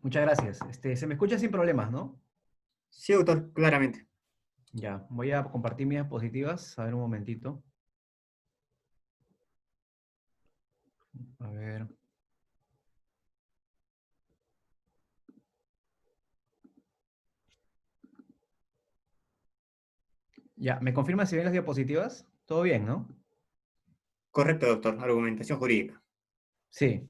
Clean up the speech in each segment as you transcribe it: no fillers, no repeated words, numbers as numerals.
Muchas gracias. Se me escucha sin problemas, ¿no? Sí, doctor, claramente. Ya, voy a compartir mis diapositivas. A ver un momentito. A ver. Ya, ¿me confirma si ven las diapositivas? Todo bien, ¿no? Correcto, doctor. Argumentación jurídica. Sí.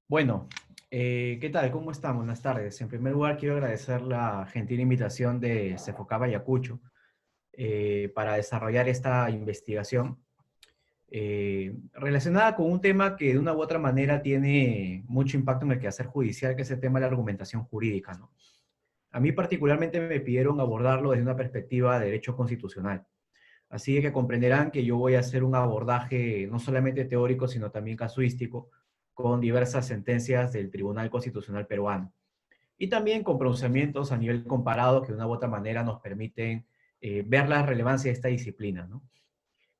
Bueno, ¿qué tal? ¿Cómo están? Buenas tardes. En primer lugar, quiero agradecer la gentil invitación de Sefocapa Ayacucho para desarrollar esta investigación relacionada con un tema que de una u otra manera tiene mucho impacto en el quehacer judicial, que es el tema de la argumentación jurídica, ¿no? A mí particularmente me pidieron abordarlo desde una perspectiva de derecho constitucional. Así que comprenderán que yo voy a hacer un abordaje no solamente teórico, sino también casuístico, con diversas sentencias del Tribunal Constitucional peruano. Y también con pronunciamientos a nivel comparado que de una u otra manera nos permiten ver la relevancia de esta disciplina, ¿no?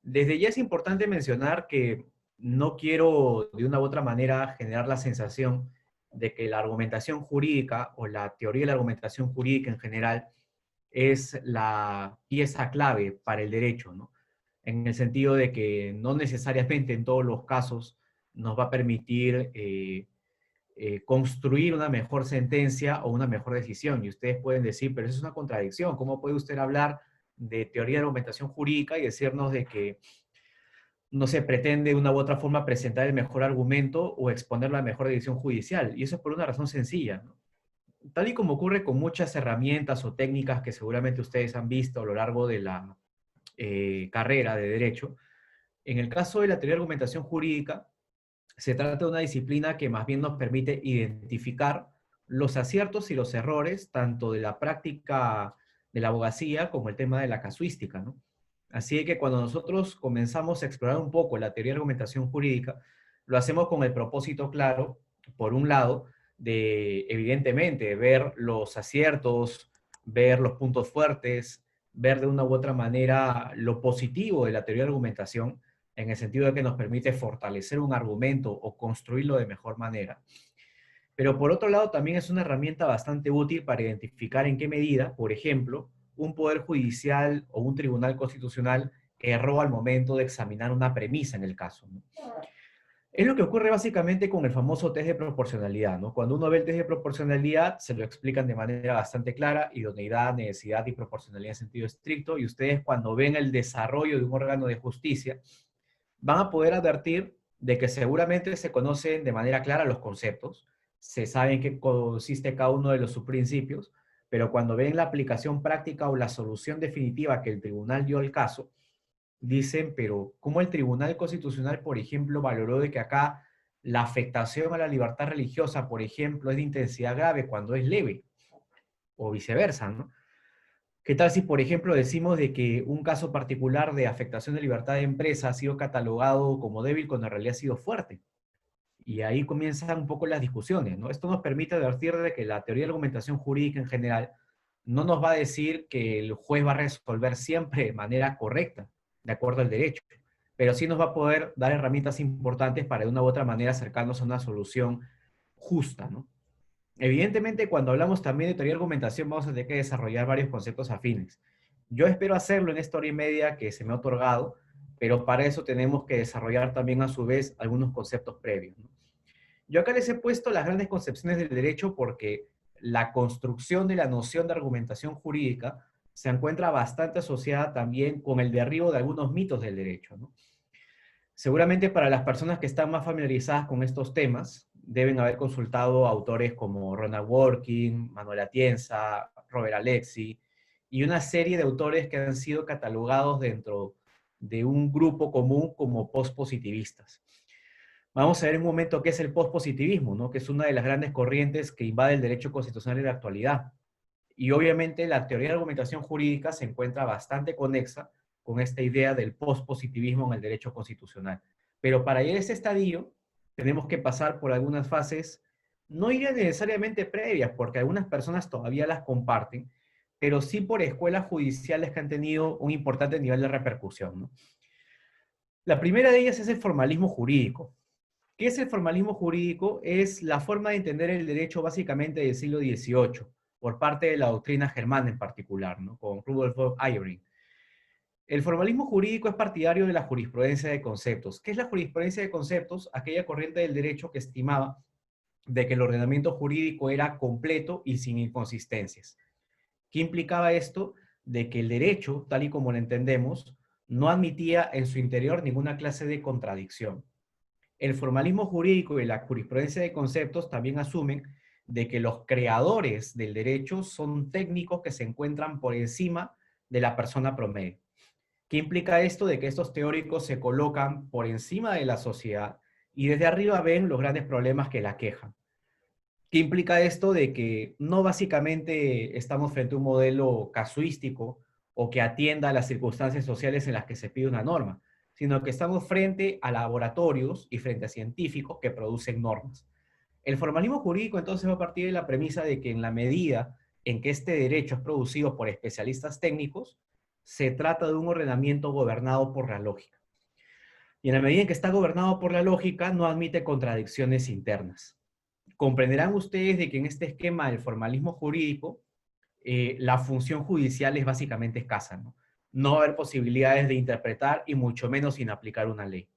Desde ya es importante mencionar que no quiero de una u otra manera generar la sensación de que la argumentación jurídica o la teoría de la argumentación jurídica en general es la pieza clave para el derecho, ¿no? En el sentido de que no necesariamente en todos los casos nos va a permitir construir una mejor sentencia o una mejor decisión. Y ustedes pueden decir, pero eso es una contradicción. ¿Cómo puede usted hablar de teoría de argumentación jurídica y decirnos de que no se pretende de una u otra forma presentar el mejor argumento o exponer la mejor decisión judicial? Y eso es por una razón sencilla, ¿no? Tal y como ocurre con muchas herramientas o técnicas que seguramente ustedes han visto a lo largo de la carrera de derecho, en el caso de la teoría de argumentación jurídica, se trata de una disciplina que más bien nos permite identificar los aciertos y los errores, tanto de la práctica de la abogacía como el tema de la casuística, ¿no? Así que cuando nosotros comenzamos a explorar un poco la teoría de argumentación jurídica, lo hacemos con el propósito claro, por un lado, de evidentemente ver los aciertos, ver los puntos fuertes, ver de una u otra manera lo positivo de la teoría de argumentación, en el sentido de que nos permite fortalecer un argumento o construirlo de mejor manera. Pero por otro lado, también es una herramienta bastante útil para identificar en qué medida, por ejemplo, un poder judicial o un tribunal constitucional erró al momento de examinar una premisa en el caso, ¿no? Es lo que ocurre básicamente con el famoso test de proporcionalidad, ¿no? Cuando uno ve el test de proporcionalidad, se lo explican de manera bastante clara: idoneidad, necesidad y proporcionalidad en sentido estricto, y ustedes cuando ven el desarrollo de un órgano de justicia, van a poder advertir de que seguramente se conocen de manera clara los conceptos, se sabe en qué consiste cada uno de los subprincipios, pero cuando ven la aplicación práctica o la solución definitiva que el tribunal dio al caso, dicen, pero ¿cómo el Tribunal Constitucional, por ejemplo, valoró de que acá la afectación a la libertad religiosa, por ejemplo, es de intensidad grave cuando es leve? O viceversa, ¿no? ¿Qué tal si, por ejemplo, decimos de que un caso particular de afectación de libertad de empresa ha sido catalogado como débil cuando en realidad ha sido fuerte? Y ahí comienzan un poco las discusiones, ¿no? Esto nos permite advertir de que la teoría de la argumentación jurídica en general no nos va a decir que el juez va a resolver siempre de manera correcta, de acuerdo al derecho, pero sí nos va a poder dar herramientas importantes para de una u otra manera acercarnos a una solución justa, ¿no? Evidentemente, cuando hablamos también de teoría de argumentación, vamos a tener que desarrollar varios conceptos afines. Yo espero hacerlo en esta hora y media que se me ha otorgado, pero para eso tenemos que desarrollar también a su vez algunos conceptos previos, ¿no? Yo acá les he puesto las grandes concepciones del derecho porque la construcción de la noción de argumentación jurídica se encuentra bastante asociada también con el derribo de algunos mitos del derecho, ¿no? Seguramente para las personas que están más familiarizadas con estos temas, deben haber consultado autores como Ronald Dworkin, Manuel Atienza, Robert Alexi, y una serie de autores que han sido catalogados dentro de un grupo común como postpositivistas. Vamos a ver en un momento qué es el postpositivismo, ¿no? Que es una de las grandes corrientes que invade el derecho constitucional en la actualidad. Y obviamente la teoría de argumentación jurídica se encuentra bastante conexa con esta idea del pospositivismo en el derecho constitucional. Pero para llegar a ese estadio, tenemos que pasar por algunas fases, no diría necesariamente previas, porque algunas personas todavía las comparten, pero sí por escuelas judiciales que han tenido un importante nivel de repercusión, ¿no? La primera de ellas es el formalismo jurídico, ¿Qué es el formalismo jurídico? Es la forma de entender el derecho básicamente del siglo XVIII, por parte de la doctrina germana en particular, ¿no? Con Rudolf von Eyring. El formalismo jurídico es partidario de la jurisprudencia de conceptos. ¿Qué es la jurisprudencia de conceptos? Aquella corriente del derecho que estimaba de que el ordenamiento jurídico era completo y sin inconsistencias. ¿Qué implicaba esto? De que el derecho, tal y como lo entendemos, no admitía en su interior ninguna clase de contradicción. El formalismo jurídico y la jurisprudencia de conceptos también asumen de que los creadores del derecho son técnicos que se encuentran por encima de la persona promedio. ¿Qué implica esto? De que estos teóricos se colocan por encima de la sociedad y desde arriba ven los grandes problemas que la quejan. ¿Qué implica esto? De que no básicamente estamos frente a un modelo casuístico o que atienda a las circunstancias sociales en las que se pide una norma, sino que estamos frente a laboratorios y frente a científicos que producen normas. El formalismo jurídico entonces va a partir de la premisa de que en la medida en que este derecho es producido por especialistas técnicos, se trata de un ordenamiento gobernado por la lógica. Y en la medida en que está gobernado por la lógica, no admite contradicciones internas. Comprenderán ustedes de que en este esquema del formalismo jurídico, la función judicial es básicamente escasa, ¿no? No va a haber posibilidades de interpretar y mucho menos sin aplicar una ley.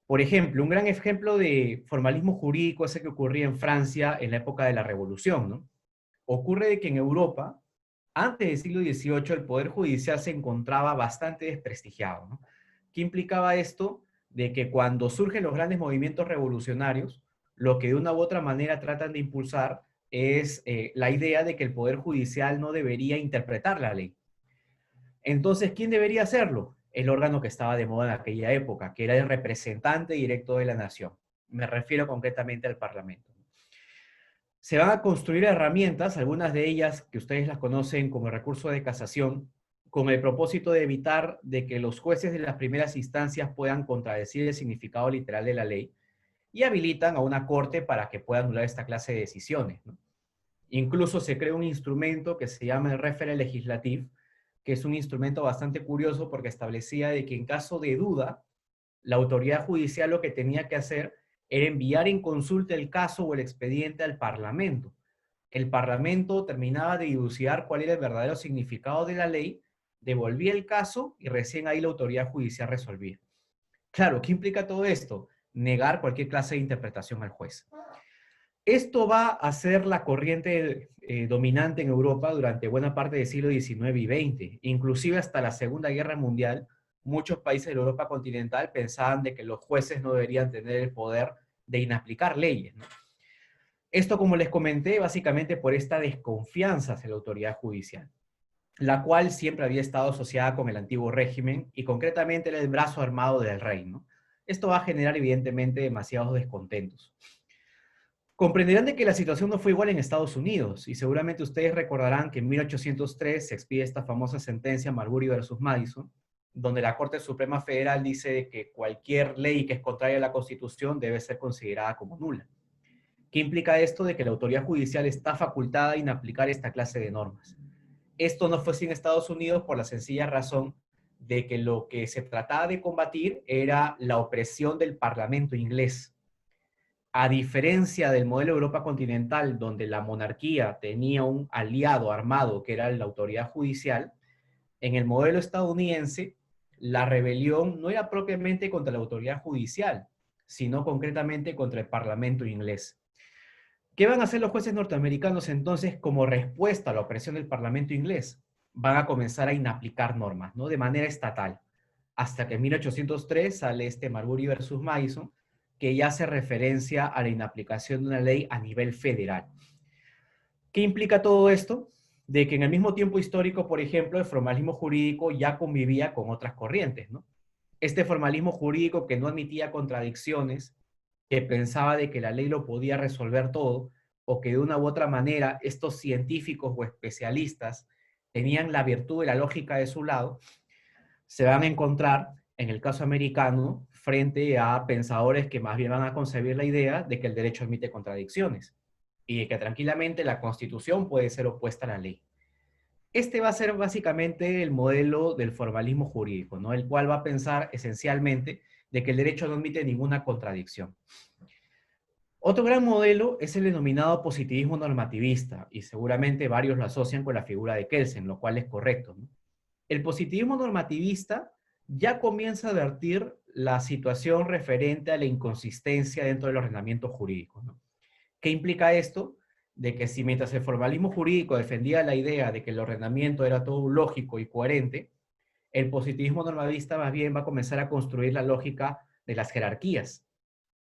Por ejemplo, un gran ejemplo de formalismo jurídico es el que ocurría en Francia en la época de la Revolución, ¿no? Ocurre de que en Europa, antes del siglo XVIII, el Poder Judicial se encontraba bastante desprestigiado, ¿no? ¿Qué implicaba esto? De que cuando surgen los grandes movimientos revolucionarios, lo que de una u otra manera tratan de impulsar es la idea de que el Poder Judicial no debería interpretar la ley. Entonces, ¿quién debería hacerlo? El órgano que estaba de moda en aquella época, que era el representante directo de la nación. Me refiero concretamente al Parlamento. Se van a construir herramientas, algunas de ellas que ustedes las conocen como el recurso de casación, con el propósito de evitar de que los jueces de las primeras instancias puedan contradecir el significado literal de la ley y habilitan a una corte para que pueda anular esta clase de decisiones, ¿no? Incluso se crea un instrumento que se llama el referé legislativo, que es un instrumento bastante curioso porque establecía de que en caso de duda, la autoridad judicial lo que tenía que hacer era enviar en consulta el caso o el expediente al Parlamento. El Parlamento terminaba de dilucidar cuál era el verdadero significado de la ley, devolvía el caso y recién ahí la autoridad judicial resolvía. Claro, ¿qué implica todo esto? Negar cualquier clase de interpretación al juez. Esto va a ser la corriente dominante en Europa durante buena parte del siglo XIX y XX. Inclusive hasta la Segunda Guerra Mundial, muchos países de la Europa continental pensaban de que los jueces no deberían tener el poder de inaplicar leyes, ¿no? Esto, como les comenté, básicamente por esta desconfianza hacia la autoridad judicial, la cual siempre había estado asociada con el antiguo régimen y concretamente era el brazo armado del rey, ¿no? Esto va a generar evidentemente demasiados descontentos. Comprenderán de que la situación no fue igual en Estados Unidos y seguramente ustedes recordarán que en 1803 se expide esta famosa sentencia Marbury versus Madison, donde la Corte Suprema Federal dice que cualquier ley que es contraria a la Constitución debe ser considerada como nula. ¿Qué implica esto? De que la autoridad judicial está facultada en aplicar esta clase de normas. Esto no fue así en Estados Unidos por la sencilla razón de que lo que se trataba de combatir era la opresión del Parlamento inglés. A diferencia del modelo de Europa continental, donde la monarquía tenía un aliado armado que era la autoridad judicial, en el modelo estadounidense, la rebelión no era propiamente contra la autoridad judicial, sino concretamente contra el Parlamento inglés. ¿Qué van a hacer los jueces norteamericanos entonces como respuesta a la opresión del Parlamento inglés? Van a comenzar a inaplicar normas, ¿no? De manera estatal. Hasta que en 1803 sale este Marbury versus Madison, que ya hace referencia a la inaplicación de una ley a nivel federal. ¿Qué implica todo esto? De que en el mismo tiempo histórico, por ejemplo, el formalismo jurídico ya convivía con otras corrientes, ¿no? Este formalismo jurídico que no admitía contradicciones, que pensaba de que la ley lo podía resolver todo, o que de una u otra manera estos científicos o especialistas tenían la virtud de la lógica de su lado, se van a encontrar, en el caso americano, frente a pensadores que más bien van a concebir la idea de que el derecho admite contradicciones y de que tranquilamente la Constitución puede ser opuesta a la ley. Este va a ser básicamente el modelo del formalismo jurídico, ¿no? El cual va a pensar esencialmente de que el derecho no admite ninguna contradicción. Otro gran modelo es el denominado positivismo normativista, y seguramente varios lo asocian con la figura de Kelsen, lo cual es correcto, ¿no? El positivismo normativista ya comienza a advertir la situación referente a la inconsistencia dentro del ordenamiento jurídico, ¿no? ¿Qué implica esto? De que si mientras el formalismo jurídico defendía la idea de que el ordenamiento era todo lógico y coherente, el positivismo normativista más bien va a comenzar a construir la lógica de las jerarquías.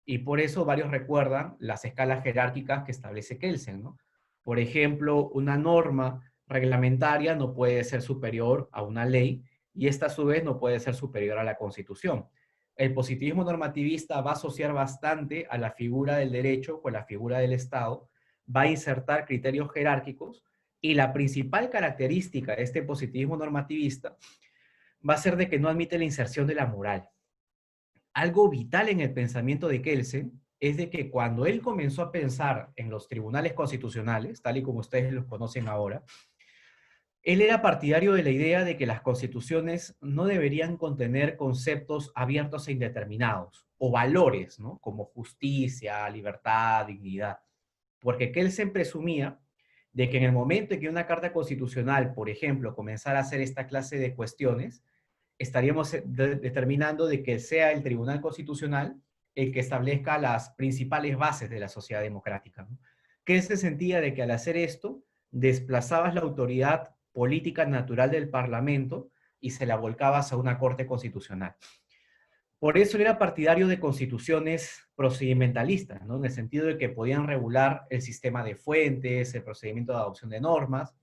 Y por eso varios recuerdan las escalas jerárquicas que establece Kelsen, ¿no? Por ejemplo, una norma reglamentaria no puede ser superior a una ley y esta a su vez no puede ser superior a la Constitución. El positivismo normativista va a asociar bastante a la figura del derecho con la figura del Estado, va a insertar criterios jerárquicos y la principal característica de este positivismo normativista va a ser de que no admite la inserción de la moral. Algo vital en el pensamiento de Kelsen es de que cuando él comenzó a pensar en los tribunales constitucionales, tal y como ustedes los conocen ahora, él era partidario de la idea de que las constituciones no deberían contener conceptos abiertos e indeterminados, o valores, ¿no? Como justicia, libertad, dignidad. Porque Kelsen presumía de que en el momento en que una carta constitucional, por ejemplo, comenzara a hacer esta clase de cuestiones, estaríamos determinando de que sea el Tribunal Constitucional el que establezca las principales bases de la sociedad democrática, ¿no? Que se sentía de que al hacer esto, desplazabas la autoridad política natural del Parlamento y se la volcabas a una Corte Constitucional. Por eso él era partidario de constituciones procedimentalistas, ¿no? En el sentido de que podían regular el sistema de fuentes, el procedimiento de adopción de normas,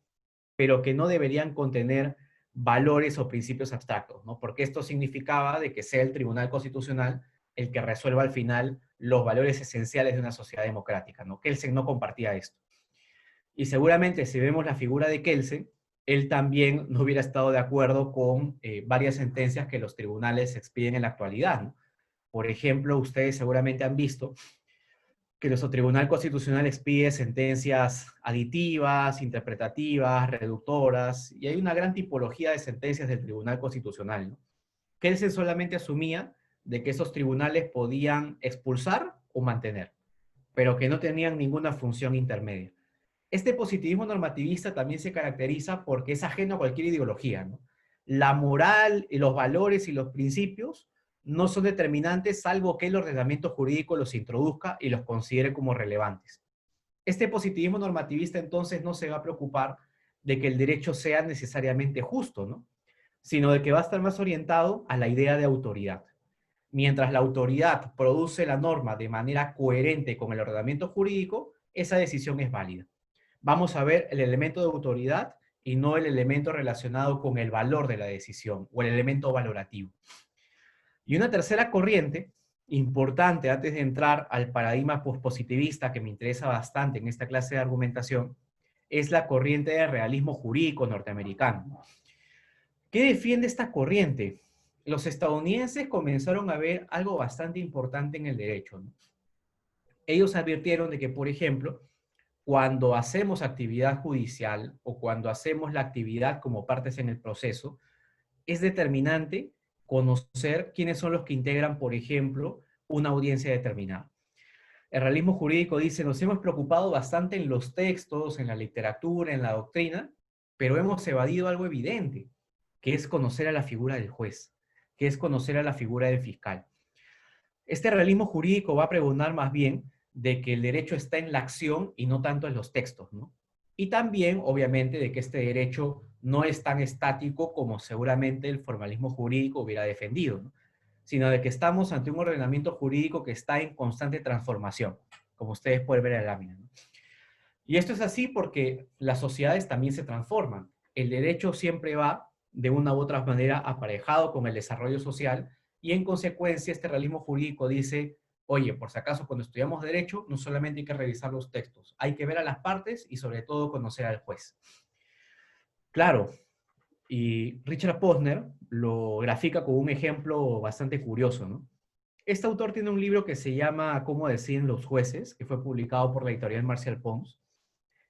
pero que no deberían contener valores o principios abstractos, ¿no? Porque esto significaba de que sea el Tribunal Constitucional el que resuelva al final los valores esenciales de una sociedad democrática, ¿no? Kelsen no compartía esto. Y seguramente si vemos la figura de Kelsen, él también no hubiera estado de acuerdo con varias sentencias que los tribunales expiden en la actualidad, ¿no? Por ejemplo, ustedes seguramente han visto que nuestro Tribunal Constitucional expide sentencias aditivas, interpretativas, reductoras, y hay una gran tipología de sentencias del Tribunal Constitucional, ¿no? Kelsen solamente asumía de que esos tribunales podían expulsar o mantener, pero que no tenían ninguna función intermedia. Este positivismo normativista también se caracteriza porque es ajeno a cualquier ideología, ¿no? La moral, y los valores y los principios no son determinantes salvo que el ordenamiento jurídico los introduzca y los considere como relevantes. Este positivismo normativista entonces no se va a preocupar de que el derecho sea necesariamente justo, ¿no? Sino de que va a estar más orientado a la idea de autoridad. Mientras la autoridad produce la norma de manera coherente con el ordenamiento jurídico, esa decisión es válida. Vamos a ver el elemento de autoridad y no el elemento relacionado con el valor de la decisión o el elemento valorativo. Y una tercera corriente importante antes de entrar al paradigma pospositivista que me interesa bastante en esta clase de argumentación es la corriente de realismo jurídico norteamericano. ¿Qué defiende esta corriente? Los estadounidenses comenzaron a ver algo bastante importante en el derecho, ¿no? Ellos advirtieron de que, por ejemplo, cuando hacemos actividad judicial o cuando hacemos la actividad como partes en el proceso, es determinante conocer quiénes son los que integran, por ejemplo, una audiencia determinada. El realismo jurídico dice, nos hemos preocupado bastante en los textos, en la literatura, en la doctrina, pero hemos evadido algo evidente, que es conocer a la figura del juez, que es conocer a la figura del fiscal. Este realismo jurídico va a pregonar más bien de que el derecho está en la acción y no tanto en los textos, ¿no? Y también, obviamente, de que este derecho no es tan estático como seguramente el formalismo jurídico hubiera defendido, ¿no? Sino de que estamos ante un ordenamiento jurídico que está en constante transformación, como ustedes pueden ver en la lámina, ¿no? Y esto es así porque las sociedades también se transforman. El derecho siempre va, de una u otra manera, aparejado con el desarrollo social y en consecuencia este realismo jurídico dice, oye, por si acaso cuando estudiamos derecho no solamente hay que revisar los textos, hay que ver a las partes y sobre todo conocer al juez. Claro, y Richard Posner lo grafica con un ejemplo bastante curioso, ¿no? Este autor tiene un libro que se llama Cómo deciden los jueces, que fue publicado por la editorial Marcial Pons,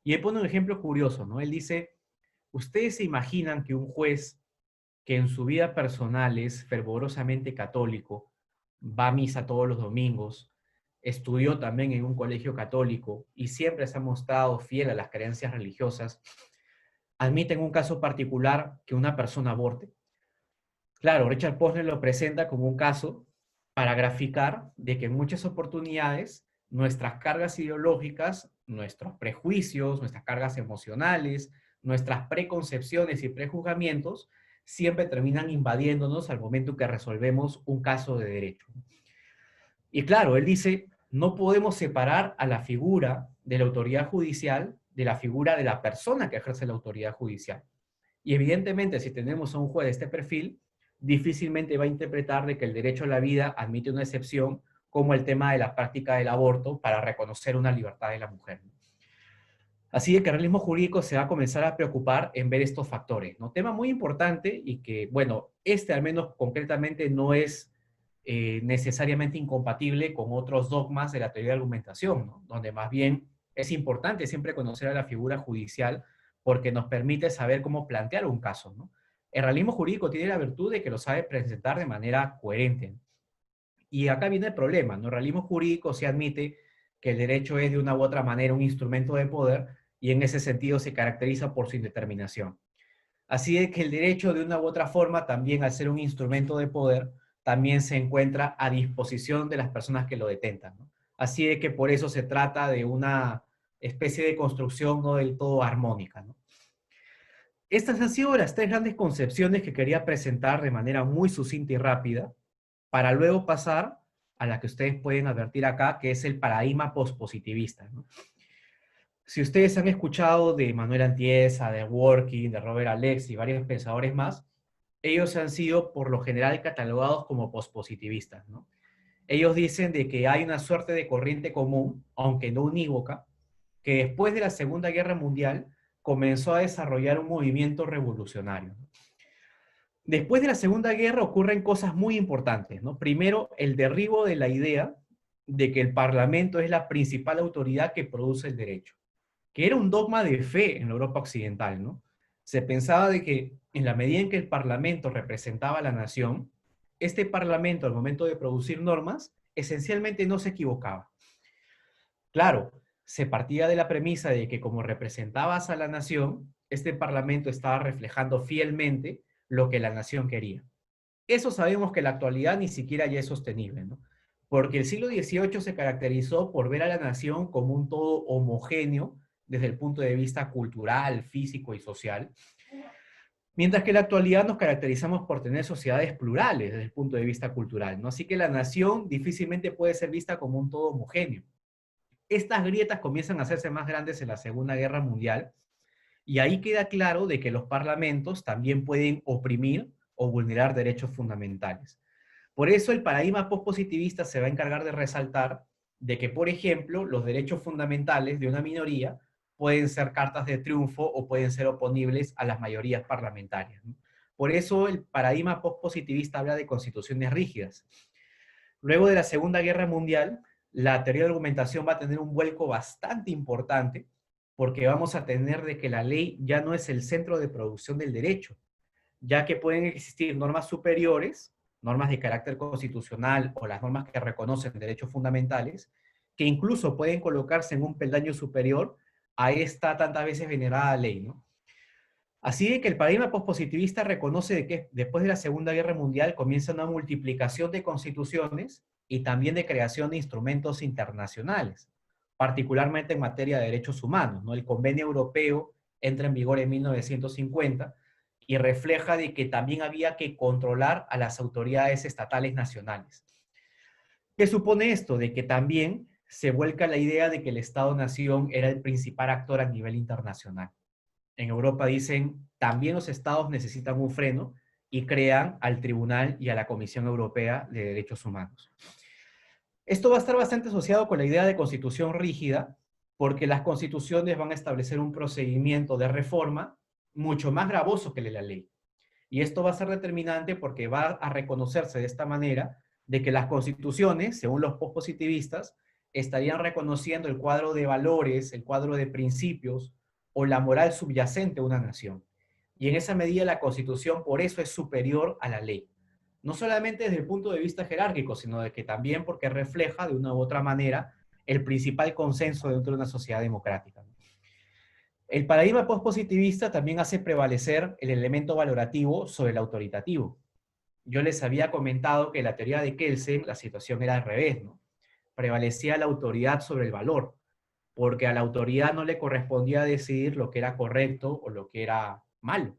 y él pone un ejemplo curioso, ¿no? Él dice, ¿ustedes se imaginan que un juez que en su vida personal es fervorosamente católico va a misa todos los domingos, estudió también en un colegio católico y siempre se ha mostrado fiel a las creencias religiosas, admite en un caso particular que una persona aborte. Claro, Richard Posner lo presenta como un caso para graficar de que en muchas oportunidades nuestras cargas ideológicas, nuestros prejuicios, nuestras cargas emocionales, nuestras preconcepciones y prejuzgamientos siempre terminan invadiéndonos al momento que resolvemos un caso de derecho. Y claro, él dice, no podemos separar a la figura de la autoridad judicial de la figura de la persona que ejerce la autoridad judicial. Y evidentemente, si tenemos a un juez de este perfil, difícilmente va a interpretar de que el derecho a la vida admite una excepción como el tema de la práctica del aborto para reconocer una libertad de la mujer. Así que el realismo jurídico se va a comenzar a preocupar en ver estos factores, ¿no? Tema muy importante y que, bueno, este al menos concretamente no es necesariamente incompatible con otros dogmas de la teoría de argumentación, ¿no? Donde más bien es importante siempre conocer a la figura judicial porque nos permite saber cómo plantear un caso, ¿no? El realismo jurídico tiene la virtud de que lo sabe presentar de manera coherente. Y acá viene el problema, ¿no? El realismo jurídico se admite que el derecho es de una u otra manera un instrumento de poder y en ese sentido se caracteriza por su indeterminación. Así es que el derecho de una u otra forma también al ser un instrumento de poder también se encuentra a disposición de las personas que lo detentan, ¿no? Así es que por eso se trata de una especie de construcción no del todo armónica, ¿no? Estas han sido las tres grandes concepciones que quería presentar de manera muy sucinta y rápida, para luego pasar a la que ustedes pueden advertir acá, que es el paradigma pospositivista, ¿no? Si ustedes han escuchado de Manuel Antiesa, de Dworkin, de Robert Alex y varios pensadores más, ellos han sido por lo general catalogados como pospositivistas, ¿no? Ellos dicen de que hay una suerte de corriente común, aunque no unívoca, que después de la Segunda Guerra Mundial comenzó a desarrollar un movimiento revolucionario. Después de la Segunda Guerra ocurren cosas muy importantes, ¿no? Primero, el derribo de la idea de que el Parlamento es la principal autoridad que produce el derecho, que era un dogma de fe en la Europa occidental, ¿no? Se pensaba de que en la medida en que el Parlamento representaba a la nación, este Parlamento al momento de producir normas, esencialmente no se equivocaba. Claro, se partía de la premisa de que como representabas a la nación, este Parlamento estaba reflejando fielmente lo que la nación quería. Eso sabemos que en la actualidad ni siquiera ya es sostenible, ¿no? Porque el siglo XVIII se caracterizó por ver a la nación como un todo homogéneo desde el punto de vista cultural, físico y social, mientras que en la actualidad nos caracterizamos por tener sociedades plurales desde el punto de vista cultural, ¿no? Así que la nación difícilmente puede ser vista como un todo homogéneo. Estas grietas comienzan a hacerse más grandes en la Segunda Guerra Mundial y ahí queda claro de que los parlamentos también pueden oprimir o vulnerar derechos fundamentales. Por eso el paradigma postpositivista se va a encargar de resaltar de que, por ejemplo, los derechos fundamentales de una minoría pueden ser cartas de triunfo o pueden ser oponibles a las mayorías parlamentarias, ¿no? Por eso el paradigma postpositivista habla de constituciones rígidas. Luego de la Segunda Guerra Mundial, la teoría de argumentación va a tener un vuelco bastante importante porque vamos a tener de que la ley ya no es el centro de producción del derecho, ya que pueden existir normas superiores, normas de carácter constitucional o las normas que reconocen derechos fundamentales, que incluso pueden colocarse en un peldaño superior a esta tantas veces venerada ley, ¿no? Así de que el paradigma pospositivista reconoce de que después de la Segunda Guerra Mundial comienza una multiplicación de constituciones y también de creación de instrumentos internacionales, particularmente en materia de derechos humanos, ¿no? El Convenio Europeo entra en vigor en 1950 y refleja de que también había que controlar a las autoridades estatales nacionales. ¿Qué supone esto? De que también se vuelca la idea de que el Estado-nación era el principal actor a nivel internacional. En Europa dicen, también los estados necesitan un freno y crean al Tribunal y a la Comisión Europea de Derechos Humanos. Esto va a estar bastante asociado con la idea de constitución rígida, porque las constituciones van a establecer un procedimiento de reforma mucho más gravoso que el de la ley. Y esto va a ser determinante porque va a reconocerse de esta manera de que las constituciones, según los pospositivistas, estarían reconociendo el cuadro de valores, el cuadro de principios o la moral subyacente a una nación. Y en esa medida la constitución por eso es superior a la ley. No solamente desde el punto de vista jerárquico, sino de que también porque refleja de una u otra manera el principal consenso dentro de una sociedad democrática. El paradigma postpositivista también hace prevalecer el elemento valorativo sobre el autoritativo. Yo les había comentado que en la teoría de Kelsen la situación era al revés, ¿no? Prevalecía la autoridad sobre el valor, porque a la autoridad no le correspondía decidir lo que era correcto o lo que era malo.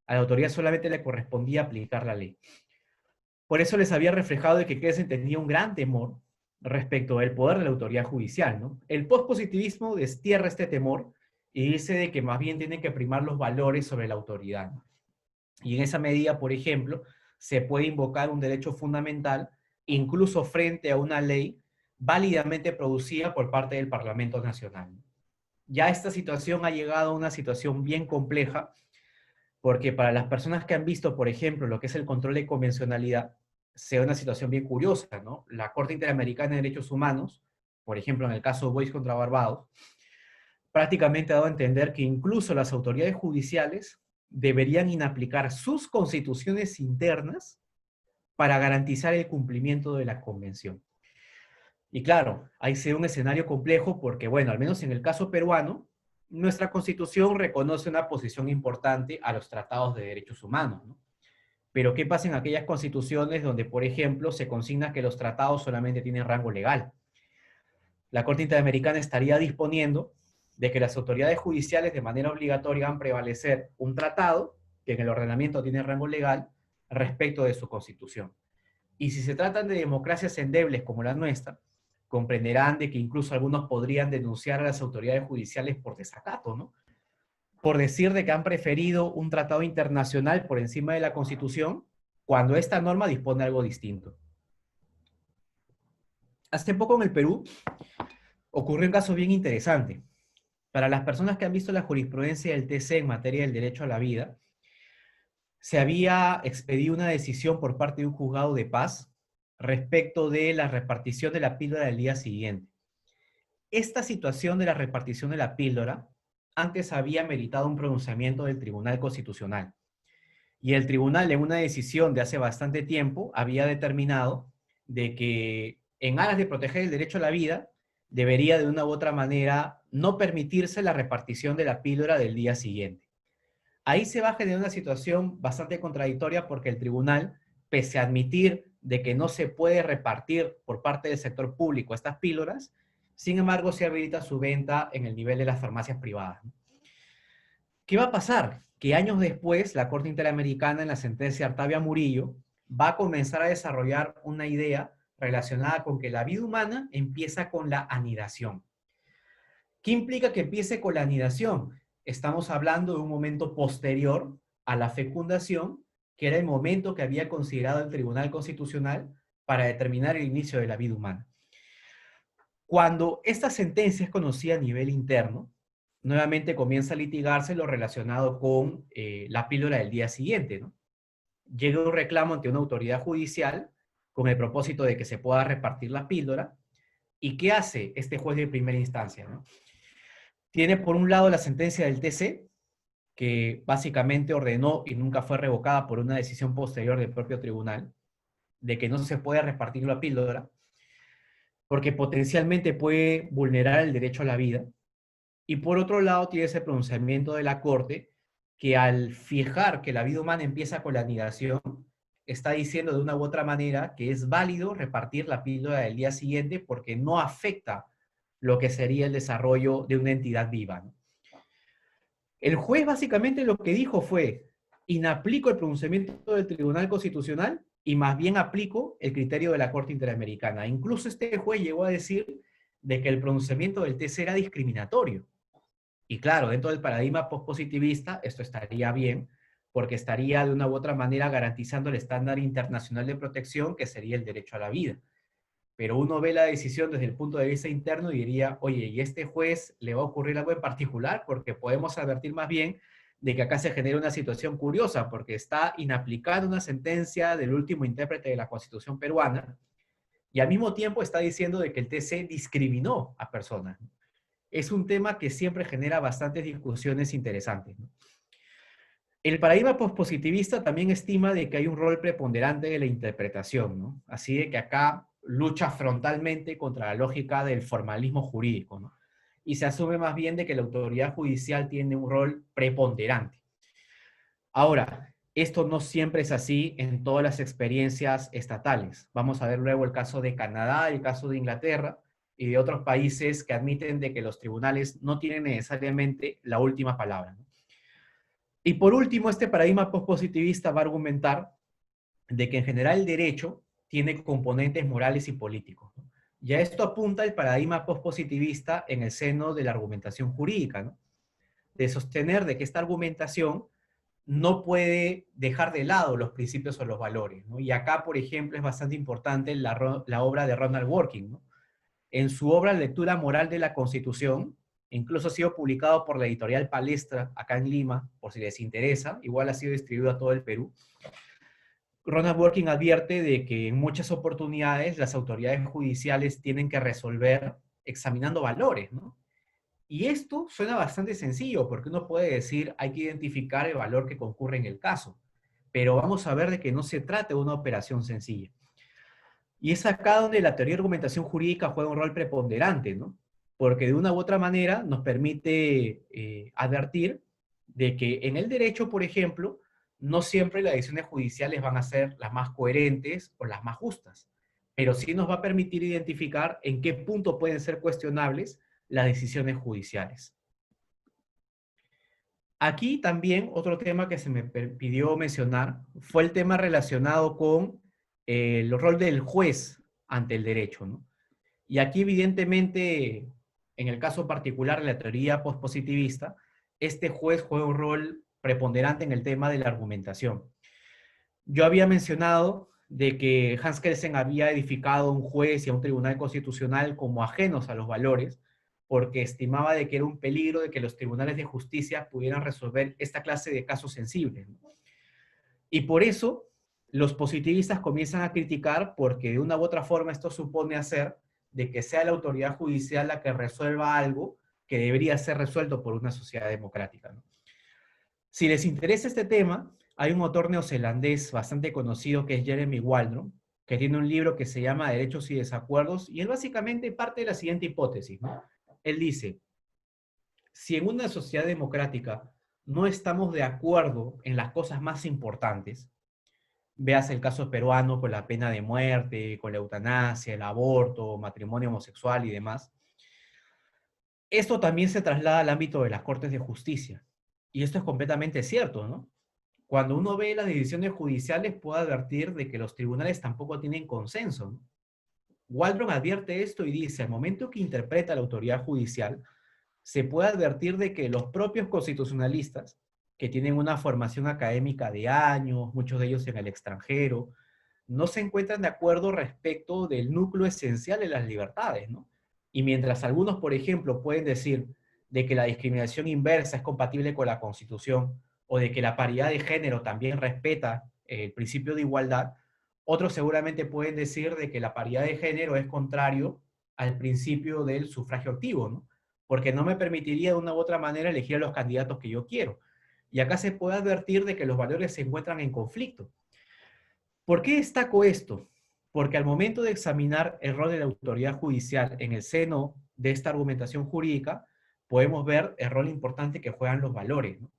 A la autoridad solamente le correspondía aplicar la ley. Por eso les había reflejado de que Kelsen tenía un gran temor respecto al poder de la autoridad judicial, ¿no? El postpositivismo destierra este temor y dice de que más bien tienen que primar los valores sobre la autoridad, ¿no? Y en esa medida, por ejemplo, se puede invocar un derecho fundamental incluso frente a una ley válidamente producida por parte del Parlamento Nacional. Ya esta situación ha llegado a una situación bien compleja, porque para las personas que han visto, por ejemplo, lo que es el control de convencionalidad, se da una situación bien curiosa, ¿no? La Corte Interamericana de Derechos Humanos, por ejemplo, en el caso Boyce contra Barbados, prácticamente ha dado a entender que incluso las autoridades judiciales deberían inaplicar sus constituciones internas para garantizar el cumplimiento de la convención. Y claro, ahí se da un escenario complejo porque, bueno, al menos en el caso peruano, nuestra constitución reconoce una posición importante a los tratados de derechos humanos, ¿no? Pero ¿qué pasa en aquellas constituciones donde, por ejemplo, se consigna que los tratados solamente tienen rango legal? La Corte Interamericana estaría disponiendo de que las autoridades judiciales de manera obligatoria hagan prevalecer un tratado que en el ordenamiento tiene rango legal respecto de su constitución. Y si se tratan de democracias endebles como la nuestra, comprenderán de que incluso algunos podrían denunciar a las autoridades judiciales por desacato, ¿no? Por decir de que han preferido un tratado internacional por encima de la Constitución, cuando esta norma dispone algo distinto. Hace poco en el Perú ocurrió un caso bien interesante. Para las personas que han visto la jurisprudencia del TC en materia del derecho a la vida, se había expedido una decisión por parte de un juzgado de paz respecto de la repartición de la píldora del día siguiente. Esta situación de la repartición de la píldora antes había meritado un pronunciamiento del Tribunal Constitucional. Y el tribunal, en una decisión de hace bastante tiempo, había determinado de que en aras de proteger el derecho a la vida, debería de una u otra manera no permitirse la repartición de la píldora del día siguiente. Ahí se va a generar una situación bastante contradictoria porque el tribunal, pese a admitir de que no se puede repartir por parte del sector público estas píldoras, sin embargo se habilita su venta en el nivel de las farmacias privadas. ¿Qué va a pasar? Que años después la Corte Interamericana en la sentencia Artavia Murillo va a comenzar a desarrollar una idea relacionada con que la vida humana empieza con la anidación. ¿Qué implica que empiece con la anidación? Estamos hablando de un momento posterior a la fecundación, que era el momento que había considerado el Tribunal Constitucional para determinar el inicio de la vida humana. Cuando esta sentencia es conocida a nivel interno, nuevamente comienza a litigarse lo relacionado con la píldora del día siguiente, ¿no? Llega un reclamo ante una autoridad judicial con el propósito de que se pueda repartir la píldora. ¿Y qué hace este juez de primera instancia, ¿no? Tiene por un lado la sentencia del TC, que básicamente ordenó y nunca fue revocada por una decisión posterior del propio tribunal, de que no se puede repartir la píldora, porque potencialmente puede vulnerar el derecho a la vida. Y por otro lado tiene ese pronunciamiento de la Corte, que al fijar que la vida humana empieza con la anidación, está diciendo de una u otra manera que es válido repartir la píldora del día siguiente porque no afecta lo que sería el desarrollo de una entidad viva, ¿no? El juez básicamente lo que dijo fue, inaplico el pronunciamiento del Tribunal Constitucional y más bien aplico el criterio de la Corte Interamericana. Incluso este juez llegó a decir de que el pronunciamiento del TC era discriminatorio. Y claro, dentro del paradigma postpositivista, esto estaría bien, porque estaría de una u otra manera garantizando el estándar internacional de protección, que sería el derecho a la vida. Pero uno ve la decisión desde el punto de vista interno y diría, oye, ¿y a este juez le va a ocurrir algo en particular? Porque podemos advertir más bien de que acá se genera una situación curiosa, porque está inaplicando una sentencia del último intérprete de la Constitución peruana, y al mismo tiempo está diciendo de que el TC discriminó a personas. Es un tema que siempre genera bastantes discusiones interesantes, ¿no? El paradigma pospositivista también estima de que hay un rol preponderante de la interpretación, ¿no? Así de que acá lucha frontalmente contra la lógica del formalismo jurídico, ¿no? Y se asume más bien de que la autoridad judicial tiene un rol preponderante. Ahora, esto no siempre es así en todas las experiencias estatales. Vamos a ver luego el caso de Canadá, el caso de Inglaterra y de otros países que admiten de que los tribunales no tienen necesariamente la última palabra, ¿no? Y por último, este paradigma pospositivista va a argumentar de que en general el derecho tiene componentes morales y políticos, ¿no? Y a esto apunta el paradigma pospositivista en el seno de la argumentación jurídica, ¿no? De sostener de que esta argumentación no puede dejar de lado los principios o los valores, ¿no? Y acá, por ejemplo, es bastante importante la obra de Ronald Dworkin, ¿no? En su obra Lectura Moral de la Constitución, incluso ha sido publicado por la editorial Palestra, acá en Lima, por si les interesa, igual ha sido distribuido a todo el Perú. Ronald Dworkin advierte de que en muchas oportunidades las autoridades judiciales tienen que resolver examinando valores, ¿no? Y esto suena bastante sencillo, porque uno puede decir, hay que identificar el valor que concurre en el caso, pero vamos a ver de que no se trata de una operación sencilla. Y es acá donde la teoría de argumentación jurídica juega un rol preponderante, ¿no? Porque de una u otra manera nos permite advertir de que en el derecho, por ejemplo, no siempre las decisiones judiciales van a ser las más coherentes o las más justas, pero sí nos va a permitir identificar en qué punto pueden ser cuestionables las decisiones judiciales. Aquí también otro tema que se me pidió mencionar fue el tema relacionado con el rol del juez ante el derecho, ¿no? Y aquí evidentemente, en el caso particular de la teoría pospositivista, este juez juega un rol preponderante en el tema de la argumentación. Yo había mencionado de que Hans Kelsen había edificado un juez y a un tribunal constitucional como ajenos a los valores, porque estimaba de que era un peligro de que los tribunales de justicia pudieran resolver esta clase de casos sensibles, ¿no? Y por eso los positivistas comienzan a criticar porque de una u otra forma esto supone hacer de que sea la autoridad judicial la que resuelva algo que debería ser resuelto por una sociedad democrática, ¿no? Si les interesa este tema, hay un autor neozelandés bastante conocido que es Jeremy Waldron, que tiene un libro que se llama Derechos y Desacuerdos, y él básicamente parte de la siguiente hipótesis, ¿no? Él dice, si en una sociedad democrática no estamos de acuerdo en las cosas más importantes, veas el caso peruano con la pena de muerte, con la eutanasia, el aborto, matrimonio homosexual y demás, esto también se traslada al ámbito de las Cortes de Justicia. Y esto es completamente cierto, ¿no? Cuando uno ve las decisiones judiciales puede advertir de que los tribunales tampoco tienen consenso, ¿no? Waldron advierte esto y dice, al momento que interpreta la autoridad judicial, se puede advertir de que los propios constitucionalistas, que tienen una formación académica de años, muchos de ellos en el extranjero, no se encuentran de acuerdo respecto del núcleo esencial de las libertades, ¿no? Y mientras algunos, por ejemplo, pueden decir de que la discriminación inversa es compatible con la Constitución o de que la paridad de género también respeta el principio de igualdad, otros seguramente pueden decir de que la paridad de género es contrario al principio del sufragio activo, ¿no? Porque no me permitiría de una u otra manera elegir a los candidatos que yo quiero. Y acá se puede advertir de que los valores se encuentran en conflicto. ¿Por qué destaco esto? Porque al momento de examinar el rol de la autoridad judicial en el seno de esta argumentación jurídica, podemos ver el rol importante que juegan los valores, ¿no?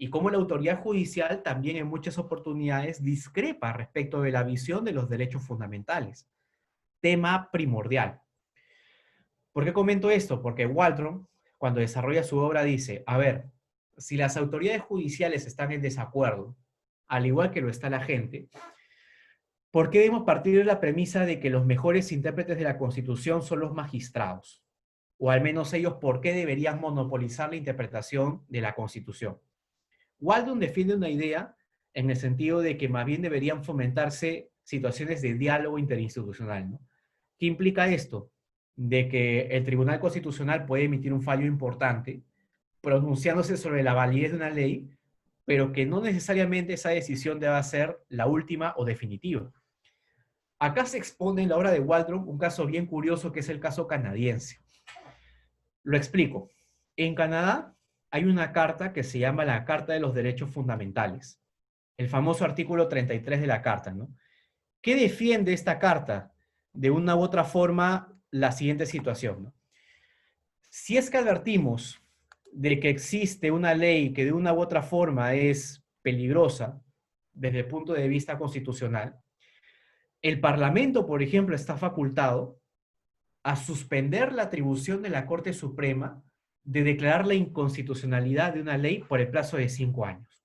Y cómo la autoridad judicial también en muchas oportunidades discrepa respecto de la visión de los derechos fundamentales. Tema primordial. ¿Por qué comento esto? Porque Waldron, cuando desarrolla su obra, dice, a ver, si las autoridades judiciales están en desacuerdo, al igual que lo está la gente, ¿por qué debemos partir de la premisa de que los mejores intérpretes de la Constitución son los magistrados? O al menos ellos, ¿por qué deberían monopolizar la interpretación de la Constitución? Waldron defiende una idea en el sentido de que más bien deberían fomentarse situaciones de diálogo interinstitucional, ¿no? ¿Qué implica esto? De que el Tribunal Constitucional puede emitir un fallo importante, pronunciándose sobre la validez de una ley, pero que no necesariamente esa decisión deba ser la última o definitiva. Acá se expone en la obra de Waldron un caso bien curioso que es el caso canadiense. Lo explico. En Canadá, hay una carta que se llama la Carta de los Derechos Fundamentales, el famoso artículo 33 de la Carta, ¿no? ¿Qué defiende esta carta? De una u otra forma, la siguiente situación, ¿no? Si es que advertimos de que existe una ley que de una u otra forma es peligrosa desde el punto de vista constitucional, el Parlamento, por ejemplo, está facultado a suspender la atribución de la Corte Suprema de declarar la inconstitucionalidad de una ley por el plazo de 5 años.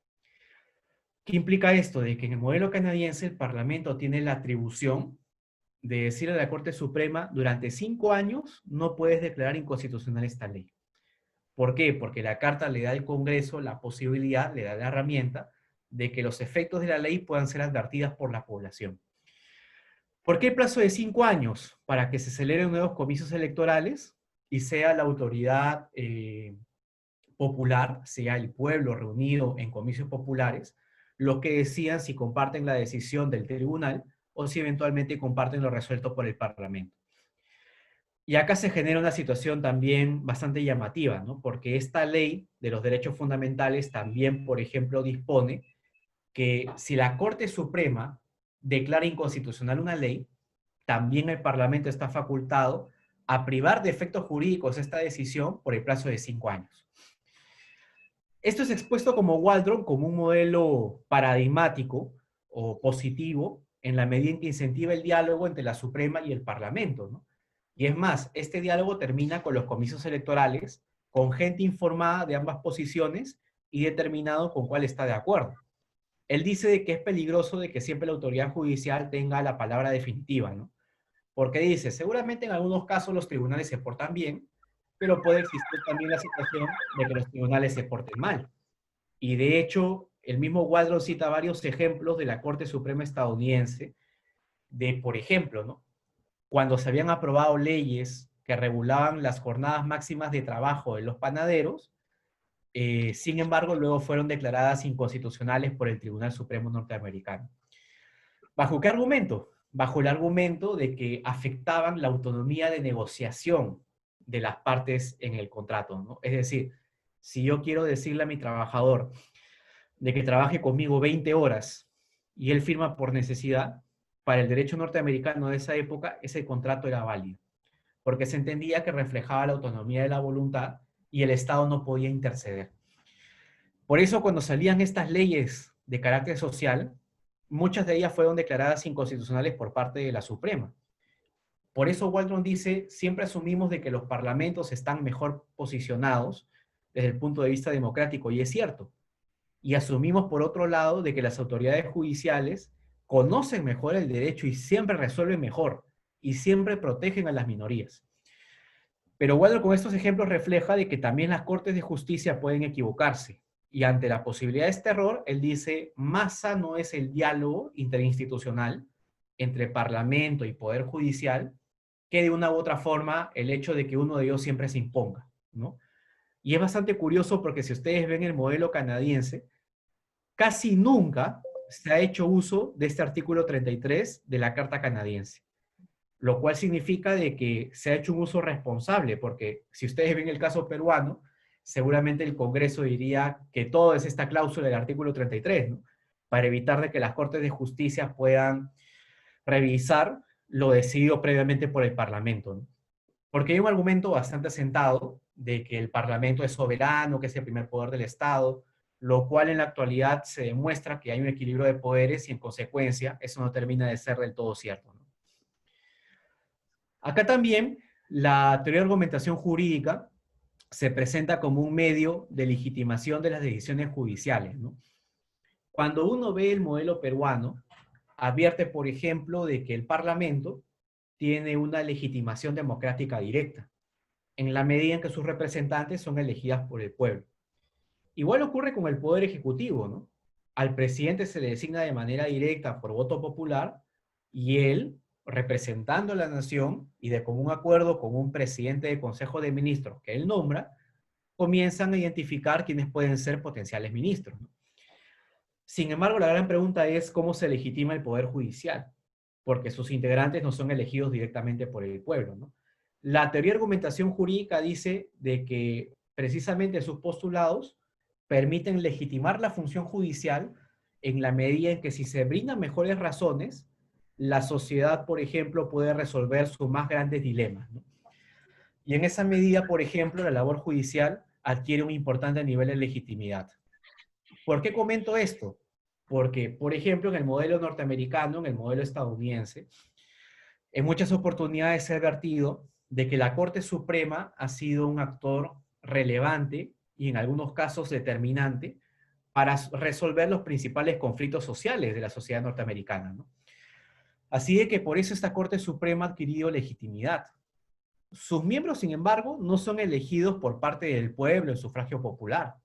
¿Qué implica esto? De que en el modelo canadiense el Parlamento tiene la atribución de decirle a la Corte Suprema, durante 5 años no puedes declarar inconstitucional esta ley. ¿Por qué? Porque la Carta le da al Congreso la posibilidad, le da la herramienta de que los efectos de la ley puedan ser advertidas por la población. ¿Por qué el plazo de 5 años? Para que se celebren nuevos comicios electorales y sea la autoridad popular, sea el pueblo reunido en comicios populares, los que decidan si comparten la decisión del tribunal o si eventualmente comparten lo resuelto por el Parlamento. Y acá se genera una situación también bastante llamativa, ¿no? Porque esta ley de los derechos fundamentales también, por ejemplo, dispone que si la Corte Suprema declara inconstitucional una ley, también el Parlamento está facultado a privar de efectos jurídicos esta decisión por el plazo de 5 años. Esto es expuesto como Waldron como un modelo paradigmático o positivo en la medida en que incentiva el diálogo entre la Suprema y el Parlamento, ¿no? Y es más, este diálogo termina con los comicios electorales, con gente informada de ambas posiciones y determinado con cuál está de acuerdo. Él dice de que es peligroso de que siempre la autoridad judicial tenga la palabra definitiva, ¿no? Porque dice, seguramente en algunos casos los tribunales se portan bien, pero puede existir también la situación de que los tribunales se porten mal. Y de hecho, el mismo Waldron cita varios ejemplos de la Corte Suprema estadounidense de, por ejemplo, ¿no? Cuando se habían aprobado leyes que regulaban las jornadas máximas de trabajo de los panaderos, sin embargo, luego fueron declaradas inconstitucionales por el Tribunal Supremo norteamericano. ¿Bajo qué argumento? Bajo el argumento de que afectaban la autonomía de negociación de las partes en el contrato, ¿no? Es decir, si yo quiero decirle a mi trabajador de que trabaje conmigo 20 horas y él firma por necesidad, para el derecho norteamericano de esa época, ese contrato era válido, porque se entendía que reflejaba la autonomía de la voluntad y el Estado no podía interceder. Por eso, cuando salían estas leyes de carácter social, muchas de ellas fueron declaradas inconstitucionales por parte de la Suprema. Por eso Waldron dice, siempre asumimos de que los parlamentos están mejor posicionados desde el punto de vista democrático, y es cierto. Y asumimos, por otro lado, de que las autoridades judiciales conocen mejor el derecho y siempre resuelven mejor, y siempre protegen a las minorías. Pero Waldron con estos ejemplos refleja de que también las cortes de justicia pueden equivocarse. Y ante la posibilidad de este error, él dice, más sano es el diálogo interinstitucional entre Parlamento y Poder Judicial que de una u otra forma el hecho de que uno de ellos siempre se imponga, ¿no? Y es bastante curioso porque si ustedes ven el modelo canadiense, casi nunca se ha hecho uso de este artículo 33 de la Carta Canadiense, lo cual significa de que se ha hecho un uso responsable, porque si ustedes ven el caso peruano, seguramente el Congreso diría que todo es esta cláusula del artículo 33, ¿no? Para evitar de que las Cortes de Justicia puedan revisar lo decidido previamente por el Parlamento, ¿no? Porque hay un argumento bastante asentado de que el Parlamento es soberano, que es el primer poder del Estado, lo cual en la actualidad se demuestra que hay un equilibrio de poderes y en consecuencia eso no termina de ser del todo cierto, ¿no? Acá también la teoría de argumentación jurídica se presenta como un medio de legitimación de las decisiones judiciales, ¿no? Cuando uno ve el modelo peruano, advierte, por ejemplo, de que el Parlamento tiene una legitimación democrática directa, en la medida en que sus representantes son elegidas por el pueblo. Igual ocurre con el Poder Ejecutivo, ¿no? Al presidente se le designa de manera directa por voto popular y él, representando a la nación y de común acuerdo con un presidente de Consejo de Ministros que él nombra, comienzan a identificar quiénes pueden ser potenciales ministros, ¿no? Sin embargo, la gran pregunta es cómo se legitima el Poder Judicial, porque sus integrantes no son elegidos directamente por el pueblo, ¿no? La teoría de argumentación jurídica dice de que precisamente sus postulados permiten legitimar la función judicial en la medida en que si se brindan mejores razones, la sociedad, por ejemplo, puede resolver sus más grandes dilemas, ¿no? Y en esa medida, por ejemplo, la labor judicial adquiere un importante nivel de legitimidad. ¿Por qué comento esto? Porque, por ejemplo, en el modelo norteamericano, en el modelo estadounidense, en muchas oportunidades se ha advertido de que la Corte Suprema ha sido un actor relevante y en algunos casos determinante para resolver los principales conflictos sociales de la sociedad norteamericana, ¿no? Así de que por eso esta Corte Suprema ha adquirido legitimidad. Sus miembros, sin embargo, no son elegidos por parte del pueblo en sufragio popular.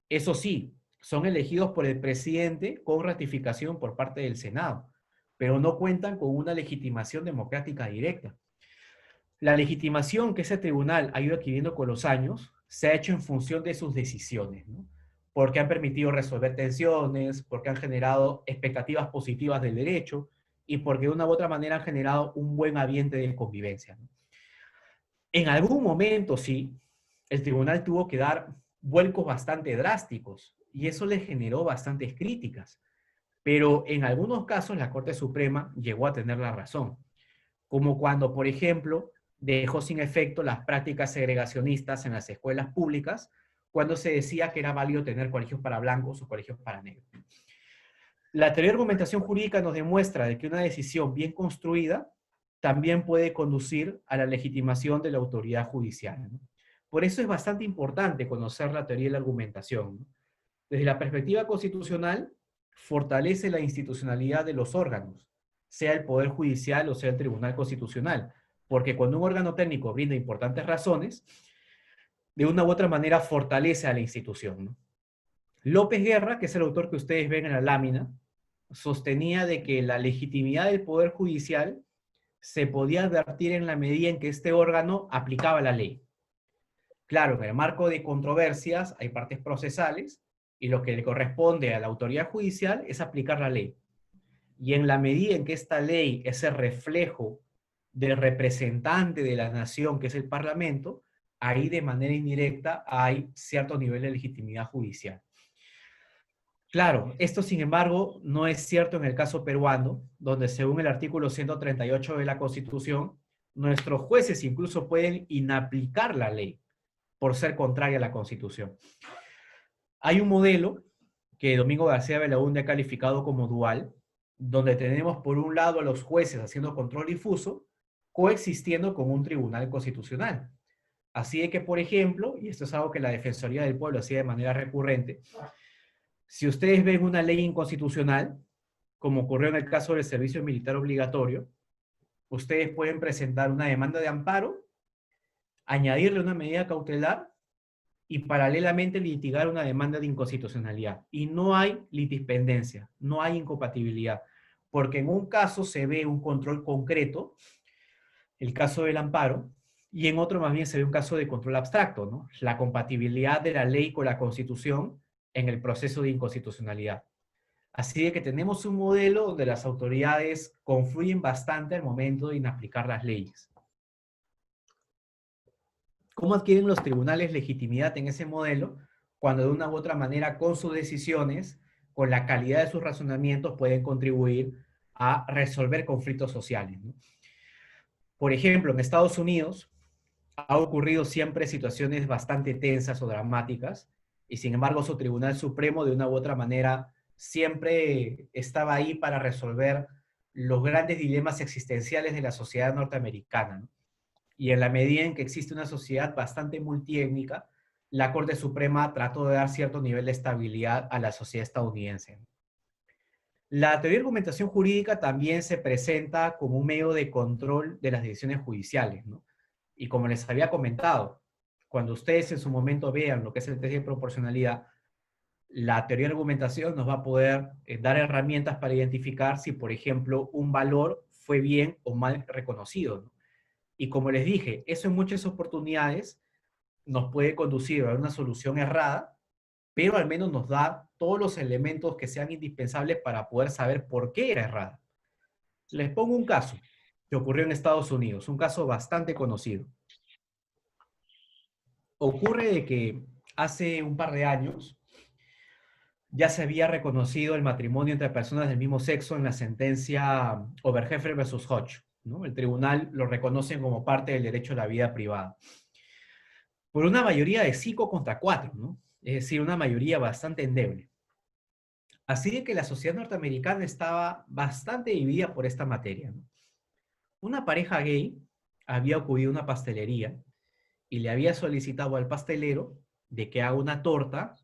Eso sí, son elegidos por el presidente con ratificación por parte del Senado, pero no cuentan con una legitimación democrática directa. La legitimación que ese tribunal ha ido adquiriendo con los años se ha hecho en función de sus decisiones, ¿no? Porque han permitido resolver tensiones, porque han generado expectativas positivas del derecho y porque de una u otra manera han generado un buen ambiente de convivencia, ¿no? En algún momento, sí, el tribunal tuvo que dar vuelcos bastante drásticos y eso le generó bastantes críticas. Pero en algunos casos la Corte Suprema llegó a tener la razón, como cuando, por ejemplo, dejó sin efecto las prácticas segregacionistas en las escuelas públicas, cuando se decía que era válido tener colegios para blancos o colegios para negros. La teoría de argumentación jurídica nos demuestra de que una decisión bien construida también puede conducir a la legitimación de la autoridad judicial, ¿no? Por eso es bastante importante conocer la teoría de la argumentación, ¿no? Desde la perspectiva constitucional, fortalece la institucionalidad de los órganos, sea el Poder Judicial o sea el Tribunal Constitucional, porque cuando un órgano técnico brinda importantes razones, de una u otra manera fortalece a la institución, ¿no? López Guerra, que es el autor que ustedes ven en la lámina, sostenía de que la legitimidad del Poder Judicial se podía advertir en la medida en que este órgano aplicaba la ley. Claro, en el marco de controversias hay partes procesales y lo que le corresponde a la autoridad judicial es aplicar la ley. Y en la medida en que esta ley es el reflejo del representante de la nación, que es el Parlamento, ahí de manera indirecta hay cierto nivel de legitimidad judicial. Claro, esto sin embargo no es cierto en el caso peruano, donde según el artículo 138 de la Constitución, nuestros jueces incluso pueden inaplicar la ley por ser contraria a la Constitución. Hay un modelo que Domingo García Belaúnde ha calificado como dual, donde tenemos por un lado a los jueces haciendo control difuso, coexistiendo con un tribunal constitucional. Así de que, por ejemplo, y esto es algo que la Defensoría del Pueblo hacía de manera recurrente, si ustedes ven una ley inconstitucional, como ocurrió en el caso del servicio militar obligatorio, ustedes pueden presentar una demanda de amparo, añadirle una medida cautelar y paralelamente litigar una demanda de inconstitucionalidad. Y no hay litispendencia, no hay incompatibilidad, porque en un caso se ve un control concreto, el caso del amparo, y en otro más bien se ve un caso de control abstracto, ¿no? La compatibilidad de la ley con la Constitución en el proceso de inconstitucionalidad. Así de que tenemos un modelo donde las autoridades confluyen bastante al momento de inaplicar las leyes. ¿Cómo adquieren los tribunales legitimidad en ese modelo? Cuando de una u otra manera, con sus decisiones, con la calidad de sus razonamientos, pueden contribuir a resolver conflictos sociales, ¿no? Por ejemplo, en Estados Unidos ha ocurrido siempre situaciones bastante tensas o dramáticas, y sin embargo su Tribunal Supremo de una u otra manera siempre estaba ahí para resolver los grandes dilemas existenciales de la sociedad norteamericana, ¿no? Y en la medida en que existe una sociedad bastante multiétnica, la Corte Suprema trató de dar cierto nivel de estabilidad a la sociedad estadounidense. La teoría de argumentación jurídica también se presenta como un medio de control de las decisiones judiciales, ¿no? Y como les había comentado, cuando ustedes en su momento vean lo que es el test de proporcionalidad, la teoría de argumentación nos va a poder dar herramientas para identificar si, por ejemplo, un valor fue bien o mal reconocido, ¿no? Y como les dije, eso en muchas oportunidades nos puede conducir a una solución errada, pero al menos nos da todos los elementos que sean indispensables para poder saber por qué era errada. Les pongo un caso que ocurrió en Estados Unidos, un caso bastante conocido. ocurre de que hace un par de años ya se había reconocido el matrimonio entre personas del mismo sexo en la sentencia Obergefell versus Hodge, ¿no? El tribunal lo reconoce como parte del derecho a la vida privada. Por una mayoría de 5 contra 4, ¿no? Es decir, una mayoría bastante endeble. Así de que la sociedad norteamericana estaba bastante dividida por esta materia, ¿no? Una pareja gay había acudido a una pastelería y le había solicitado al pastelero de que haga una torta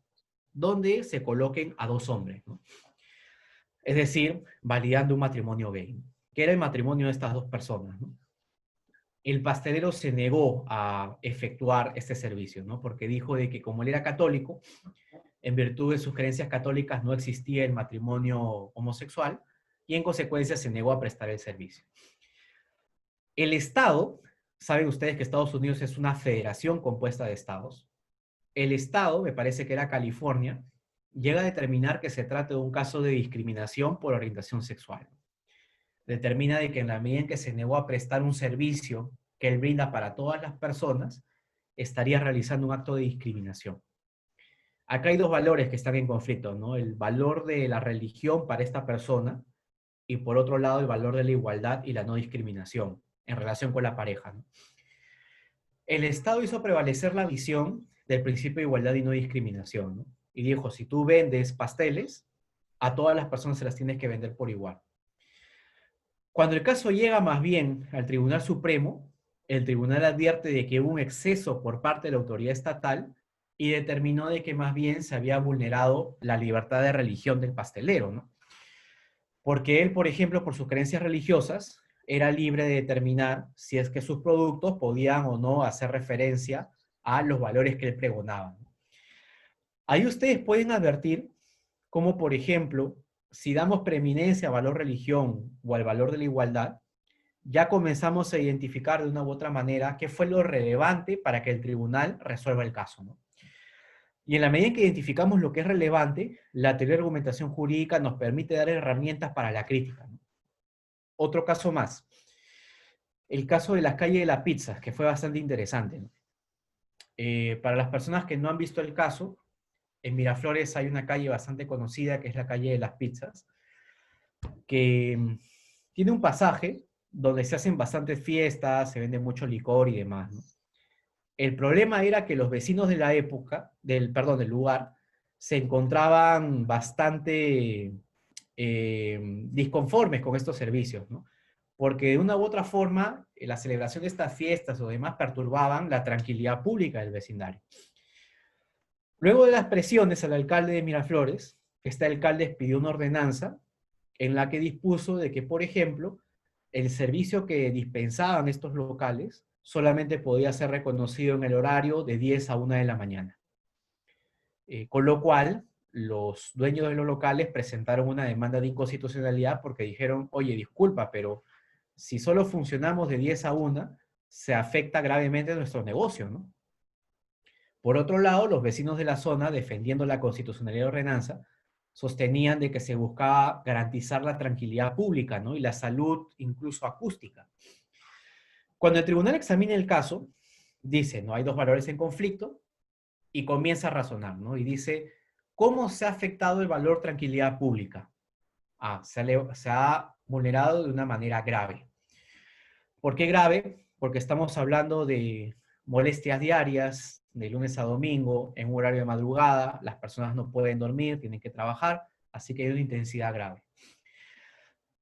donde se coloquen a 2 hombres, ¿no? Es decir, validando un matrimonio gay, ¿no? Que era el matrimonio de estas 2 personas, ¿no? El pastelero se negó a efectuar este servicio, ¿no? Porque dijo de que como él era católico, en virtud de sus creencias católicas no existía el matrimonio homosexual y en consecuencia se negó a prestar el servicio. El Estado, saben ustedes que Estados Unidos es una federación compuesta de estados. El Estado, me parece que era California, llega a determinar que se trata de un caso de discriminación por orientación sexual. Determina de que en la medida en que se negó a prestar un servicio que él brinda para todas las personas, estaría realizando un acto de discriminación. Acá hay 2 valores que están en conflicto, ¿no? El valor de la religión para esta persona y por otro lado el valor de la igualdad y la no discriminación en relación con la pareja, ¿no? El Estado hizo prevalecer la visión del principio de igualdad y no discriminación, ¿no? Y dijo, si tú vendes pasteles, a todas las personas se las tienes que vender por igual. Cuando el caso llega más bien al Tribunal Supremo, el tribunal advierte de que hubo un exceso por parte de la autoridad estatal y determinó de que más bien se había vulnerado la libertad de religión del pastelero, ¿no? Porque él, por ejemplo, por sus creencias religiosas, era libre de determinar si es que sus productos podían o no hacer referencia a los valores que él pregonaba. Ahí ustedes pueden advertir cómo, por ejemplo, si damos preeminencia al valor religión o al valor de la igualdad, ya comenzamos a identificar de una u otra manera qué fue lo relevante para que el tribunal resuelva el caso, ¿no? Y en la medida en que identificamos lo que es relevante, la teoría de argumentación jurídica nos permite dar herramientas para la crítica, ¿no? Otro caso más, el caso de la calle de las pizzas, que fue bastante interesante, ¿no? Para las personas que no han visto el caso, en Miraflores hay una calle bastante conocida que es la calle de las pizzas, que tiene un pasaje donde se hacen bastantes fiestas, se vende mucho licor y demás, ¿no? El problema era que los vecinos de la época, del lugar, se encontraban bastante disconformes con estos servicios, ¿no? Porque de una u otra forma, la celebración de estas fiestas o demás perturbaban la tranquilidad pública del vecindario. Luego de las presiones al alcalde de Miraflores, este alcalde expidió una ordenanza en la que dispuso de que, por ejemplo, el servicio que dispensaban estos locales solamente podía ser reconocido en el horario de 10 a 1 de la mañana. Con lo cual, los dueños de los locales presentaron una demanda de inconstitucionalidad porque dijeron, oye, disculpa, pero si solo funcionamos de 10 a 1, se afecta gravemente nuestro negocio, ¿no? Por otro lado, los vecinos de la zona, defendiendo la constitucionalidad de ordenanza, sostenían de que se buscaba garantizar la tranquilidad pública, ¿no? Y la salud, incluso acústica. Cuando el tribunal examina el caso, dice, no hay 2 valores en conflicto, y comienza a razonar, ¿no? Y dice, ¿cómo se ha afectado el valor tranquilidad pública? Se ha vulnerado de una manera grave. ¿Por qué grave? Porque estamos hablando de molestias diarias, de lunes a domingo, en un horario de madrugada, las personas no pueden dormir, tienen que trabajar, así que hay una intensidad grave.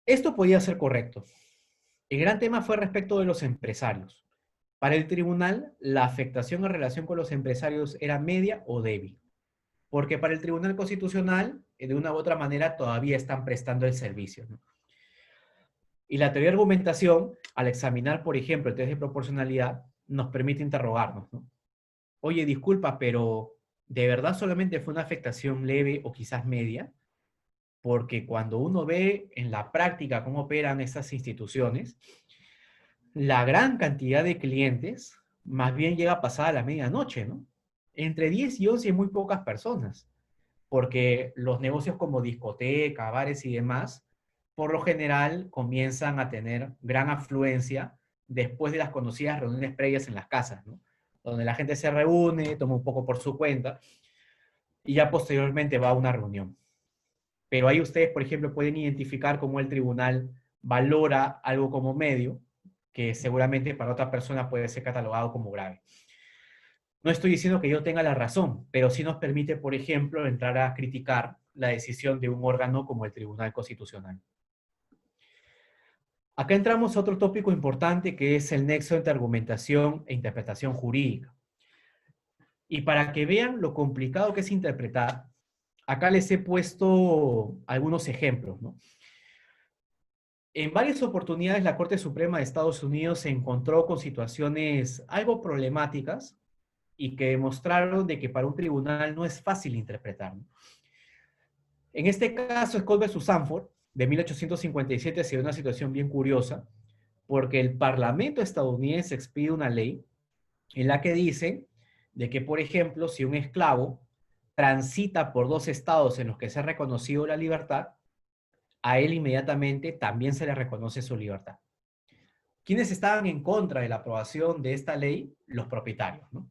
Esto podía ser correcto. El gran tema fue respecto de los empresarios. Para el tribunal, la afectación en relación con los empresarios era media o débil, porque para el Tribunal Constitucional, de una u otra manera, todavía están prestando el servicio, ¿no? Y la teoría de argumentación, al examinar, por ejemplo, el test de proporcionalidad, nos permite interrogarnos, ¿no? Oye, disculpa, pero ¿de verdad solamente fue una afectación leve o quizás media? Porque cuando uno ve en la práctica cómo operan estas instituciones, la gran cantidad de clientes más bien llega a pasar a la medianoche, ¿no? Entre 10 y 11 muy pocas personas, porque los negocios como discoteca, bares y demás, por lo general comienzan a tener gran afluencia después de las conocidas reuniones previas en las casas, ¿no? donde la gente se reúne, toma un poco por su cuenta, y ya posteriormente va a una reunión. Pero ahí ustedes, por ejemplo, pueden identificar cómo el tribunal valora algo como medio, que seguramente para otra persona puede ser catalogado como grave. No estoy diciendo que yo tenga la razón, pero sí nos permite, por ejemplo, entrar a criticar la decisión de un órgano como el Tribunal Constitucional. Acá entramos a otro tópico importante que es el nexo entre argumentación e interpretación jurídica. Y para que vean lo complicado que es interpretar, acá les he puesto algunos ejemplos, ¿no? En varias oportunidades la Corte Suprema de Estados Unidos se encontró con situaciones algo problemáticas y que demostraron de que para un tribunal no es fácil interpretar, ¿no? En este caso, Scott versus Sanford, de 1857, se dio una situación bien curiosa, porque el Parlamento estadounidense expide una ley en la que dice de que, por ejemplo, si un esclavo transita por dos estados en los que se ha reconocido la libertad, a él inmediatamente también se le reconoce su libertad. ¿Quiénes estaban en contra de la aprobación de esta ley? Los propietarios, ¿no?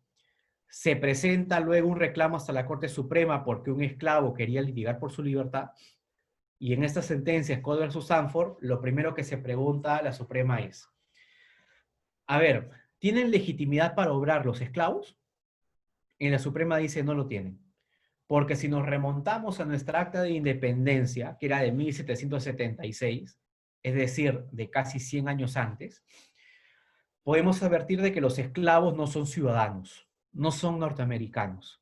Se presenta luego un reclamo hasta la Corte Suprema porque un esclavo quería litigar por su libertad. Y en esta sentencia, Scott versus Sanford, lo primero que se pregunta a la Suprema es, a ver, ¿tienen legitimidad para obrar los esclavos? En la Suprema dice, no lo tienen. Porque si nos remontamos a nuestra acta de independencia, que era de 1776, es decir, de casi 100 años antes, podemos advertir de que los esclavos no son ciudadanos, no son norteamericanos.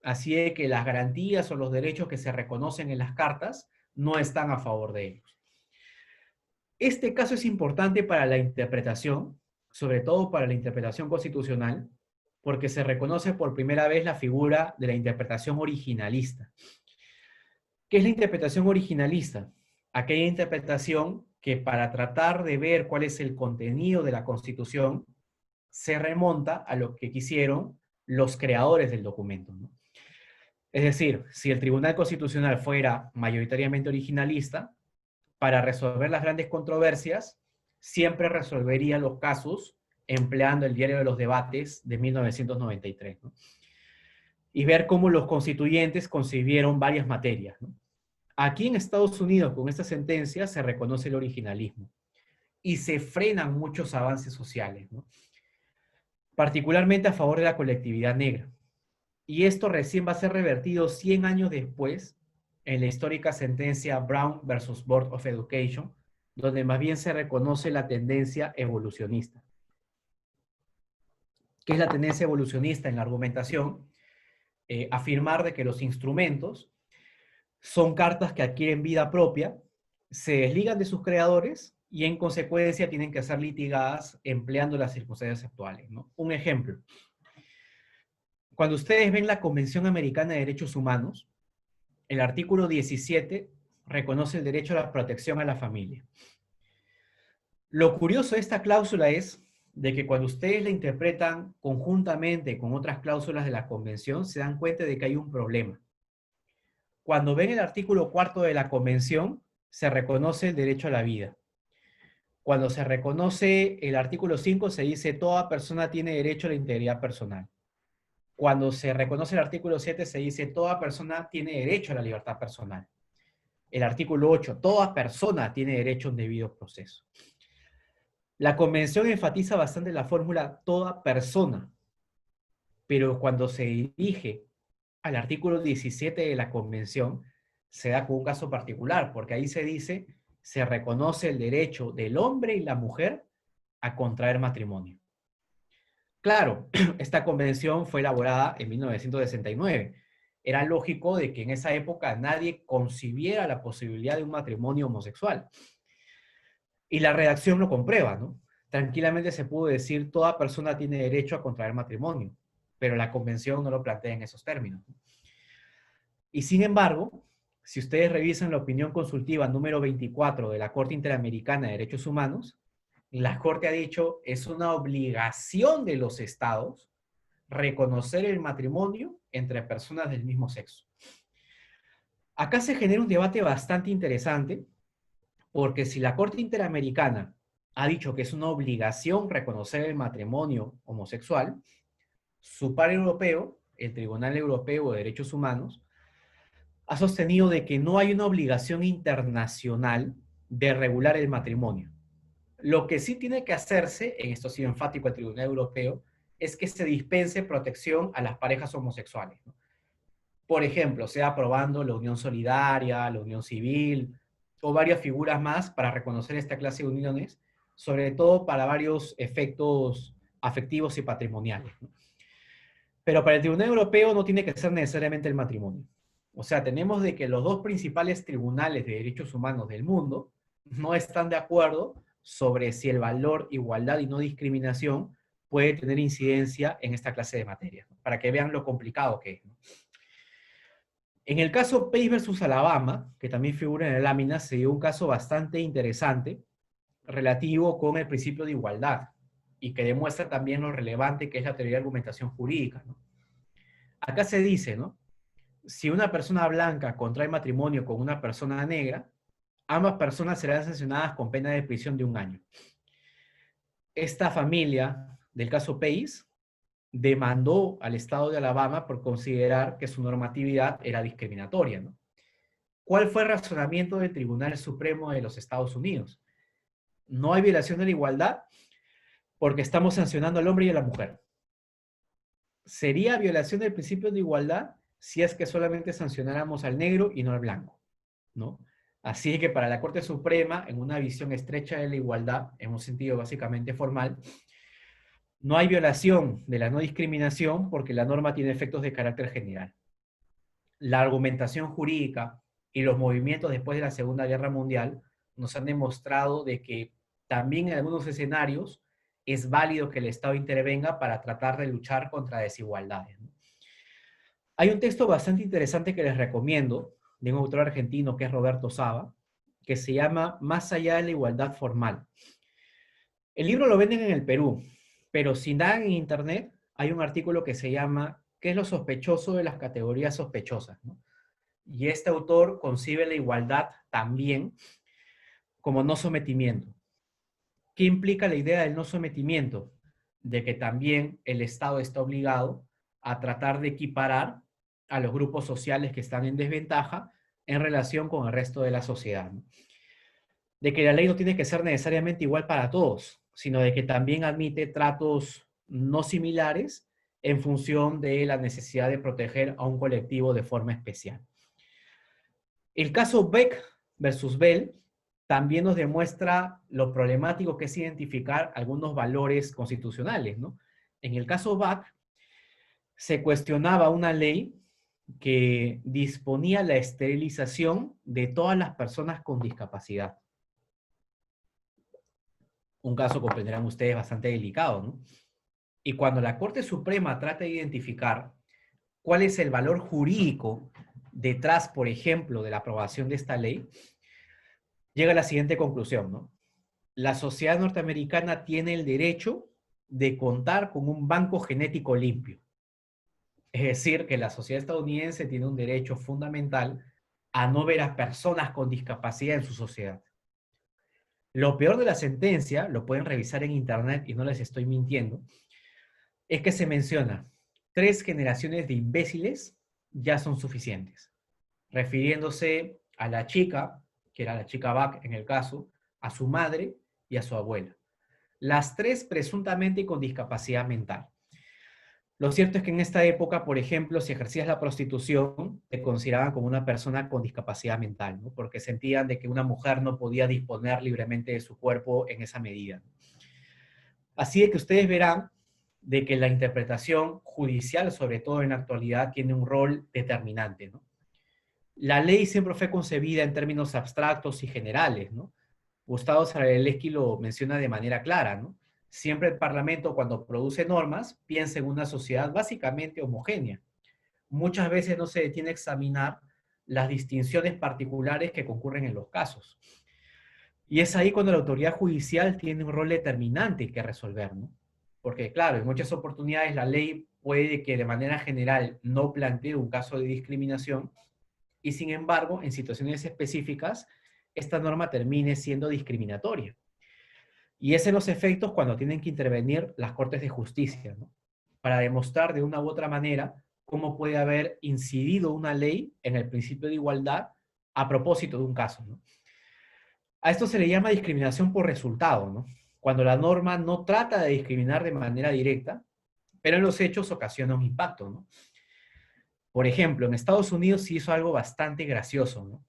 Así de que las garantías o los derechos que se reconocen en las cartas no están a favor de ellos. Este caso es importante para la interpretación, sobre todo para la interpretación constitucional, porque se reconoce por primera vez la figura de la interpretación originalista. ¿Qué es la interpretación originalista? Aquella interpretación que para tratar de ver cuál es el contenido de la Constitución se remonta a lo que quisieron los creadores del documento, ¿no? Es decir, si el Tribunal Constitucional fuera mayoritariamente originalista, para resolver las grandes controversias, siempre resolvería los casos empleando el Diario de los Debates de 1993, ¿no? Y ver cómo los constituyentes concibieron varias materias, ¿no? Aquí en Estados Unidos, con esta sentencia, se reconoce el originalismo y se frenan muchos avances sociales, ¿no? Particularmente a favor de la colectividad negra. Y esto recién va a ser revertido 100 años después en la histórica sentencia Brown versus Board of Education, donde más bien se reconoce la tendencia evolucionista. ¿Qué es la tendencia evolucionista en la argumentación? Afirmar de que los instrumentos son cartas que adquieren vida propia, se desligan de sus creadores y en consecuencia tienen que ser litigadas empleando las circunstancias actuales, ¿no? Un ejemplo. Cuando ustedes ven la Convención Americana de Derechos Humanos, el artículo 17 reconoce el derecho a la protección a la familia. Lo curioso de esta cláusula es de que cuando ustedes la interpretan conjuntamente con otras cláusulas de la Convención, se dan cuenta de que hay un problema. Cuando ven el artículo 4 de la Convención, se reconoce el derecho a la vida. Cuando se reconoce el artículo 5, se dice toda persona tiene derecho a la integridad personal. Cuando se reconoce el artículo 7, se dice toda persona tiene derecho a la libertad personal. El artículo 8, toda persona tiene derecho a un debido proceso. La Convención enfatiza bastante la fórmula toda persona, pero cuando se dirige al artículo 17 de la Convención, se da con un caso particular, porque ahí se dice, se reconoce el derecho del hombre y la mujer a contraer matrimonio. Claro, esta convención fue elaborada en 1969. Era lógico de que en esa época nadie concibiera la posibilidad de un matrimonio homosexual. Y la redacción lo comprueba, ¿no? Tranquilamente se pudo decir toda persona tiene derecho a contraer matrimonio, pero la convención no lo plantea en esos términos. Y sin embargo, si ustedes revisan la opinión consultiva número 24 de la Corte Interamericana de Derechos Humanos, la Corte ha dicho es una obligación de los estados reconocer el matrimonio entre personas del mismo sexo. Acá se genera un debate bastante interesante, porque si la Corte Interamericana ha dicho que es una obligación reconocer el matrimonio homosexual, su par europeo, el Tribunal Europeo de Derechos Humanos, ha sostenido de que no hay una obligación internacional de regular el matrimonio. Lo que sí tiene que hacerse, en esto ha sido enfático el Tribunal Europeo, es que se dispense protección a las parejas homosexuales, ¿no? Por ejemplo, sea aprobando la unión solidaria, la unión civil o varias figuras más para reconocer esta clase de uniones, sobre todo para varios efectos afectivos y patrimoniales, ¿no? Pero para el Tribunal Europeo no tiene que ser necesariamente el matrimonio. O sea, tenemos de que los dos principales tribunales de derechos humanos del mundo no están de acuerdo sobre si el valor igualdad y no discriminación puede tener incidencia en esta clase de materias, ¿no? Para que vean lo complicado que es, ¿no? En el caso Pace versus Alabama, que también figura en la lámina, se dio un caso bastante interesante relativo con el principio de igualdad y que demuestra también lo relevante que es la teoría de argumentación jurídica, ¿no? Acá se dice, ¿no? Si una persona blanca contrae matrimonio con una persona negra, ambas personas serán sancionadas con pena de prisión de 1 año. Esta familia del caso Pace demandó al estado de Alabama por considerar que su normatividad era discriminatoria, ¿no? ¿Cuál fue el razonamiento del Tribunal Supremo de los Estados Unidos? No hay violación de la igualdad porque estamos sancionando al hombre y a la mujer. Sería violación del principio de igualdad si es que solamente sancionáramos al negro y no al blanco, ¿no? Así que para la Corte Suprema, en una visión estrecha de la igualdad, en un sentido básicamente formal, no hay violación de la no discriminación porque la norma tiene efectos de carácter general. La argumentación jurídica y los movimientos después de la Segunda Guerra Mundial nos han demostrado de que también en algunos escenarios es válido que el Estado intervenga para tratar de luchar contra desigualdades, ¿no? Hay un texto bastante interesante que les recomiendo, de un autor argentino que es Roberto Saba, que se llama Más allá de la igualdad formal. El libro lo venden en el Perú, pero si dan en internet, hay un artículo que se llama ¿Qué es lo sospechoso de las categorías sospechosas?, ¿no? Y este autor concibe la igualdad también como no sometimiento. ¿Qué implica la idea del no sometimiento? De que también el Estado está obligado a tratar de equiparar a los grupos sociales que están en desventaja en relación con el resto de la sociedad, ¿no? De que la ley no tiene que ser necesariamente igual para todos, sino de que también admite tratos no similares en función de la necesidad de proteger a un colectivo de forma especial. El caso Beck versus Bell también nos demuestra lo problemático que es identificar algunos valores constitucionales, ¿no? En el caso Beck se cuestionaba una ley que disponía la esterilización de todas las personas con discapacidad. Un caso, comprenderán ustedes, bastante delicado, ¿no? Y cuando la Corte Suprema trata de identificar cuál es el valor jurídico detrás, por ejemplo, de la aprobación de esta ley, llega a la siguiente conclusión, ¿no? La sociedad norteamericana tiene el derecho de contar con un banco genético limpio. Es decir, que la sociedad estadounidense tiene un derecho fundamental a no ver a personas con discapacidad en su sociedad. Lo peor de la sentencia, lo pueden revisar en internet y no les estoy mintiendo, es que se menciona 3 generaciones de imbéciles ya son suficientes, refiriéndose a la chica, que era la chica Buck en el caso, a su madre y a su abuela. Las 3 presuntamente con discapacidad mental. Lo cierto es que en esta época, por ejemplo, si ejercías la prostitución, te consideraban como una persona con discapacidad mental, ¿no? Porque sentían de que una mujer no podía disponer libremente de su cuerpo en esa medida. Así es que ustedes verán de que la interpretación judicial, sobre todo en la actualidad, tiene un rol determinante, ¿no? La ley siempre fue concebida en términos abstractos y generales, ¿no? Gustavo Zarelewski lo menciona de manera clara, ¿no? Siempre el Parlamento, cuando produce normas, piensa en una sociedad básicamente homogénea. Muchas veces no se detiene a examinar las distinciones particulares que concurren en los casos. Y es ahí cuando la autoridad judicial tiene un rol determinante que resolver, ¿no? Porque, claro, en muchas oportunidades la ley puede que de manera general no plantee un caso de discriminación y, sin embargo, en situaciones específicas, esta norma termine siendo discriminatoria. Y es en los efectos cuando tienen que intervenir las Cortes de Justicia, ¿no? para demostrar de una u otra manera cómo puede haber incidido una ley en el principio de igualdad a propósito de un caso, ¿no? A esto se le llama discriminación por resultado, ¿no? Cuando la norma no trata de discriminar de manera directa, pero en los hechos ocasiona un impacto, ¿no? Por ejemplo, en Estados Unidos se hizo algo bastante gracioso, ¿no?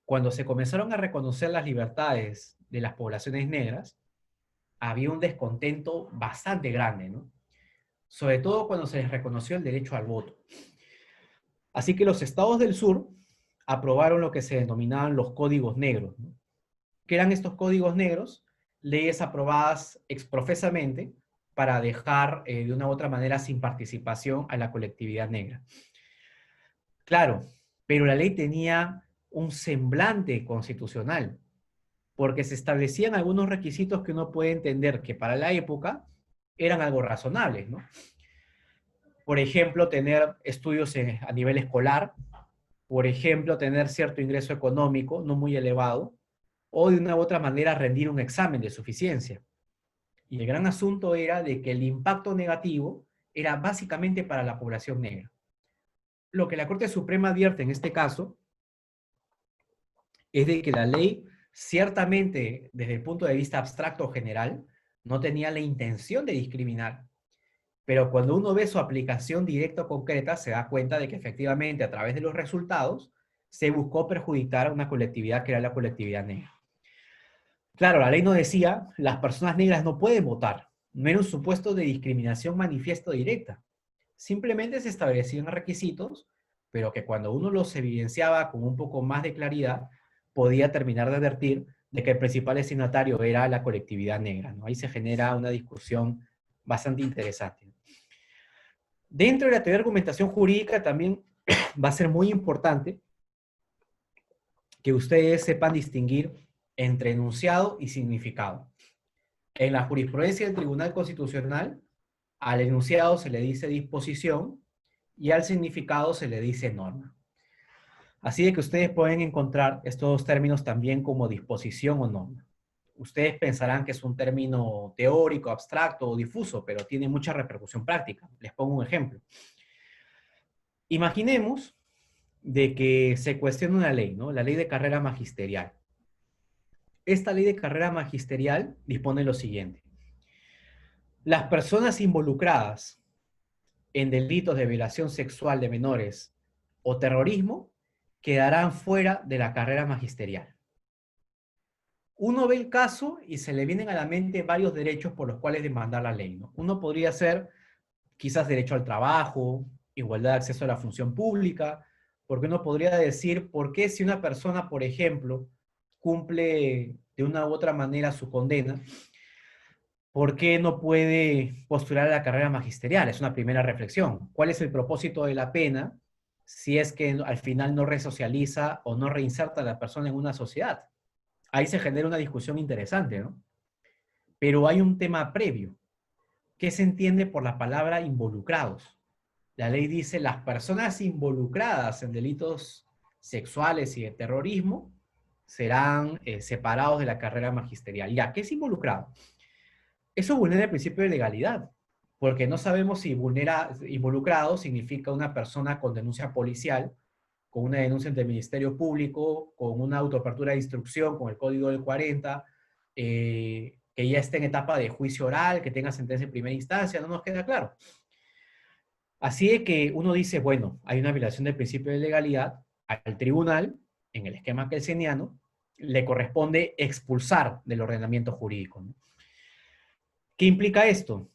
Cuando se comenzaron a reconocer las libertades de las poblaciones negras, había un descontento bastante grande, ¿no? Sobre todo cuando se les reconoció el derecho al voto. Así que los estados del sur aprobaron lo que se denominaban los códigos negros, ¿no? ¿Qué eran estos códigos negros? Leyes aprobadas exprofesamente para dejar de una u otra manera sin participación a la colectividad negra. Claro, pero la ley tenía un semblante constitucional, porque se establecían algunos requisitos que uno puede entender que para la época eran algo razonables, ¿no? Por ejemplo, tener estudios a nivel escolar, por ejemplo, tener cierto ingreso económico, no muy elevado, o de una u otra manera rendir un examen de suficiencia. Y el gran asunto era de que el impacto negativo era básicamente para la población negra. Lo que la Corte Suprema advierte en este caso es de que la ley, ciertamente desde el punto de vista abstracto general, no tenía la intención de discriminar, pero cuando uno ve su aplicación directa o concreta, se da cuenta de que efectivamente a través de los resultados se buscó perjudicar a una colectividad que era la colectividad negra. Claro, la ley no decía, las personas negras no pueden votar, no era un supuesto de discriminación manifiesto directa. Simplemente se establecían requisitos, pero que cuando uno los evidenciaba con un poco más de claridad, podía terminar de advertir de que el principal destinatario era la colectividad negra, ¿no? Ahí se genera una discusión bastante interesante. Dentro de la teoría de argumentación jurídica también va a ser muy importante que ustedes sepan distinguir entre enunciado y significado. En la jurisprudencia del Tribunal Constitucional, al enunciado se le dice disposición y al significado se le dice norma. Así de que ustedes pueden encontrar estos dos términos también como disposición o norma. Ustedes pensarán que es un término teórico, abstracto o difuso, pero tiene mucha repercusión práctica. Les pongo un ejemplo. Imaginemos de que se cuestiona una ley, ¿no? La ley de carrera magisterial. Esta ley de carrera magisterial dispone lo siguiente. Las personas involucradas en delitos de violación sexual de menores o terrorismo quedarán fuera de la carrera magisterial. Uno ve el caso y se le vienen a la mente varios derechos por los cuales demandar la ley, ¿no? Uno podría ser quizás derecho al trabajo, igualdad de acceso a la función pública, porque uno podría decir, ¿por qué si una persona, por ejemplo, cumple de una u otra manera su condena, ¿por qué no puede postular a la carrera magisterial? Es una primera reflexión. ¿Cuál es el propósito de la pena si es que al final no resocializa o no reinserta a la persona en una sociedad? Ahí se genera una discusión interesante, ¿no? Pero hay un tema previo. ¿Qué se entiende por la palabra involucrados? La ley dice las personas involucradas en delitos sexuales y de terrorismo serán separados de la carrera magisterial. Ya, ¿qué es involucrado? Eso vulnera el principio de legalidad, porque no sabemos si vulnera, involucrado significa una persona con denuncia policial, con una denuncia ante el Ministerio Público, con una autoapertura de instrucción, con el Código del 40, que ya esté en etapa de juicio oral, que tenga sentencia en primera instancia, no nos queda claro. Así de que uno dice, bueno, hay una violación del principio de legalidad, al tribunal, en el esquema kelseniano, le corresponde expulsar del ordenamiento jurídico, ¿no? ¿Qué implica esto?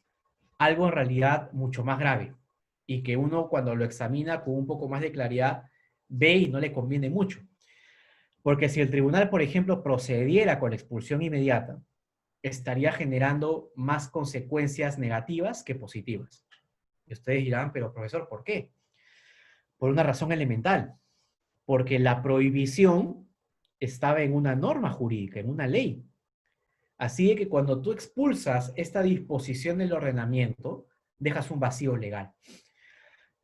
Algo en realidad mucho más grave y que uno cuando lo examina con un poco más de claridad ve y no le conviene mucho. Porque si el tribunal, por ejemplo, procediera con la expulsión inmediata, estaría generando más consecuencias negativas que positivas. Y ustedes dirán, pero profesor, ¿por qué? Por una razón elemental, porque la prohibición estaba en una norma jurídica, en una ley. Así de que cuando tú expulsas esta disposición del ordenamiento, dejas un vacío legal.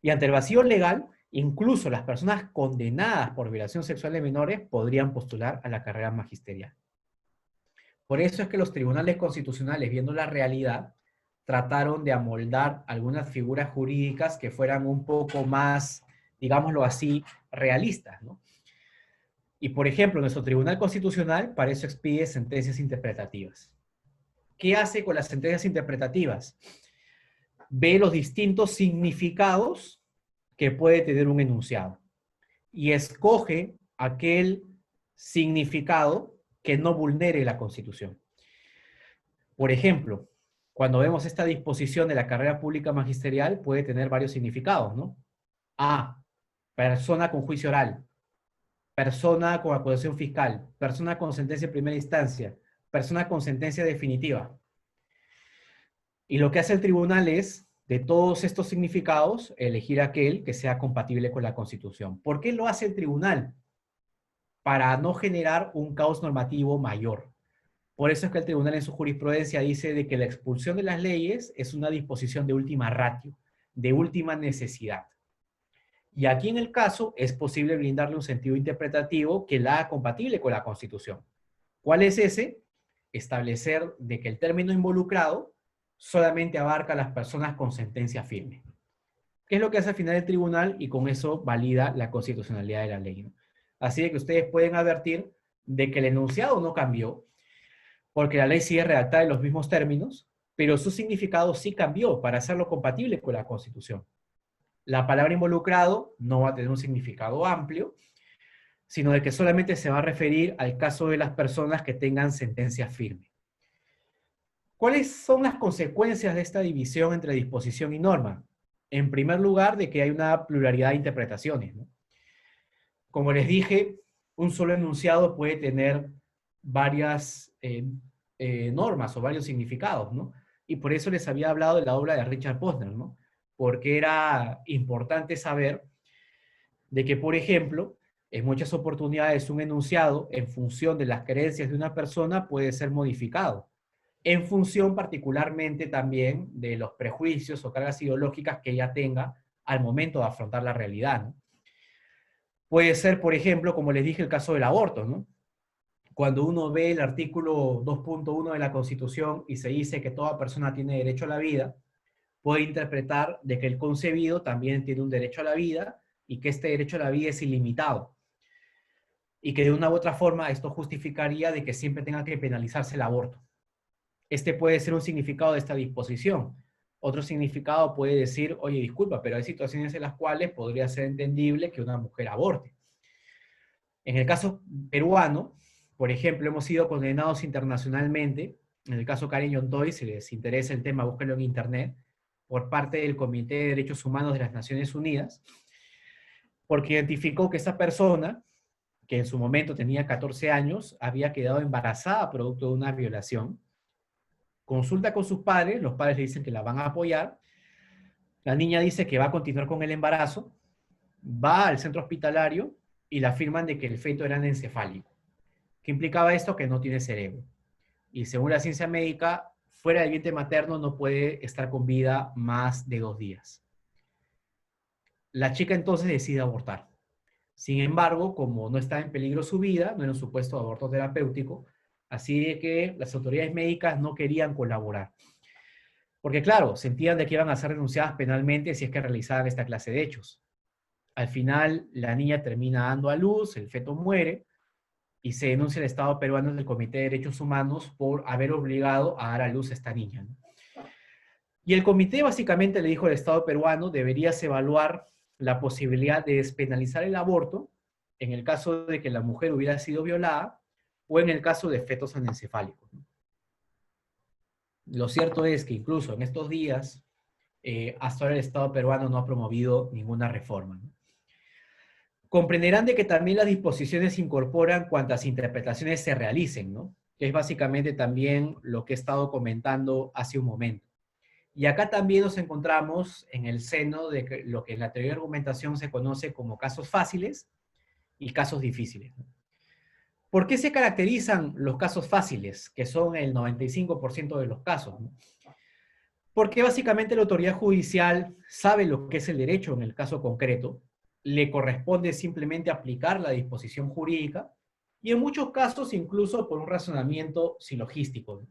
Y ante el vacío legal, incluso las personas condenadas por violación sexual de menores podrían postular a la carrera magisterial. Por eso es que los tribunales constitucionales, viendo la realidad, trataron de amoldar algunas figuras jurídicas que fueran un poco más, digámoslo así, realistas, ¿no? Y, por ejemplo, nuestro Tribunal Constitucional para eso expide sentencias interpretativas. ¿Qué hace con las sentencias interpretativas? Ve los distintos significados que puede tener un enunciado y escoge aquel significado que no vulnere la Constitución. Por ejemplo, cuando vemos esta disposición de la carrera pública magisterial, puede tener varios significados, ¿no? A, persona con juicio oral, persona con acusación fiscal, persona con sentencia en primera instancia, persona con sentencia definitiva. Y lo que hace el tribunal es, de todos estos significados, elegir aquel que sea compatible con la Constitución. ¿Por qué lo hace el tribunal? Para no generar un caos normativo mayor. Por eso es que el tribunal en su jurisprudencia dice de que la expulsión de las leyes es una disposición de última ratio, de última necesidad. Y aquí en el caso es posible brindarle un sentido interpretativo que la haga compatible con la Constitución. ¿Cuál es ese? Establecer de que el término involucrado solamente abarca a las personas con sentencia firme. ¿Qué es lo que hace al final el tribunal? Y con eso valida la constitucionalidad de la ley, ¿no? Así de que ustedes pueden advertir de que el enunciado no cambió, porque la ley sigue redactada en los mismos términos, pero su significado sí cambió para hacerlo compatible con la Constitución. La palabra involucrado no va a tener un significado amplio, sino de que solamente se va a referir al caso de las personas que tengan sentencia firme. ¿Cuáles son las consecuencias de esta división entre disposición y norma? En primer lugar, de que hay una pluralidad de interpretaciones, ¿no? Como les dije, un solo enunciado puede tener varias normas o varios significados, ¿no? Y por eso les había hablado de la obra de Richard Posner, ¿no? Porque era importante saber de que, por ejemplo, en muchas oportunidades un enunciado, en función de las creencias de una persona, puede ser modificado, en función particularmente también de los prejuicios o cargas ideológicas que ella tenga al momento de afrontar la realidad, ¿no? Puede ser, por ejemplo, como les dije, el caso del aborto, ¿no? Cuando uno ve el artículo 2.1 de la Constitución y se dice que toda persona tiene derecho a la vida, puede interpretar de que el concebido también tiene un derecho a la vida y que este derecho a la vida es ilimitado. Y que de una u otra forma esto justificaría de que siempre tenga que penalizarse el aborto. Este puede ser un significado de esta disposición. Otro significado puede decir, oye, disculpa, pero hay situaciones en las cuales podría ser entendible que una mujer aborte. En el caso peruano, por ejemplo, hemos sido condenados internacionalmente, en el caso Karen Yontoy, si les interesa el tema, búsquenlo en internet, por parte del Comité de Derechos Humanos de las Naciones Unidas, porque identificó que esa persona, que en su momento tenía 14 años, había quedado embarazada producto de una violación. Consulta con sus padres, los padres le dicen que la van a apoyar, la niña dice que va a continuar con el embarazo, va al centro hospitalario y le afirman de que el feto era anencefálico. ¿Qué implicaba esto? Que no tiene cerebro. Y según la ciencia médica, fuera del vientre materno no puede estar con vida más de 2 días. La chica entonces decide abortar. Sin embargo, como no estaba en peligro su vida, no era un supuesto aborto terapéutico, así que las autoridades médicas no querían colaborar. Porque claro, sentían de que iban a ser denunciadas penalmente si es que realizaban esta clase de hechos. Al final, la niña termina dando a luz, el feto muere, y se denuncia al Estado peruano en el Comité de Derechos Humanos por haber obligado a dar a luz a esta niña, ¿no? Y el comité básicamente le dijo al Estado peruano, deberías evaluar la posibilidad de despenalizar el aborto en el caso de que la mujer hubiera sido violada o en el caso de fetos anencefálicos, ¿no? Lo cierto es que incluso en estos días, hasta ahora el Estado peruano no ha promovido ninguna reforma, ¿no? Comprenderán de que también las disposiciones incorporan cuantas interpretaciones se realicen, ¿no? Que es básicamente también lo que he estado comentando hace un momento. Y acá también nos encontramos en el seno de lo que en la teoría de argumentación se conoce como casos fáciles y casos difíciles, ¿no? ¿Por qué se caracterizan los casos fáciles, que son el 95% de los casos, ¿no? Porque básicamente la autoridad judicial sabe lo que es el derecho en el caso concreto, le corresponde simplemente aplicar la disposición jurídica y en muchos casos incluso por un razonamiento silogístico, ¿no?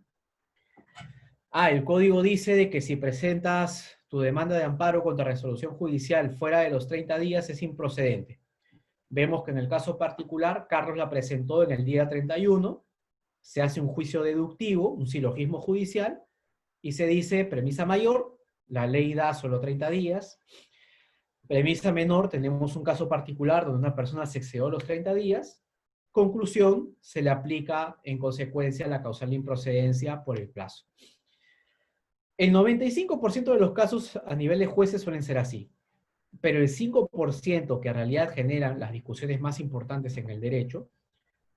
El código dice de que si presentas tu demanda de amparo contra resolución judicial fuera de los 30 días es improcedente. Vemos que en el caso particular, Carlos la presentó en el día 31, se hace un juicio deductivo, un silogismo judicial, y se dice premisa mayor, la ley da solo 30 días. Premisa menor, tenemos un caso particular donde una persona se excedió los 30 días. Conclusión, se le aplica en consecuencia la causal de improcedencia por el plazo. El 95% de los casos a nivel de jueces suelen ser así, pero el 5% que en realidad generan las discusiones más importantes en el derecho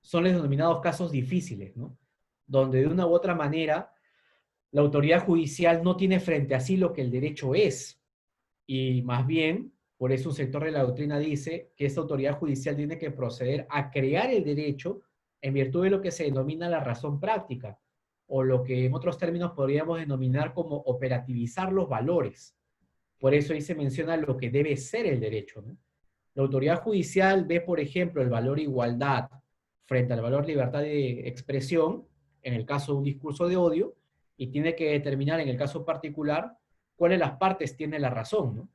son los denominados casos difíciles, ¿no? Donde de una u otra manera la autoridad judicial no tiene frente a sí lo que el derecho es, y más bien, por eso un sector de la doctrina dice que esta autoridad judicial tiene que proceder a crear el derecho en virtud de lo que se denomina la razón práctica, o lo que en otros términos podríamos denominar como operativizar los valores. Por eso ahí se menciona lo que debe ser el derecho, ¿no? La autoridad judicial ve, por ejemplo, el valor igualdad frente al valor libertad de expresión, en el caso de un discurso de odio, y tiene que determinar en el caso particular cuáles de las partes tiene la razón, ¿no?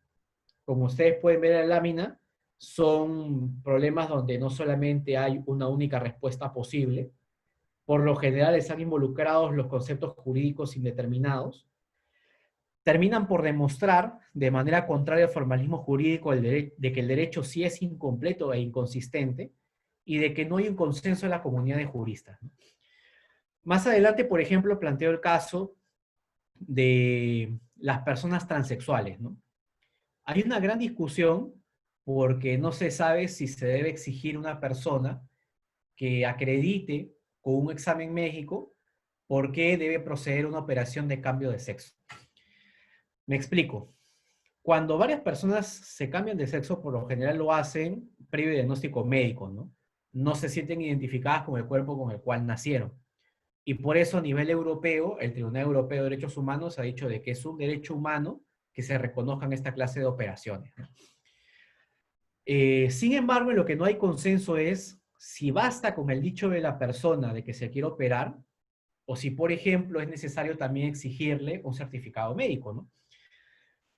Como ustedes pueden ver en la lámina, son problemas donde no solamente hay una única respuesta posible, por lo general están involucrados los conceptos jurídicos indeterminados, terminan por demostrar de manera contraria al formalismo jurídico de que el derecho sí es incompleto e inconsistente y de que no hay un consenso en la comunidad de juristas. Más adelante, por ejemplo, planteo el caso de las personas transexuales, ¿no? Hay una gran discusión porque no se sabe si se debe exigir una persona que acredite con un examen médico por qué debe proceder a una operación de cambio de sexo. Me explico. Cuando varias personas se cambian de sexo, por lo general lo hacen previo diagnóstico médico, ¿no? No se sienten identificadas con el cuerpo con el cual nacieron. Y por eso a nivel europeo, el Tribunal Europeo de Derechos Humanos ha dicho de que es un derecho humano que se reconozcan esta clase de operaciones, ¿no? Sin embargo, en lo que no hay consenso es si basta con el dicho de la persona de que se quiere operar o si, por ejemplo, es necesario también exigirle un certificado médico, ¿no?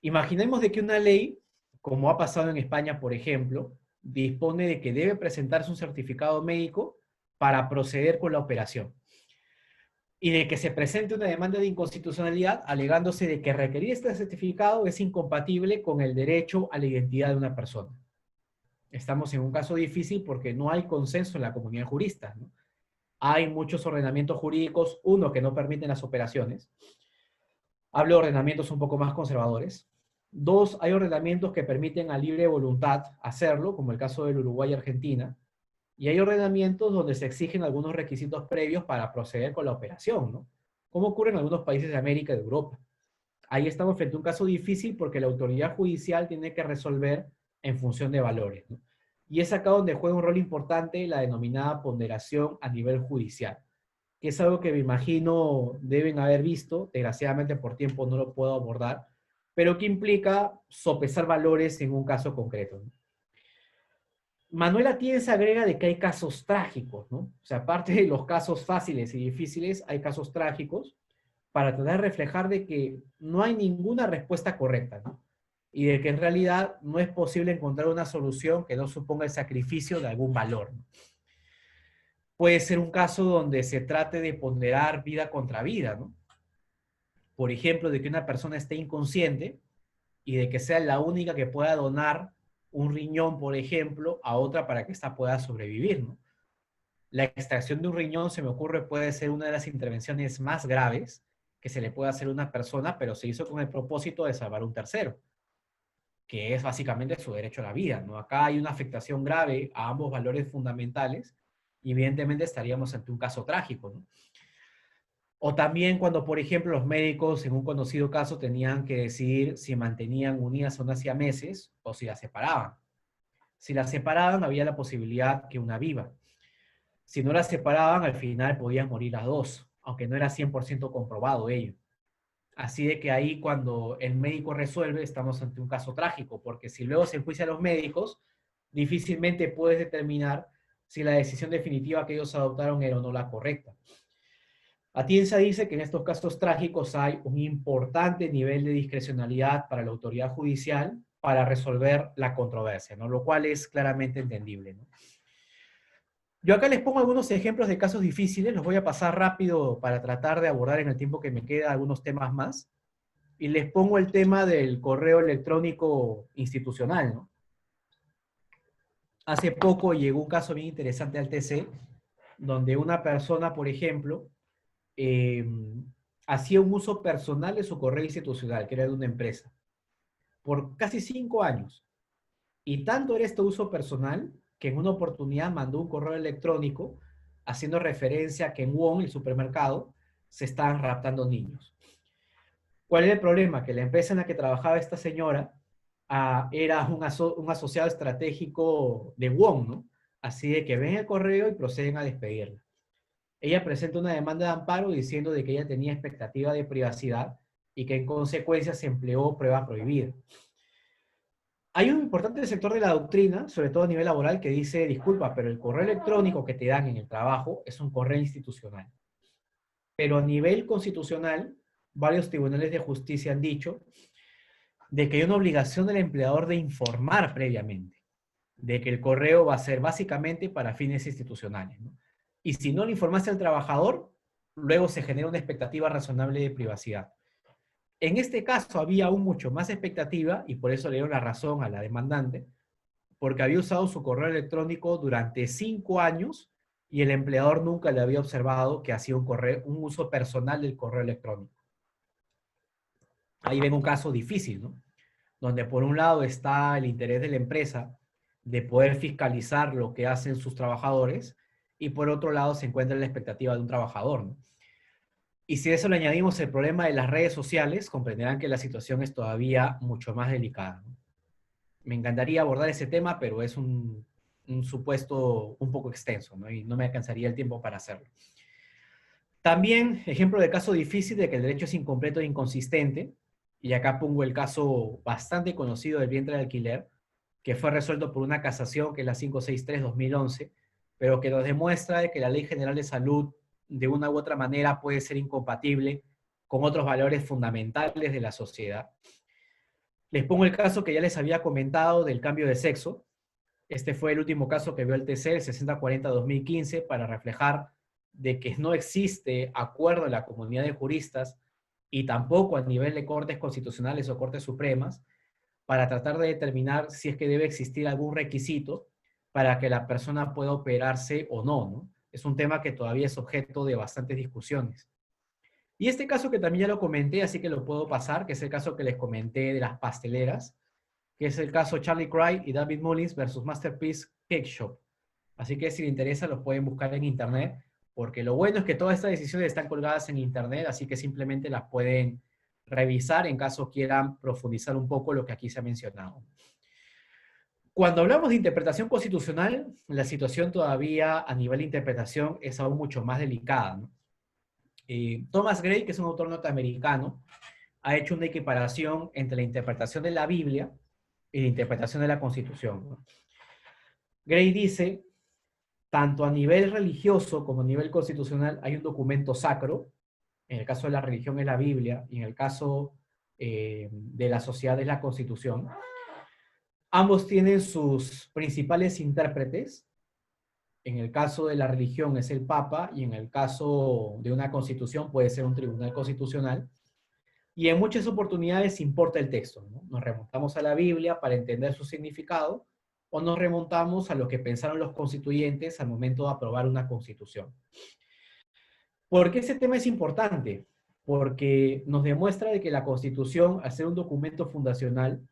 Imaginemos de que una ley, como ha pasado en España, por ejemplo, dispone de que debe presentarse un certificado médico para proceder con la operación y de que se presente una demanda de inconstitucionalidad alegándose de que requerir este certificado es incompatible con el derecho a la identidad de una persona. Estamos en un caso difícil porque no hay consenso en la comunidad jurista, ¿no? Hay muchos ordenamientos jurídicos, uno, que no permiten las operaciones. Hablo de ordenamientos un poco más conservadores. Dos, hay ordenamientos que permiten a libre voluntad hacerlo, como el caso del Uruguay y Argentina. Y hay ordenamientos donde se exigen algunos requisitos previos para proceder con la operación, ¿no? Como ocurre en algunos países de América y de Europa. Ahí estamos frente a un caso difícil porque la autoridad judicial tiene que resolver en función de valores, ¿no? Y es acá donde juega un rol importante la denominada ponderación a nivel judicial, que es algo que me imagino deben haber visto, desgraciadamente por tiempo no lo puedo abordar, pero que implica sopesar valores en un caso concreto, ¿no? Manuela Tienz agrega de que hay casos trágicos, ¿no? O sea, aparte de los casos fáciles y difíciles, hay casos trágicos para tratar de reflejar de que no hay ninguna respuesta correcta, ¿no? Y de que en realidad no es posible encontrar una solución que no suponga el sacrificio de algún valor, ¿no? Puede ser un caso donde se trate de ponderar vida contra vida, ¿no? Por ejemplo, de que una persona esté inconsciente y de que sea la única que pueda donar un riñón, por ejemplo, a otra para que ésta pueda sobrevivir, ¿no? La extracción de un riñón, se me ocurre, puede ser una de las intervenciones más graves que se le puede hacer a una persona, pero se hizo con el propósito de salvar a un tercero, que es básicamente su derecho a la vida, ¿no? Acá hay una afectación grave a ambos valores fundamentales y evidentemente estaríamos ante un caso trágico, ¿no? O también cuando, por ejemplo, los médicos en un conocido caso tenían que decidir si mantenían unidas a unas siameses o si las separaban. Si las separaban, había la posibilidad que una viva. Si no las separaban, al final podían morir las dos, aunque no era 100% comprobado ello. Así de que ahí cuando el médico resuelve, estamos ante un caso trágico, porque si luego se enjuicia a los médicos, difícilmente puedes determinar si la decisión definitiva que ellos adoptaron era o no la correcta. Atienza dice que en estos casos trágicos hay un importante nivel de discrecionalidad para la autoridad judicial para resolver la controversia, ¿no? Lo cual es claramente entendible, ¿no? Yo acá les pongo algunos ejemplos de casos difíciles, los voy a pasar rápido para tratar de abordar en el tiempo que me queda algunos temas más, y les pongo el tema del correo electrónico institucional, ¿no? Hace poco llegó un caso bien interesante al TC, donde una persona, por ejemplo, eh, hacía un uso personal de su correo institucional, que era de una empresa, por casi 5 años. Y tanto era este uso personal que en una oportunidad mandó un correo electrónico haciendo referencia a que en Wong, el supermercado, se estaban raptando niños. ¿Cuál era el problema? Que la empresa en la que trabajaba esta señora era un asociado estratégico de Wong, ¿no? Así de que ven el correo y proceden a despedirla. Ella presenta una demanda de amparo diciendo de que ella tenía expectativa de privacidad y que en consecuencia se empleó prueba prohibida. Hay un importante sector de la doctrina, sobre todo a nivel laboral, que dice, disculpa, pero el correo electrónico que te dan en el trabajo es un correo institucional. Pero a nivel constitucional, varios tribunales de justicia han dicho de que hay una obligación del empleador de informar previamente, de que el correo va a ser básicamente para fines institucionales, ¿no? Y si no le informaste al trabajador, luego se genera una expectativa razonable de privacidad. En este caso había aún mucho más expectativa y por eso le dieron la razón a la demandante, porque había usado su correo electrónico durante 5 años y el empleador nunca le había observado que hacía un uso personal del correo electrónico. Ahí ven un caso difícil, ¿no? Donde por un lado está el interés de la empresa de poder fiscalizar lo que hacen sus trabajadores y por otro lado se encuentra la expectativa de un trabajador, ¿no? Y si a eso le añadimos el problema de las redes sociales, comprenderán que la situación es todavía mucho más delicada, ¿no? Me encantaría abordar ese tema, pero es un supuesto un poco extenso, ¿no? Y no me alcanzaría el tiempo para hacerlo. También, ejemplo de caso difícil de que el derecho es incompleto e inconsistente, y acá pongo el caso bastante conocido del vientre de alquiler, que fue resuelto por una casación, que es la 563-2011, pero que nos demuestra de que la Ley General de Salud, de una u otra manera, puede ser incompatible con otros valores fundamentales de la sociedad. Les pongo el caso que ya les había comentado del cambio de sexo. Este fue el último caso que vio el TC, el 6040-2015, para reflejar de que no existe acuerdo en la comunidad de juristas y tampoco a nivel de cortes constitucionales o cortes supremas para tratar de determinar si es que debe existir algún requisito para que la persona pueda operarse o no, ¿no? Es un tema que todavía es objeto de bastantes discusiones. Y este caso que también ya lo comenté, así que lo puedo pasar, que es el caso que les comenté de las pasteleras, que es el caso Charlie Cry y David Mullins versus Masterpiece Cake Shop. Así que si les interesa, los pueden buscar en internet, porque lo bueno es que todas estas decisiones están colgadas en internet, así que simplemente las pueden revisar en caso quieran profundizar un poco lo que aquí se ha mencionado. Cuando hablamos de interpretación constitucional, la situación todavía a nivel de interpretación es aún mucho más delicada, ¿no? Thomas Gray, que es un autor norteamericano, ha hecho una equiparación entre la interpretación de la Biblia y la interpretación de la Constitución, ¿no? Gray dice, tanto a nivel religioso como a nivel constitucional hay un documento sacro, en el caso de la religión es la Biblia, y en el caso de la sociedad es la Constitución. Ambos tienen sus principales intérpretes. En el caso de la religión es el Papa y en el caso de una constitución puede ser un tribunal constitucional. Y en muchas oportunidades importa el texto, ¿no? Nos remontamos a la Biblia para entender su significado o nos remontamos a lo que pensaron los constituyentes al momento de aprobar una constitución. ¿Por qué ese tema es importante? Porque nos demuestra de que la constitución, al ser un documento fundacional,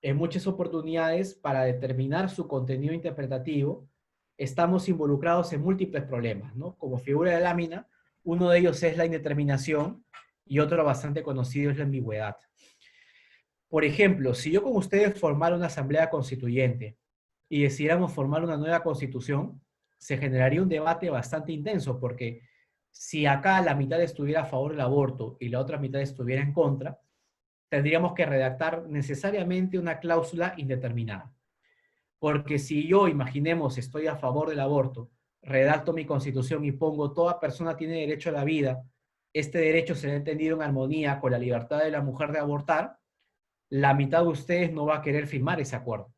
en muchas oportunidades para determinar su contenido interpretativo, estamos involucrados en múltiples problemas, ¿no? Como figura de lámina, uno de ellos es la indeterminación y otro bastante conocido es la ambigüedad. Por ejemplo, si yo con ustedes formara una asamblea constituyente y decidiéramos formar una nueva constitución, se generaría un debate bastante intenso, porque si acá la mitad estuviera a favor del aborto y la otra mitad estuviera en contra, tendríamos que redactar necesariamente una cláusula indeterminada. Porque si yo, imaginemos, estoy a favor del aborto, redacto mi constitución y pongo toda persona tiene derecho a la vida, este derecho será entendido en armonía con la libertad de la mujer de abortar, la mitad de ustedes no va a querer firmar ese acuerdo.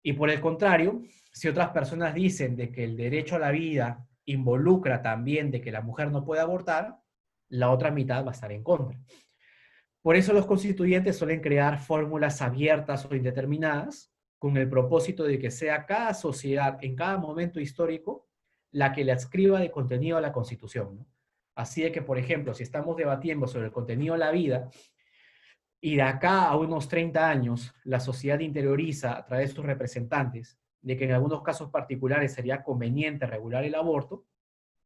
Y por el contrario, si otras personas dicen de que el derecho a la vida involucra también de que la mujer no puede abortar, la otra mitad va a estar en contra. Por eso los constituyentes suelen crear fórmulas abiertas o indeterminadas con el propósito de que sea cada sociedad en cada momento histórico la que le adscriba de contenido a la Constitución, ¿no? Así de que, por ejemplo, si estamos debatiendo sobre el contenido de la vida y de acá a unos 30 años la sociedad interioriza a través de sus representantes de que en algunos casos particulares sería conveniente regular el aborto,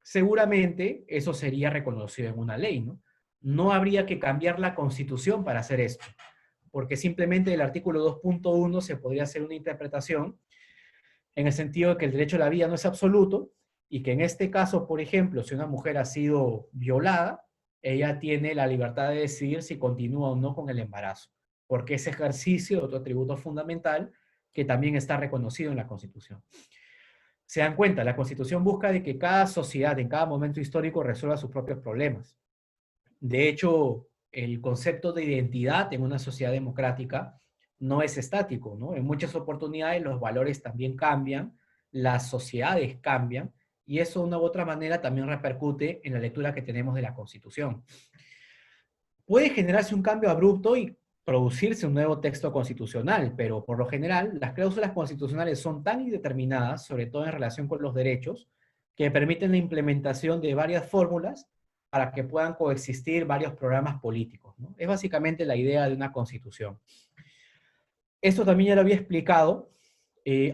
seguramente eso sería reconocido en una ley, ¿no? No habría que cambiar la Constitución para hacer esto, porque simplemente el artículo 2.1 se podría hacer una interpretación en el sentido de que el derecho a la vida no es absoluto y que en este caso, por ejemplo, si una mujer ha sido violada, ella tiene la libertad de decidir si continúa o no con el embarazo, porque ese ejercicio es otro atributo fundamental que también está reconocido en la Constitución. Se dan cuenta, la Constitución busca de que cada sociedad en cada momento histórico resuelva sus propios problemas. De hecho, el concepto de identidad en una sociedad democrática no es estático, ¿no? En muchas oportunidades los valores también cambian, las sociedades cambian, y eso de una u otra manera también repercute en la lectura que tenemos de la Constitución. Puede generarse un cambio abrupto y producirse un nuevo texto constitucional, pero por lo general las cláusulas constitucionales son tan indeterminadas, sobre todo en relación con los derechos, que permiten la implementación de varias fórmulas para que puedan coexistir varios programas políticos, ¿no? Es básicamente la idea de una constitución. Esto también ya lo había explicado.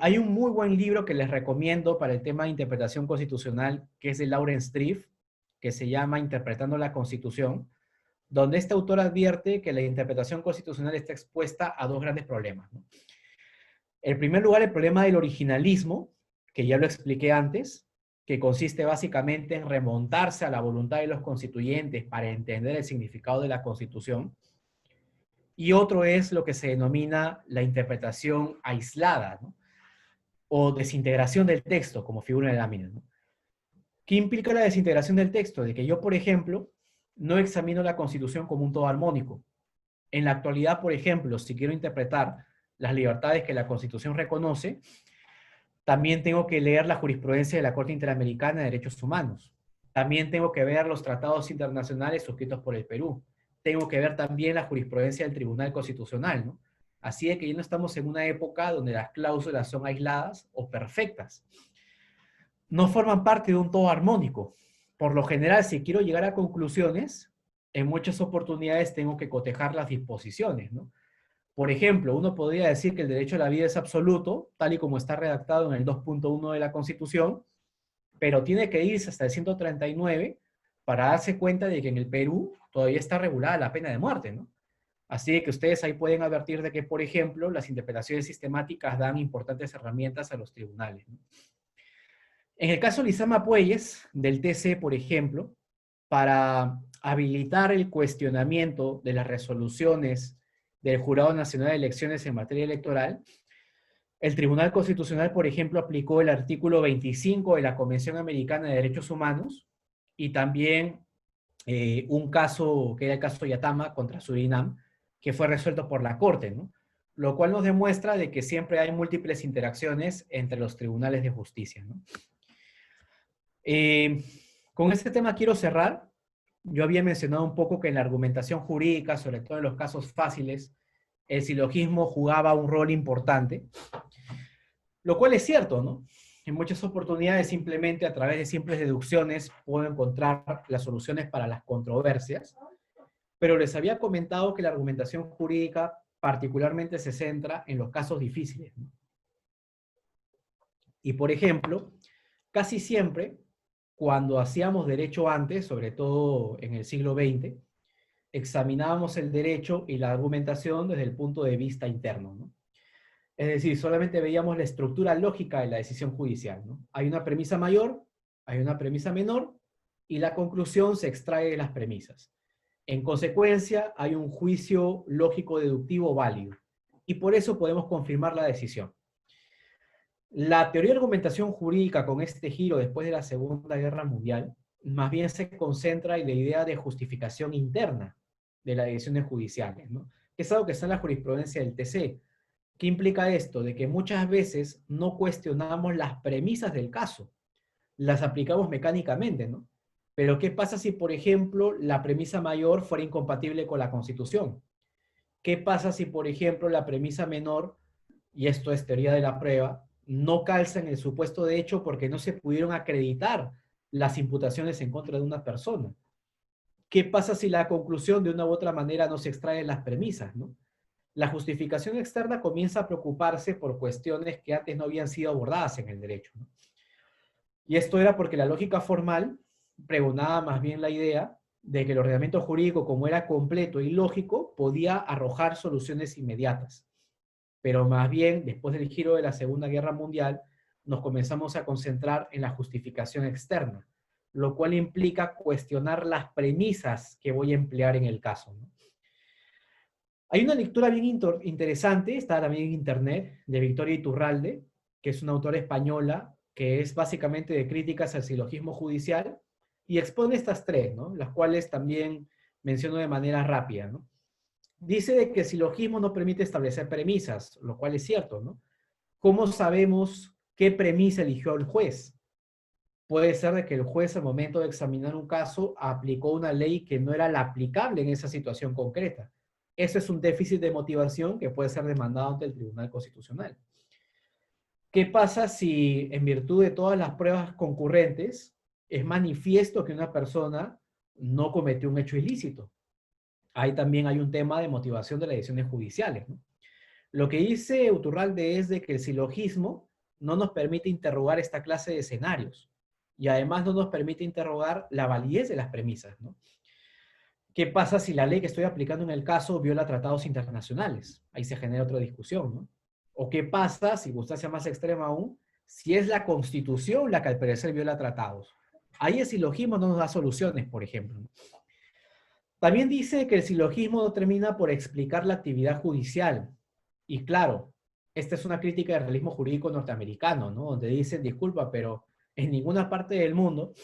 Hay un muy buen libro que les recomiendo para el tema de interpretación constitucional, que es de Lawrence Triff, que se llama Interpretando la Constitución, donde este autor advierte que la interpretación constitucional está expuesta a dos grandes problemas, ¿no? En primer lugar, el problema del originalismo, que ya lo expliqué antes, que consiste básicamente en remontarse a la voluntad de los constituyentes para entender el significado de la Constitución. Y otro es lo que se denomina la interpretación aislada, ¿no? O desintegración del texto, como figura en la lámina, ¿no? ¿Qué implica la desintegración del texto? De que yo, por ejemplo, no examino la Constitución como un todo armónico. En la actualidad, por ejemplo, si quiero interpretar las libertades que la Constitución reconoce, también tengo que leer la jurisprudencia de la Corte Interamericana de Derechos Humanos. También tengo que ver los tratados internacionales suscritos por el Perú. Tengo que ver también la jurisprudencia del Tribunal Constitucional, ¿no? Así de que ya no estamos en una época donde las cláusulas son aisladas o perfectas. No forman parte de un todo armónico. Por lo general, si quiero llegar a conclusiones, en muchas oportunidades tengo que cotejar las disposiciones, ¿no? Por ejemplo, uno podría decir que el derecho a la vida es absoluto, tal y como está redactado en el 2.1 de la Constitución, pero tiene que irse hasta el 139 para darse cuenta de que en el Perú todavía está regulada la pena de muerte, ¿no? Así que ustedes ahí pueden advertir de que, por ejemplo, las interpretaciones sistemáticas dan importantes herramientas a los tribunales, ¿no? En el caso de Lizama Puelles, del TC, por ejemplo, para habilitar el cuestionamiento de las resoluciones del Jurado Nacional de Elecciones en materia electoral, el Tribunal Constitucional, por ejemplo, aplicó el artículo 25 de la Convención Americana de Derechos Humanos y también un caso, que era el caso Yatama contra Surinam, que fue resuelto por la Corte, ¿no? Lo cual nos demuestra de que siempre hay múltiples interacciones entre los tribunales de justicia, ¿no? Con este tema quiero cerrar. Yo había mencionado un poco que en la argumentación jurídica, sobre todo en los casos fáciles, el silogismo jugaba un rol importante, lo cual es cierto, ¿no? En muchas oportunidades simplemente a través de simples deducciones puedo encontrar las soluciones para las controversias, pero les había comentado que la argumentación jurídica particularmente se centra en los casos difíciles, ¿no? Y por ejemplo, casi siempre, cuando hacíamos derecho antes, sobre todo en el siglo XX, examinábamos el derecho y la argumentación desde el punto de vista interno, ¿no? Es decir, solamente veíamos la estructura lógica de la decisión judicial, ¿no? Hay una premisa mayor, hay una premisa menor, y la conclusión se extrae de las premisas. En consecuencia, hay un juicio lógico deductivo válido, y por eso podemos confirmar la decisión. La teoría de argumentación jurídica con este giro después de la Segunda Guerra Mundial más bien se concentra en la idea de justificación interna de las decisiones judiciales, ¿no? Que es algo que está en la jurisprudencia del TC. ¿Qué implica esto? De que muchas veces no cuestionamos las premisas del caso, las aplicamos mecánicamente, ¿no? Pero ¿qué pasa si, por ejemplo, la premisa mayor fuera incompatible con la Constitución? ¿Qué pasa si, por ejemplo, la premisa menor, y esto es teoría de la prueba, no calza en el supuesto de hecho porque no se pudieron acreditar las imputaciones en contra de una persona? ¿Qué pasa si la conclusión de una u otra manera no se extrae en las premisas, ¿no? La justificación externa comienza a preocuparse por cuestiones que antes no habían sido abordadas en el derecho, ¿no? Y esto era porque la lógica formal pregonaba más bien la idea de que el ordenamiento jurídico, como era completo y lógico, podía arrojar soluciones inmediatas. Pero más bien, después del giro de la Segunda Guerra Mundial, nos comenzamos a concentrar en la justificación externa, lo cual implica cuestionar las premisas que voy a emplear en el caso, ¿no? Hay una lectura bien interesante, está también en internet, de Victoria Iturralde, que es una autora española, que es básicamente de críticas al silogismo judicial, y expone estas tres, ¿no? Las cuales también menciono de manera rápida, ¿no? Dice de que el silogismo no permite establecer premisas, lo cual es cierto, ¿no? ¿Cómo sabemos qué premisa eligió el juez? Puede ser de que el juez al momento de examinar un caso aplicó una ley que no era la aplicable en esa situación concreta. Eso es un déficit de motivación que puede ser demandado ante el Tribunal Constitucional. ¿Qué pasa si en virtud de todas las pruebas concurrentes es manifiesto que una persona no cometió un hecho ilícito? Ahí también hay un tema de motivación de las decisiones judiciales, ¿no? Lo que dice Uturralde es de que el silogismo no nos permite interrogar esta clase de escenarios y además no nos permite interrogar la validez de las premisas, ¿no? ¿Qué pasa si la ley que estoy aplicando en el caso viola tratados internacionales? Ahí se genera otra discusión, ¿no? ¿O qué pasa, si circunstancia más extrema aún, si es la Constitución la que al parecer viola tratados? Ahí el silogismo no nos da soluciones, por ejemplo, ¿no? También dice que el silogismo no termina por explicar la actividad judicial. Y claro, esta es una crítica del realismo jurídico norteamericano, ¿no? Donde dicen, disculpa, pero en ninguna parte del mundo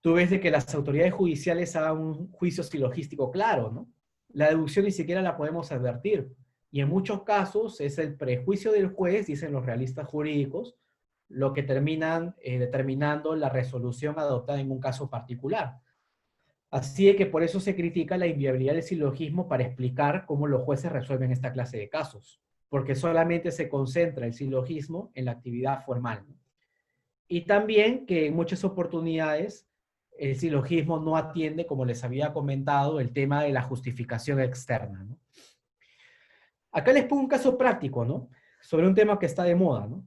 tú ves de que las autoridades judiciales hagan un juicio silogístico claro, ¿no? La deducción ni siquiera la podemos advertir. Y en muchos casos es el prejuicio del juez, dicen los realistas jurídicos, lo que terminan determinando la resolución adoptada en un caso particular. Así es que por eso se critica la inviabilidad del silogismo para explicar cómo los jueces resuelven esta clase de casos, porque solamente se concentra el silogismo en la actividad formal, ¿no? Y también que en muchas oportunidades el silogismo no atiende, como les había comentado, el tema de la justificación externa, ¿no? Acá les pongo un caso práctico, ¿no? Sobre un tema que está de moda, ¿no?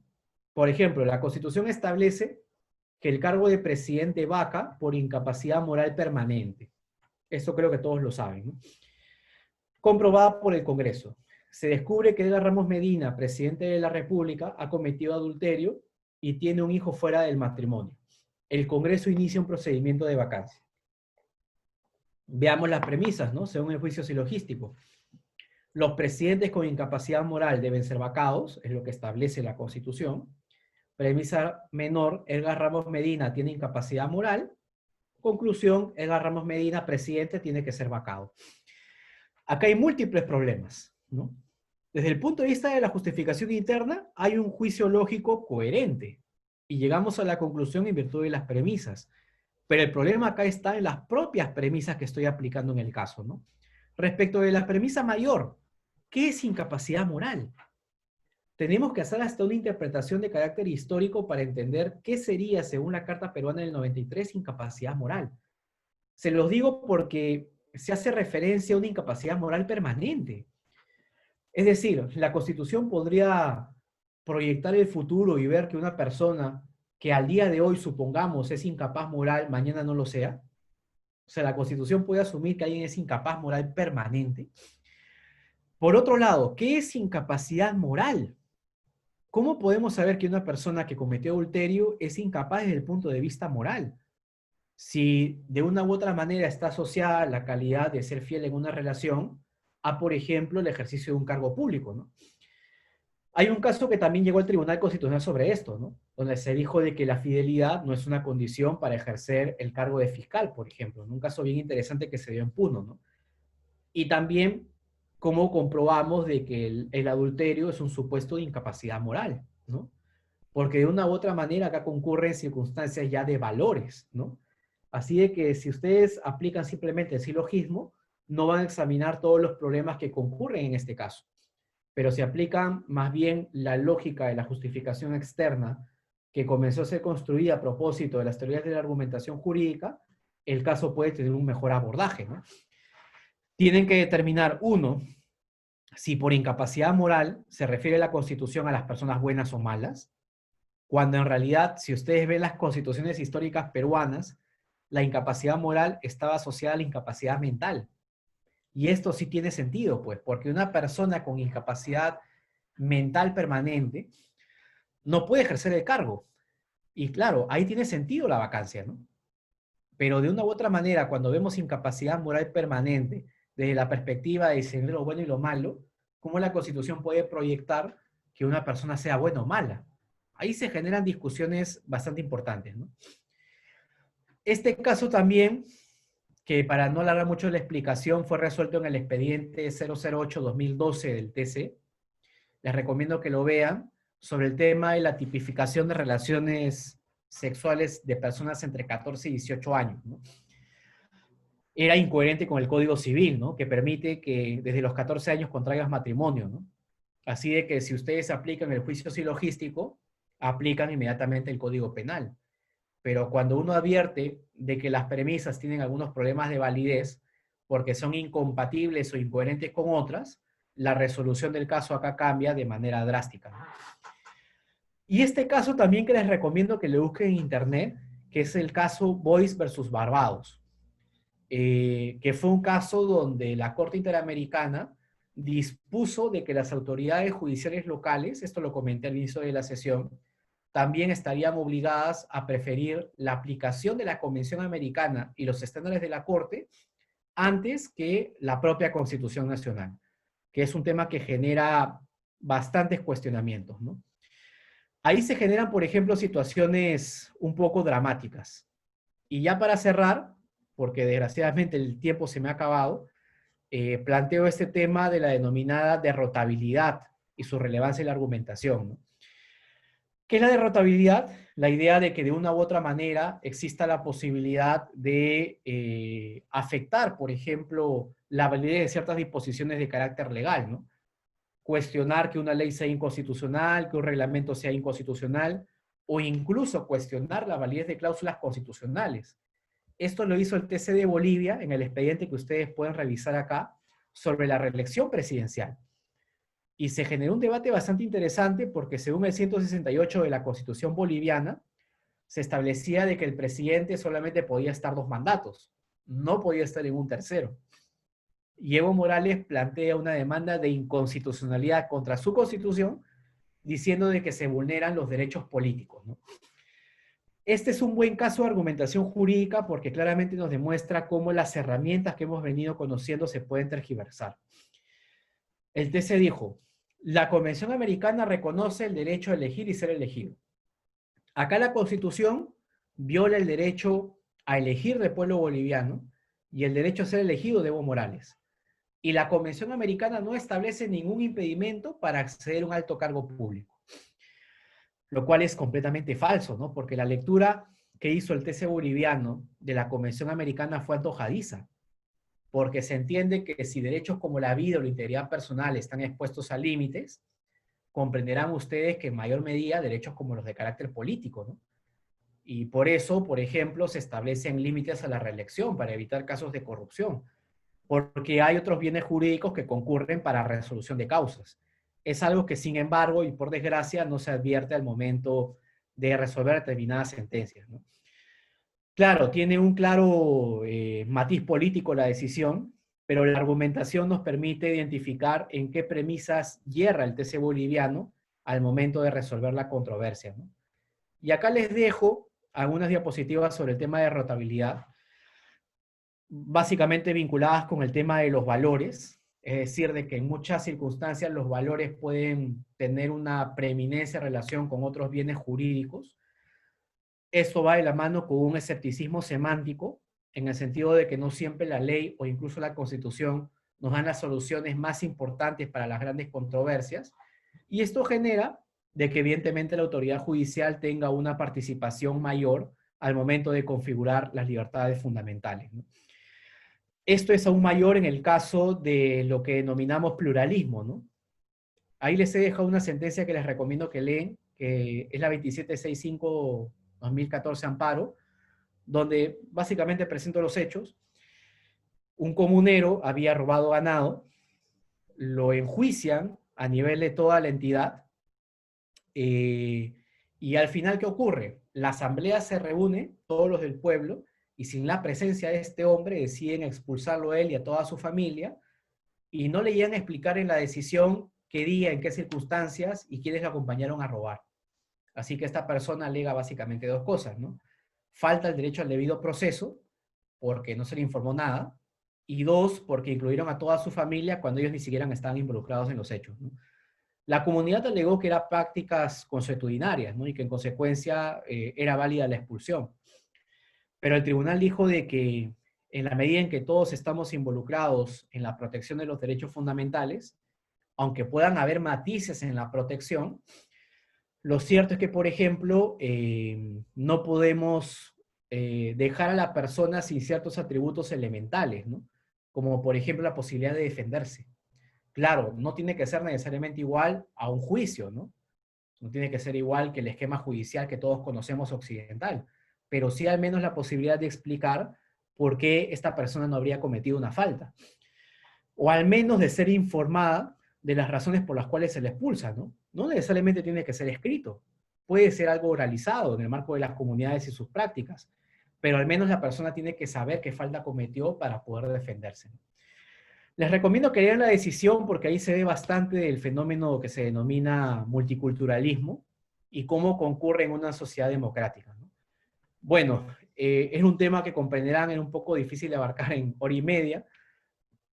Por ejemplo, la Constitución establece que el cargo de presidente vaca por incapacidad moral permanente. Esto creo que todos lo saben, ¿no? Comprobada por el Congreso. Se descubre que Edgar Ramos Medina, presidente de la República, ha cometido adulterio y tiene un hijo fuera del matrimonio. El Congreso inicia un procedimiento de vacancia. Veamos las premisas, ¿no? Según el juicio silogístico. Los presidentes con incapacidad moral deben ser vacados, es lo que establece la Constitución. Premisa menor, Edgar Ramos Medina tiene incapacidad moral. Conclusión, Edgar Ramos Medina, presidente, tiene que ser vacado. Acá hay múltiples problemas, ¿no? Desde el punto de vista de la justificación interna, hay un juicio lógico coherente y llegamos a la conclusión en virtud de las premisas. Pero el problema acá está en las propias premisas que estoy aplicando en el caso, ¿no? Respecto de la premisa mayor, ¿qué es incapacidad moral? Tenemos que hacer hasta una interpretación de carácter histórico para entender qué sería, según la Carta Peruana del 93, incapacidad moral. Se los digo porque se hace referencia a una incapacidad moral permanente. Es decir, la Constitución podría proyectar el futuro y ver que una persona que al día de hoy, supongamos, es incapaz moral, mañana no lo sea. O sea, la Constitución puede asumir que alguien es incapaz moral permanente. Por otro lado, ¿qué es incapacidad moral? ¿Cómo podemos saber que una persona que cometió adulterio es incapaz desde el punto de vista moral? Si de una u otra manera está asociada la calidad de ser fiel en una relación a, por ejemplo, el ejercicio de un cargo público, ¿no? Hay un caso que también llegó al Tribunal Constitucional sobre esto, ¿no? Donde se dijo de que la fidelidad no es una condición para ejercer el cargo de fiscal, por ejemplo, ¿no? Un caso bien interesante que se dio en Puno, ¿no? Y también cómo comprobamos de que el adulterio es un supuesto de incapacidad moral, ¿no? Porque de una u otra manera acá concurren circunstancias ya de valores, ¿no? Así de que si ustedes aplican simplemente el silogismo, no van a examinar todos los problemas que concurren en este caso. Pero si aplican más bien la lógica de la justificación externa que comenzó a ser construida a propósito de las teorías de la argumentación jurídica, el caso puede tener un mejor abordaje, ¿no? Tienen que determinar, uno, si por incapacidad moral se refiere la Constitución a las personas buenas o malas, cuando en realidad, si ustedes ven las constituciones históricas peruanas, la incapacidad moral estaba asociada a la incapacidad mental. Y esto sí tiene sentido, pues, porque una persona con incapacidad mental permanente no puede ejercer el cargo. Y claro, ahí tiene sentido la vacancia, ¿no? Pero de una u otra manera, cuando vemos incapacidad moral permanente desde la perspectiva de discernir lo bueno y lo malo, ¿cómo la Constitución puede proyectar que una persona sea buena o mala? Ahí se generan discusiones bastante importantes, ¿no? Este caso también, que para no alargar mucho la explicación, fue resuelto en el expediente 008-2012 del TC. Les recomiendo que lo vean, sobre el tema de la tipificación de relaciones sexuales de personas entre 14 y 18 años, ¿no? Era incoherente con el Código Civil, ¿no? Que permite que desde los 14 años contraigas matrimonio, ¿no? Así de que si ustedes aplican el juicio silogístico, aplican inmediatamente el Código Penal. Pero cuando uno advierte de que las premisas tienen algunos problemas de validez porque son incompatibles o incoherentes con otras, la resolución del caso acá cambia de manera drástica, ¿no? Y este caso también que les recomiendo que le busquen en internet, que es el caso Boyce versus Barbados, que fue un caso donde la Corte Interamericana dispuso de que las autoridades judiciales locales, esto lo comenté al inicio de la sesión, también estarían obligadas a preferir la aplicación de la Convención Americana y los estándares de la Corte antes que la propia Constitución Nacional, que es un tema que genera bastantes cuestionamientos, ¿no? Ahí se generan, por ejemplo, situaciones un poco dramáticas. Y ya para cerrar, porque desgraciadamente el tiempo se me ha acabado, planteo este tema de la denominada derrotabilidad y su relevancia en la argumentación, ¿no? ¿Qué es la derrotabilidad? La idea de que de una u otra manera exista la posibilidad de afectar, por ejemplo, la validez de ciertas disposiciones de carácter legal, ¿no? Cuestionar que una ley sea inconstitucional, que un reglamento sea inconstitucional, o incluso cuestionar la validez de cláusulas constitucionales. Esto lo hizo el TC de Bolivia en el expediente que ustedes pueden revisar acá sobre la reelección presidencial. Y se generó un debate bastante interesante porque según el 168 de la Constitución boliviana, se establecía de que el presidente solamente podía estar 2 mandatos, no podía estar en un tercero. Y Evo Morales plantea una demanda de inconstitucionalidad contra su constitución, diciendo de que se vulneran los derechos políticos, ¿no? Este es un buen caso de argumentación jurídica porque claramente nos demuestra cómo las herramientas que hemos venido conociendo se pueden tergiversar. El TC dijo, la Convención Americana reconoce el derecho a elegir y ser elegido. Acá la Constitución viola el derecho a elegir del pueblo boliviano y el derecho a ser elegido de Evo Morales. Y la Convención Americana no establece ningún impedimento para acceder a un alto cargo público. Lo cual es completamente falso, ¿no? Porque la lectura que hizo el TC boliviano de la Convención Americana fue antojadiza, porque se entiende que si derechos como la vida o la integridad personal están expuestos a límites, comprenderán ustedes que en mayor medida derechos como los de carácter político, ¿no? Y por eso, por ejemplo, se establecen límites a la reelección para evitar casos de corrupción, porque hay otros bienes jurídicos que concurren para resolución de causas. Es algo que, sin embargo, y por desgracia, no se advierte al momento de resolver determinadas sentencias, ¿no? Claro, tiene un claro matiz político la decisión, pero la argumentación nos permite identificar en qué premisas hierra el TC boliviano al momento de resolver la controversia, ¿no? Y acá les dejo algunas diapositivas sobre el tema de rotabilidad, básicamente vinculadas con el tema de los valores, Es decir, de que en muchas circunstancias los valores pueden tener una preeminencia en relación con otros bienes jurídicos. Esto va de la mano con un escepticismo semántico, en el sentido de que no siempre la ley o incluso la Constitución nos dan las soluciones más importantes para las grandes controversias. Y esto genera de que evidentemente la autoridad judicial tenga una participación mayor al momento de configurar las libertades fundamentales, ¿no? Esto es aún mayor en el caso de lo que denominamos pluralismo, ¿no? Ahí les he dejado una sentencia que les recomiendo que leen, que es la 2765-2014 Amparo, donde básicamente presento los hechos. Un comunero había robado ganado, lo enjuician a nivel de toda la entidad, y al final, ¿qué ocurre? La asamblea se reúne, todos los del pueblo, y sin la presencia de este hombre deciden expulsarlo a él y a toda su familia, y no le llegan a explicar en la decisión qué día, en qué circunstancias y quiénes lo acompañaron a robar. Así que esta persona alega básicamente dos cosas, ¿no? Falta el derecho al debido proceso, porque no se le informó nada, y dos, porque incluyeron a toda su familia cuando ellos ni siquiera estaban involucrados en los hechos, ¿no? La comunidad alegó que eran prácticas consuetudinarias, ¿no? Y que en consecuencia era válida la expulsión. Pero el tribunal dijo de que en la medida en que todos estamos involucrados en la protección de los derechos fundamentales, aunque puedan haber matices en la protección, lo cierto es que, por ejemplo, no podemos dejar a la persona sin ciertos atributos elementales, ¿no? Como por ejemplo la posibilidad de defenderse. Claro, no tiene que ser necesariamente igual a un juicio, ¿no? No tiene que ser igual que el esquema judicial que todos conocemos occidental, pero sí al menos la posibilidad de explicar por qué esta persona no habría cometido una falta. O al menos de ser informada de las razones por las cuales se le expulsa, ¿no? No necesariamente tiene que ser escrito. Puede ser algo oralizado en el marco de las comunidades y sus prácticas, pero al menos la persona tiene que saber qué falta cometió para poder defenderse. Les recomiendo que lean la decisión porque ahí se ve bastante del fenómeno que se denomina multiculturalismo y cómo concurre en una sociedad democrática, ¿no? Bueno, es un tema que comprenderán, es un poco difícil de abarcar en hora y media.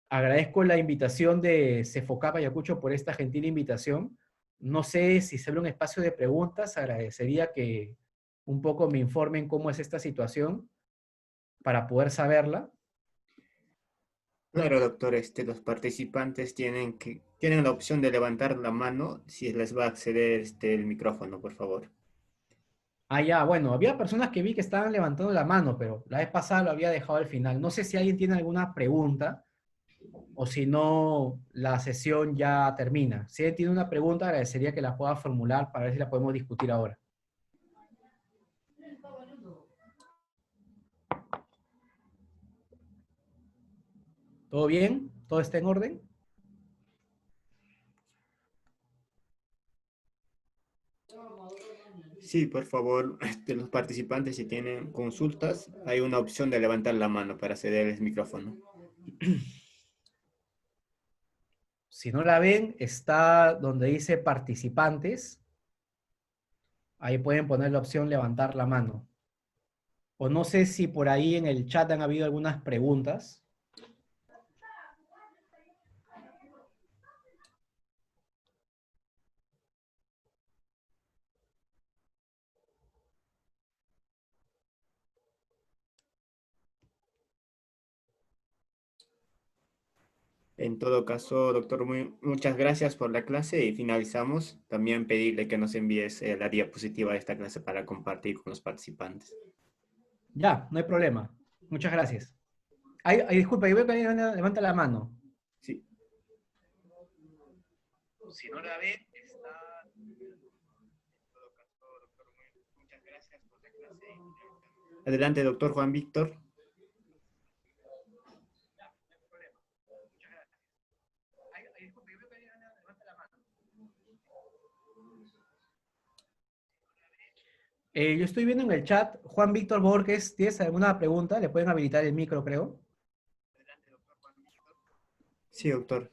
Agradezco la invitación de Cefocapa Ayacucho por esta gentil invitación. No sé si se abre un espacio de preguntas, agradecería que un poco me informen cómo es esta situación para poder saberla. Claro, doctor, los participantes tienen la opción de levantar la mano si les va a acceder el micrófono, por favor. Ah, ya, bueno, había personas que vi que estaban levantando la mano, pero la vez pasada lo había dejado al final. No sé si alguien tiene alguna pregunta o si no, la sesión ya termina. Si alguien tiene una pregunta, agradecería que la pueda formular para ver si la podemos discutir ahora. ¿Todo bien? ¿Todo está en orden? Sí, por favor, los participantes, si tienen consultas, hay una opción de levantar la mano para ceder el micrófono. Si no la ven, está donde dice participantes. Ahí pueden poner la opción levantar la mano. O no sé si por ahí en el chat han habido algunas preguntas. En todo caso, doctor, muchas gracias por la clase y finalizamos. También pedirle que nos envíes la diapositiva de esta clase para compartir con los participantes. Ya, no hay problema. Muchas gracias. Ay, disculpa, yo veo que alguien levanta la mano. Sí. Si no la ven, está... Muchas gracias por la clase. Adelante, doctor Juan Víctor. Yo estoy viendo en el chat, Juan Víctor Borges, ¿tienes alguna pregunta? Le pueden habilitar el micro, creo. Sí, doctor.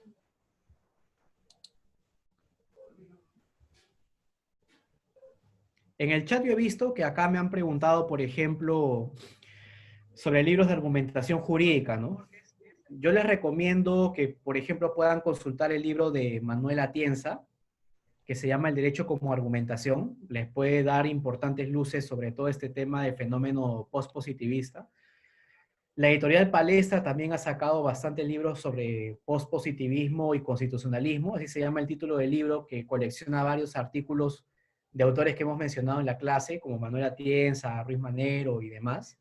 En el chat yo he visto que acá me han preguntado, por ejemplo, sobre libros de argumentación jurídica, ¿no? yo les recomiendo que, por ejemplo, puedan consultar el libro de Manuel Atienza, que se llama El derecho como argumentación. Les puede dar importantes luces sobre todo este tema del fenómeno postpositivista. La editorial Palestra también ha sacado bastantes libros sobre postpositivismo y constitucionalismo, así se llama el título del libro, que colecciona varios artículos de autores que hemos mencionado en la clase, como Manuel Atienza, Ruiz Manero y demás.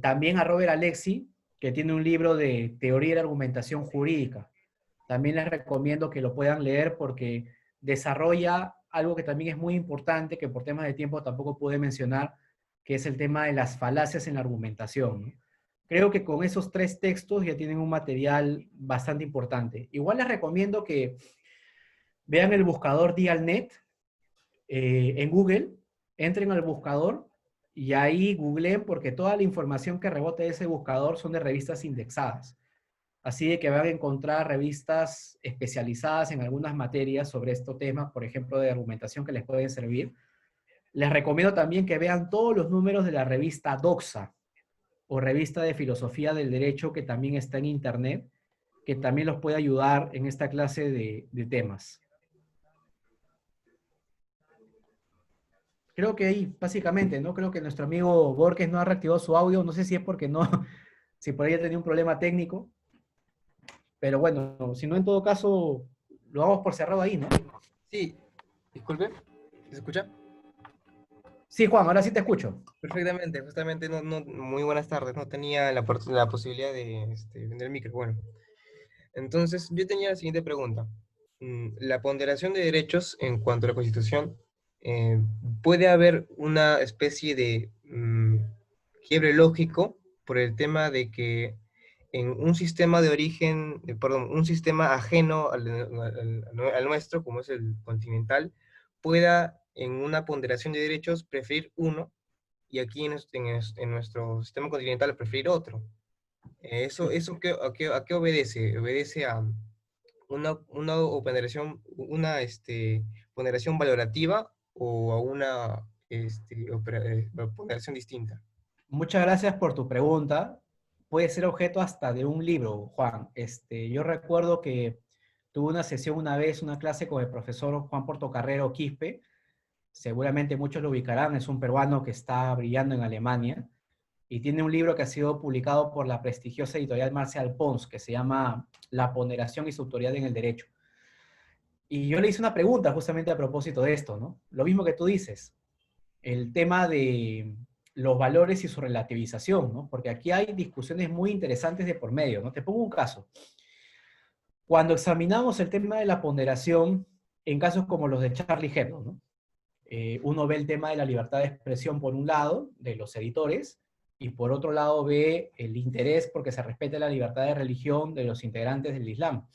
También a Robert Alexi, que tiene un libro de teoría y argumentación jurídica. También les recomiendo que lo puedan leer porque desarrolla algo que también es muy importante, que por temas de tiempo tampoco pude mencionar, que es el tema de las falacias en la argumentación, ¿no? Creo que con esos 3 textos ya tienen un material bastante importante. Igual les recomiendo que vean el buscador Dialnet en Google, entren al buscador y ahí googleen porque toda la información que rebote de ese buscador son de revistas indexadas. Así de que van a encontrar revistas especializadas en algunas materias sobre estos temas, por ejemplo, de argumentación que les pueden servir. Les recomiendo también que vean todos los números de la revista Doxa o revista de filosofía del derecho que también está en internet, que también los puede ayudar en esta clase de temas. Creo que ahí, básicamente, ¿no? Creo que nuestro amigo Borges no ha reactivado su audio, no sé si es porque no, si por ahí ha tenido un problema técnico, pero bueno, si no, en todo caso, lo vamos por cerrado ahí, ¿no? Sí, disculpe, ¿se escucha? Sí, Juan, ahora sí te escucho. Perfectamente, justamente, muy buenas tardes, no tenía la posibilidad de vender el micro. Bueno, entonces yo tenía la siguiente pregunta. La ponderación de derechos en cuanto a la Constitución, ¿puede haber una especie de quiebre lógico por el tema de que en un sistema de origen, perdón, un sistema ajeno al nuestro, como es el continental, pueda en una ponderación de derechos preferir uno y aquí en nuestro sistema continental preferir otro? ¿Eso a qué obedece? ¿Obedece a una ponderación valorativa o a una ponderación distinta? Muchas gracias por tu pregunta. Puede ser objeto hasta de un libro, Juan. Yo recuerdo que tuve una sesión una vez, una clase con el profesor Juan Portocarrero Quispe. Seguramente muchos lo ubicarán, es un peruano que está brillando en Alemania y tiene un libro que ha sido publicado por la prestigiosa editorial Marcial Pons, que se llama La ponderación y su autoridad en el derecho. Y yo le hice una pregunta justamente a propósito de esto, ¿no? Lo mismo que tú dices, el tema de los valores y su relativización, ¿no? Porque aquí hay discusiones muy interesantes de por medio, ¿no? Te pongo un caso. Cuando examinamos el tema de la ponderación, en casos como los de Charlie Hebdo, ¿no? Uno ve el tema de la libertad de expresión por un lado, de los editores, y por otro lado ve el interés porque se respete la libertad de religión de los integrantes del Islam.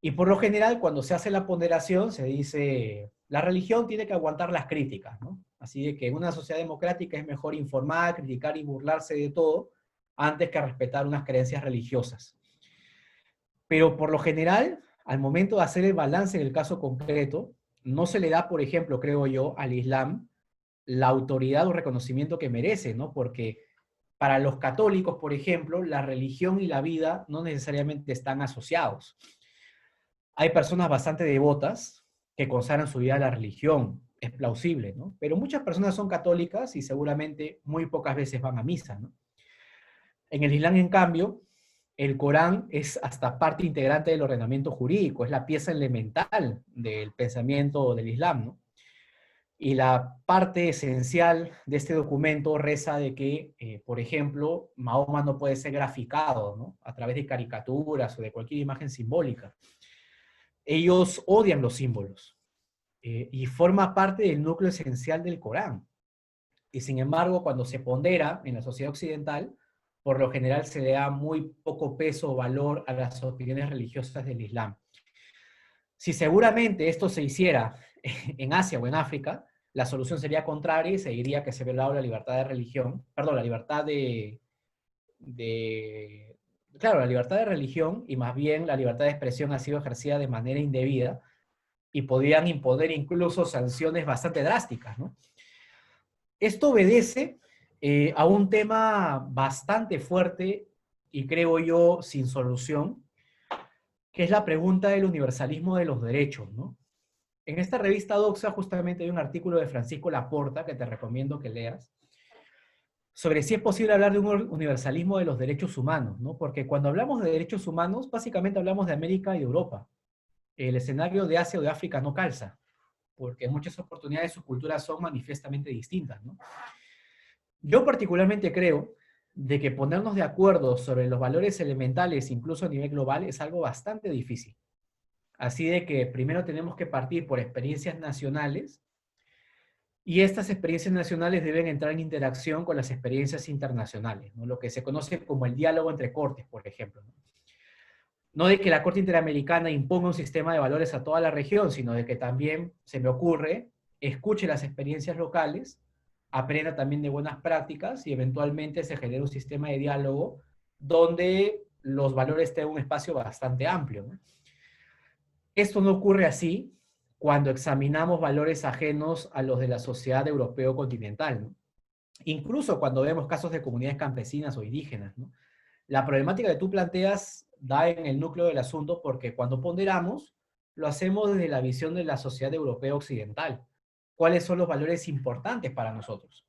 Y por lo general, cuando se hace la ponderación, se dice, la religión tiene que aguantar las críticas, ¿no? Así de que en una sociedad democrática es mejor informar, criticar y burlarse de todo antes que respetar unas creencias religiosas. Pero por lo general, al momento de hacer el balance en el caso concreto, no se le da, por ejemplo, creo yo, al Islam la autoridad o reconocimiento que merece, ¿no? Porque para los católicos, por ejemplo, la religión y la vida no necesariamente están asociados. Hay personas bastante devotas que consagran su vida a la religión, es plausible, ¿no? Pero muchas personas son católicas y seguramente muy pocas veces van a misa, ¿no? En el Islam, en cambio, el Corán es hasta parte integrante del ordenamiento jurídico, es la pieza elemental del pensamiento del Islam, ¿no? Y la parte esencial de este documento reza de que, por ejemplo, Mahoma no puede ser graficado, ¿no? A través de caricaturas o de cualquier imagen simbólica. Ellos odian los símbolos y forma parte del núcleo esencial del Corán. Y sin embargo, cuando se pondera en la sociedad occidental, por lo general se le da muy poco peso o valor a las opiniones religiosas del Islam. Si seguramente esto se hiciera en Asia o en África, la solución sería contraria y se diría que se violaba la libertad de religión, perdón, la libertad claro, la libertad de religión y más bien la libertad de expresión ha sido ejercida de manera indebida y podrían imponer incluso sanciones bastante drásticas, ¿no? Esto obedece a un tema bastante fuerte y creo yo sin solución, que es la pregunta del universalismo de los derechos, ¿no? En esta revista Doxa justamente hay un artículo de Francisco Laporta que te recomiendo que leas, sobre si es posible hablar de un universalismo de los derechos humanos, ¿no? Porque cuando hablamos de derechos humanos, básicamente hablamos de América y Europa. El escenario de Asia o de África no calza, porque en muchas oportunidades sus culturas son manifiestamente distintas, ¿no? Yo particularmente creo de que ponernos de acuerdo sobre los valores elementales, incluso a nivel global, es algo bastante difícil. Así de que primero tenemos que partir por experiencias nacionales y estas experiencias nacionales deben entrar en interacción con las experiencias internacionales, ¿no? Lo que se conoce como el diálogo entre cortes, por ejemplo, ¿no? No de que la Corte Interamericana imponga un sistema de valores a toda la región, sino de que también, se me ocurre, escuche las experiencias locales, aprenda también de buenas prácticas y eventualmente se genere un sistema de diálogo donde los valores tengan un espacio bastante amplio, ¿no? Esto no ocurre así cuando examinamos valores ajenos a los de la sociedad europeo continental, ¿no? Incluso cuando vemos casos de comunidades campesinas o indígenas, ¿no? La problemática que tú planteas da en el núcleo del asunto porque cuando ponderamos, lo hacemos desde la visión de la sociedad europea occidental. ¿Cuáles son los valores importantes para nosotros?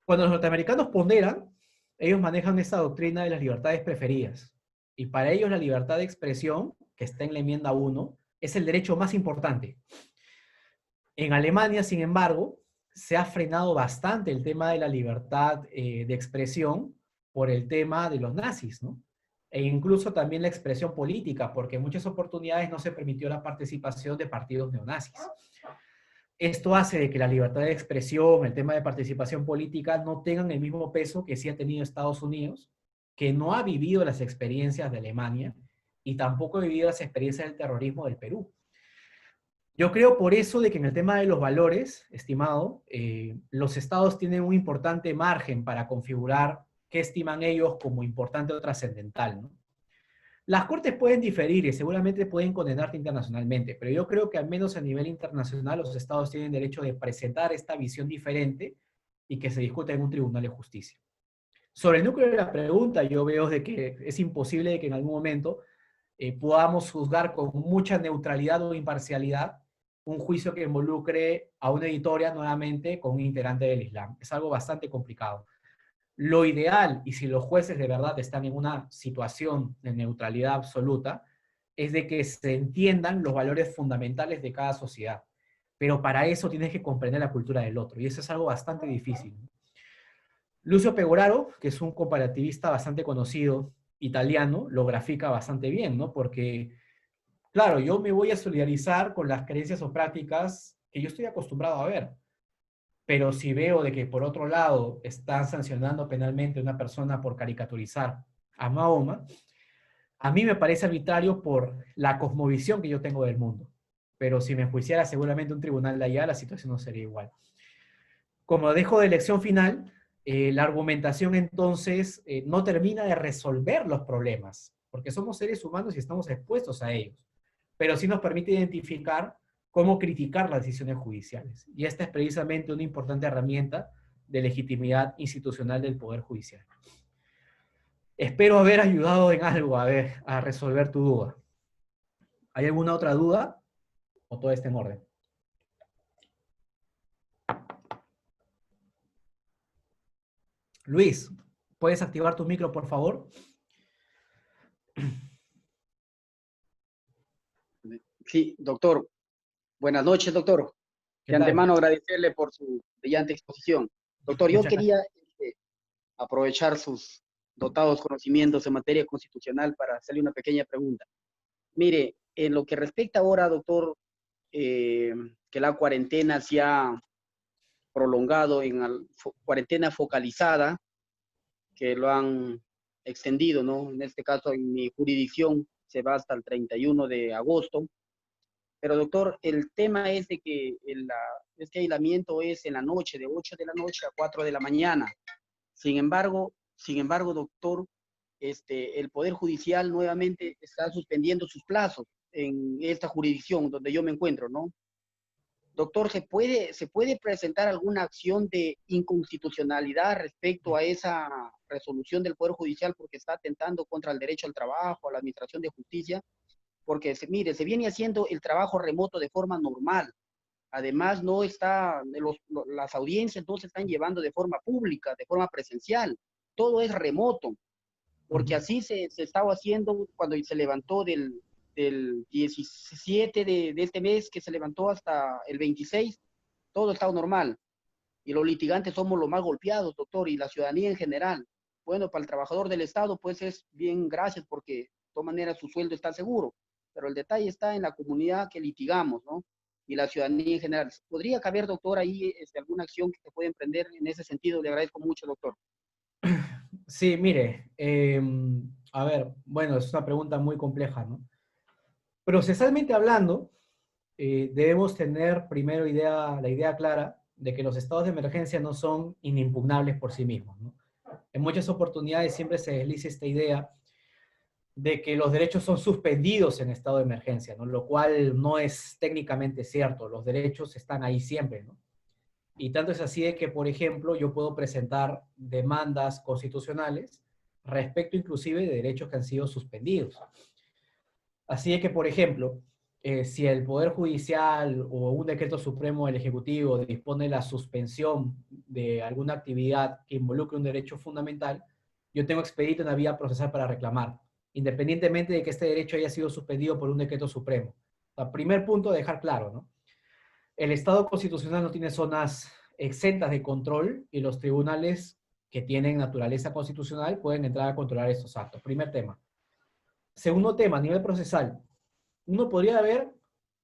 Cuando los norteamericanos ponderan, ellos manejan esta doctrina de las libertades preferidas. Y para ellos la libertad de expresión, que está en la enmienda 1, es el derecho más importante. En Alemania, sin embargo, se ha frenado bastante el tema de la libertad de expresión por el tema de los nazis, ¿no? E incluso también la expresión política, porque en muchas oportunidades no se permitió la participación de partidos neonazis. Esto hace de que la libertad de expresión, el tema de participación política, no tengan el mismo peso que sí ha tenido Estados Unidos, que no ha vivido las experiencias de Alemania y tampoco ha vivido las experiencias del terrorismo del Perú. Yo creo por eso de que en el tema de los valores, estimado, los estados tienen un importante margen para configurar qué estiman ellos como importante o trascendental, ¿no? Las cortes pueden diferir y seguramente pueden condenarte internacionalmente, pero yo creo que al menos a nivel internacional los estados tienen derecho de presentar esta visión diferente y que se discuta en un tribunal de justicia. Sobre el núcleo de la pregunta, yo veo de que es imposible de que en algún momento podamos juzgar con mucha neutralidad o imparcialidad un juicio que involucre a una editoria nuevamente con un integrante del Islam. Es algo bastante complicado. Lo ideal, y si los jueces de verdad están en una situación de neutralidad absoluta, es de que se entiendan los valores fundamentales de cada sociedad. Pero para eso tienes que comprender la cultura del otro, y eso es algo bastante difícil. Lucio Pegoraro, que es un comparativista bastante conocido italiano, lo grafica bastante bien, ¿no? Porque, claro, yo me voy a solidarizar con las creencias o prácticas que yo estoy acostumbrado a ver. Pero si veo de que por otro lado están sancionando penalmente a una persona por caricaturizar a Mahoma, a mí me parece arbitrario por la cosmovisión que yo tengo del mundo. Pero si me enjuiciara seguramente un tribunal de allá, la situación no sería igual. Como dejo de elección final, la argumentación entonces no termina de resolver los problemas, porque somos seres humanos y estamos expuestos a ellos, pero sí nos permite identificar cómo criticar las decisiones judiciales. Y esta es precisamente una importante herramienta de legitimidad institucional del Poder Judicial. Espero haber ayudado en algo a resolver tu duda. ¿Hay alguna otra duda? ¿O todo está en orden? Luis, ¿puedes activar tu micro, por favor? Sí, doctor. Buenas noches, doctor. ¿Qué De tal? antemano agradecerle por su brillante exposición. Doctor, yo Muchas quería gracias. aprovechar sus dotados conocimientos en materia constitucional para hacerle una pequeña pregunta. Mire, en lo que respecta ahora, doctor, que la cuarentena se ha prolongado en cuarentena focalizada, que lo han extendido, ¿no? En este caso, en mi jurisdicción, se va hasta el 31 de agosto. Pero doctor, el tema es de que este aislamiento es en la noche, de 8 de la noche a 4 de la mañana. Sin embargo, doctor, el Poder Judicial nuevamente está suspendiendo sus plazos en esta jurisdicción donde yo me encuentro, ¿no? Doctor, se puede presentar alguna acción de inconstitucionalidad respecto a esa resolución del Poder Judicial porque está atentando contra el derecho al trabajo, a la administración de justicia? Porque, mire, se viene haciendo el trabajo remoto de forma normal. Además, no está, las audiencias no se están llevando de forma pública, de forma presencial. Todo es remoto, porque así se estaba haciendo cuando se levantó del 17 de este mes, que se levantó hasta el 26, todo estaba normal. Y los litigantes somos los más golpeados, doctor, y la ciudadanía en general. Bueno, para el trabajador del Estado, pues es bien, gracias, porque de todas maneras su sueldo está seguro. Pero el detalle está en la comunidad que litigamos, ¿no? Y la ciudadanía en general. ¿Podría caber, doctor, ahí alguna acción que se pueda emprender en ese sentido? Le agradezco mucho, doctor. Sí, mire, a ver, bueno, es una pregunta muy compleja, ¿no? Procesalmente hablando, debemos tener primero la idea clara de que los estados de emergencia no son inimpugnables por sí mismos, ¿no? En muchas oportunidades siempre se desliza esta idea de que los derechos son suspendidos en estado de emergencia, ¿no? Lo cual no es técnicamente cierto, los derechos están ahí siempre, ¿no? Y tanto es así de que, por ejemplo, yo puedo presentar demandas constitucionales respecto inclusive de derechos que han sido suspendidos. Así es que, por ejemplo, si el Poder Judicial o un decreto supremo del Ejecutivo dispone la suspensión de alguna actividad que involucre un derecho fundamental, yo tengo expedito una vía procesal para reclamar, independientemente de que este derecho haya sido suspendido por un decreto supremo. O sea, primer punto, dejar claro, ¿no? El Estado constitucional no tiene zonas exentas de control y los tribunales que tienen naturaleza constitucional pueden entrar a controlar estos actos. Primer tema. Segundo tema, a nivel procesal. Uno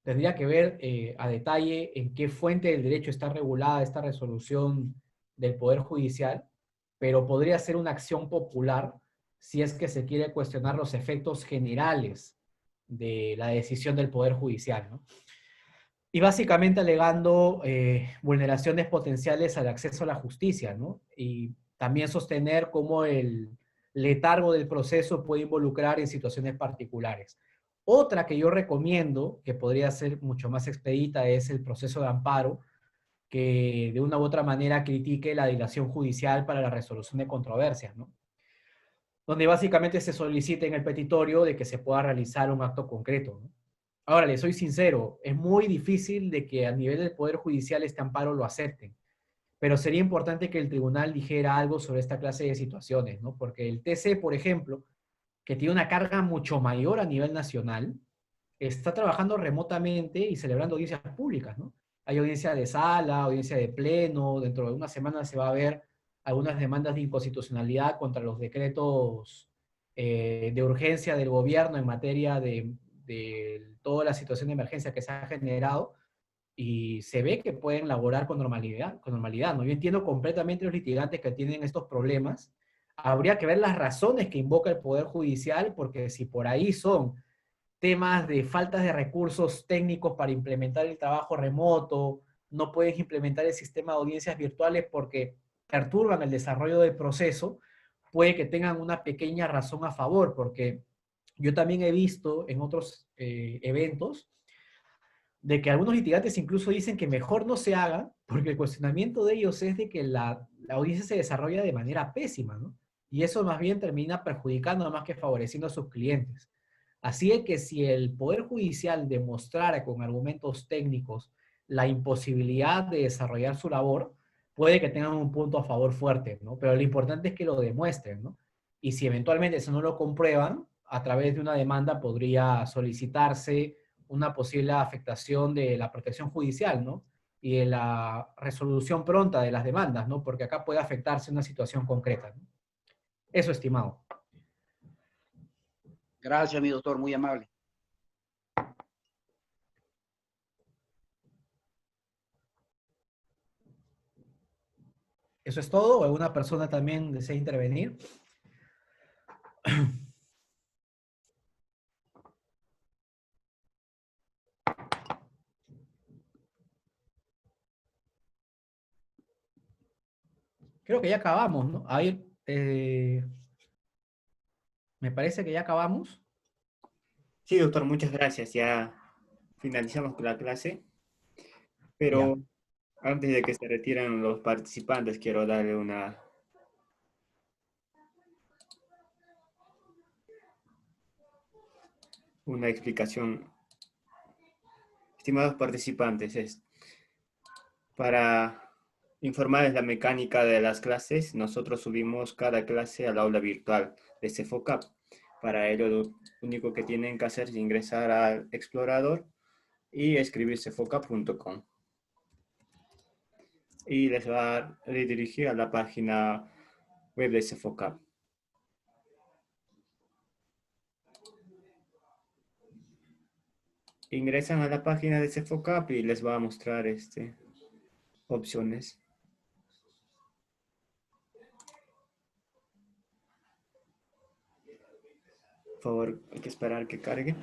tendría que ver a detalle en qué fuente del derecho está regulada esta resolución del Poder Judicial, pero podría ser una acción popular si es que se quiere cuestionar los efectos generales de la decisión del Poder Judicial, ¿no? Y básicamente alegando vulneraciones potenciales al acceso a la justicia, ¿no? Y también sostener cómo el letargo del proceso puede involucrar en situaciones particulares. Otra que yo recomiendo, que podría ser mucho más expedita, es el proceso de amparo, que de una u otra manera critique la dilación judicial para la resolución de controversias, ¿no? Donde básicamente se solicite en el petitorio de que se pueda realizar un acto concreto, ¿no? Ahora, le soy sincero, es muy difícil de que a nivel del Poder Judicial este amparo lo acepten, pero sería importante que el tribunal dijera algo sobre esta clase de situaciones, ¿no? Porque el TC, por ejemplo, que tiene una carga mucho mayor a nivel nacional, está trabajando remotamente y celebrando audiencias públicas, ¿no? Hay audiencia de sala, audiencia de pleno, dentro de una semana se va a ver algunas demandas de inconstitucionalidad contra los decretos de urgencia del gobierno en materia de toda la situación de emergencia que se ha generado, y se ve que pueden laborar con normalidad, ¿no? Yo entiendo completamente los litigantes que tienen estos problemas. Habría que ver las razones que invoca el Poder Judicial, porque si por ahí son temas de faltas de recursos técnicos para implementar el trabajo remoto, no puedes implementar el sistema de audiencias virtuales porque perturban el desarrollo del proceso, puede que tengan una pequeña razón a favor, porque yo también he visto en otros eventos de que algunos litigantes incluso dicen que mejor no se haga, porque el cuestionamiento de ellos es de que la audiencia se desarrolla de manera pésima, ¿no? Y eso más bien termina perjudicando más que favoreciendo a sus clientes. Así es que si el Poder Judicial demostrara con argumentos técnicos la imposibilidad de desarrollar su labor, puede que tengan un punto a favor fuerte, ¿no? Pero lo importante es que lo demuestren, ¿no? Y si eventualmente eso no lo comprueban, a través de una demanda podría solicitarse una posible afectación de la protección judicial, ¿no? Y de la resolución pronta de las demandas, ¿no? Porque acá puede afectarse una situación concreta, ¿no? Eso, estimado. Gracias, mi doctor, muy amable. ¿Eso es todo? ¿O alguna persona también desea intervenir? Creo que ya acabamos, ¿no? Ahí, me parece que ya acabamos. Sí, doctor, muchas gracias. Ya finalizamos con la clase. Pero antes de que se retiren los participantes, quiero darle una explicación. Estimados participantes, para informarles la mecánica de las clases, nosotros subimos cada clase al aula virtual de Cefocap. Para ello, lo único que tienen que hacer es ingresar al explorador y escribir cefocap.com. Y les va a redirigir a la página web de Cefocap. Ingresan a la página de Cefocap y les va a mostrar opciones. Por favor, hay que esperar que cargue.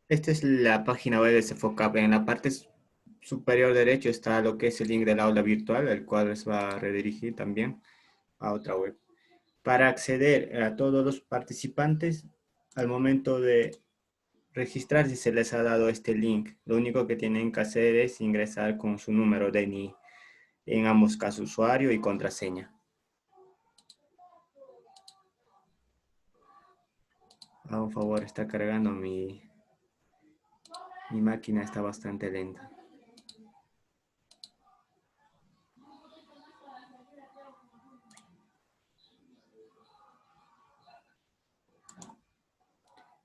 Esta es la página web de Cefocap. En la parte superior derecho está lo que es el link del aula virtual, el cual les va a redirigir también a otra web. Para acceder a todos los participantes, al momento de registrarse se les ha dado este link. Lo único que tienen que hacer es ingresar con su número de DNI, en ambos casos usuario y contraseña. Por favor, está cargando mi máquina, está bastante lenta.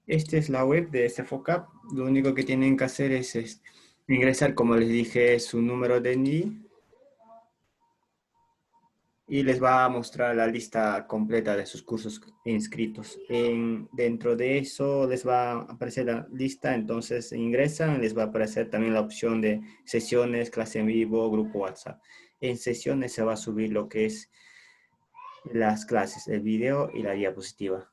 Esta es la web de Cefocap. Lo único que tienen que hacer es ingresar, como les dije, su número de DNI y les va a mostrar la lista completa de sus cursos inscritos. Dentro de eso les va a aparecer la lista, entonces ingresan, les va a aparecer también la opción de sesiones, clase en vivo, grupo WhatsApp. En sesiones se va a subir lo que es las clases, el video y la diapositiva.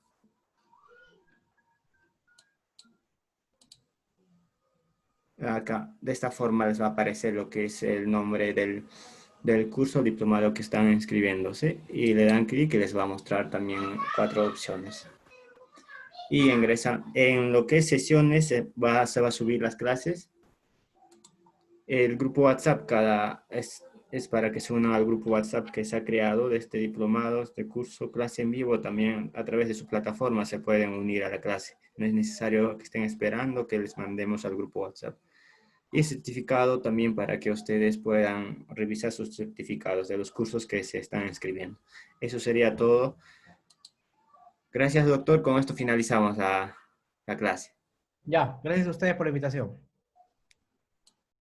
Acá, de esta forma les va a aparecer lo que es el nombre del curso diplomado que están inscribiéndose y le dan clic y les va a mostrar también 4 opciones. Y ingresan en lo que es sesiones, se va a subir las clases. El grupo WhatsApp es para que se unan al grupo WhatsApp que se ha creado de este diplomado, este curso, clase en vivo. También a través de su plataforma se pueden unir a la clase. No es necesario que estén esperando que les mandemos al grupo WhatsApp. Y certificado también para que ustedes puedan revisar sus certificados de los cursos que se están inscribiendo. Eso sería todo. Gracias, doctor. Con esto finalizamos la clase. Ya, gracias a ustedes por la invitación.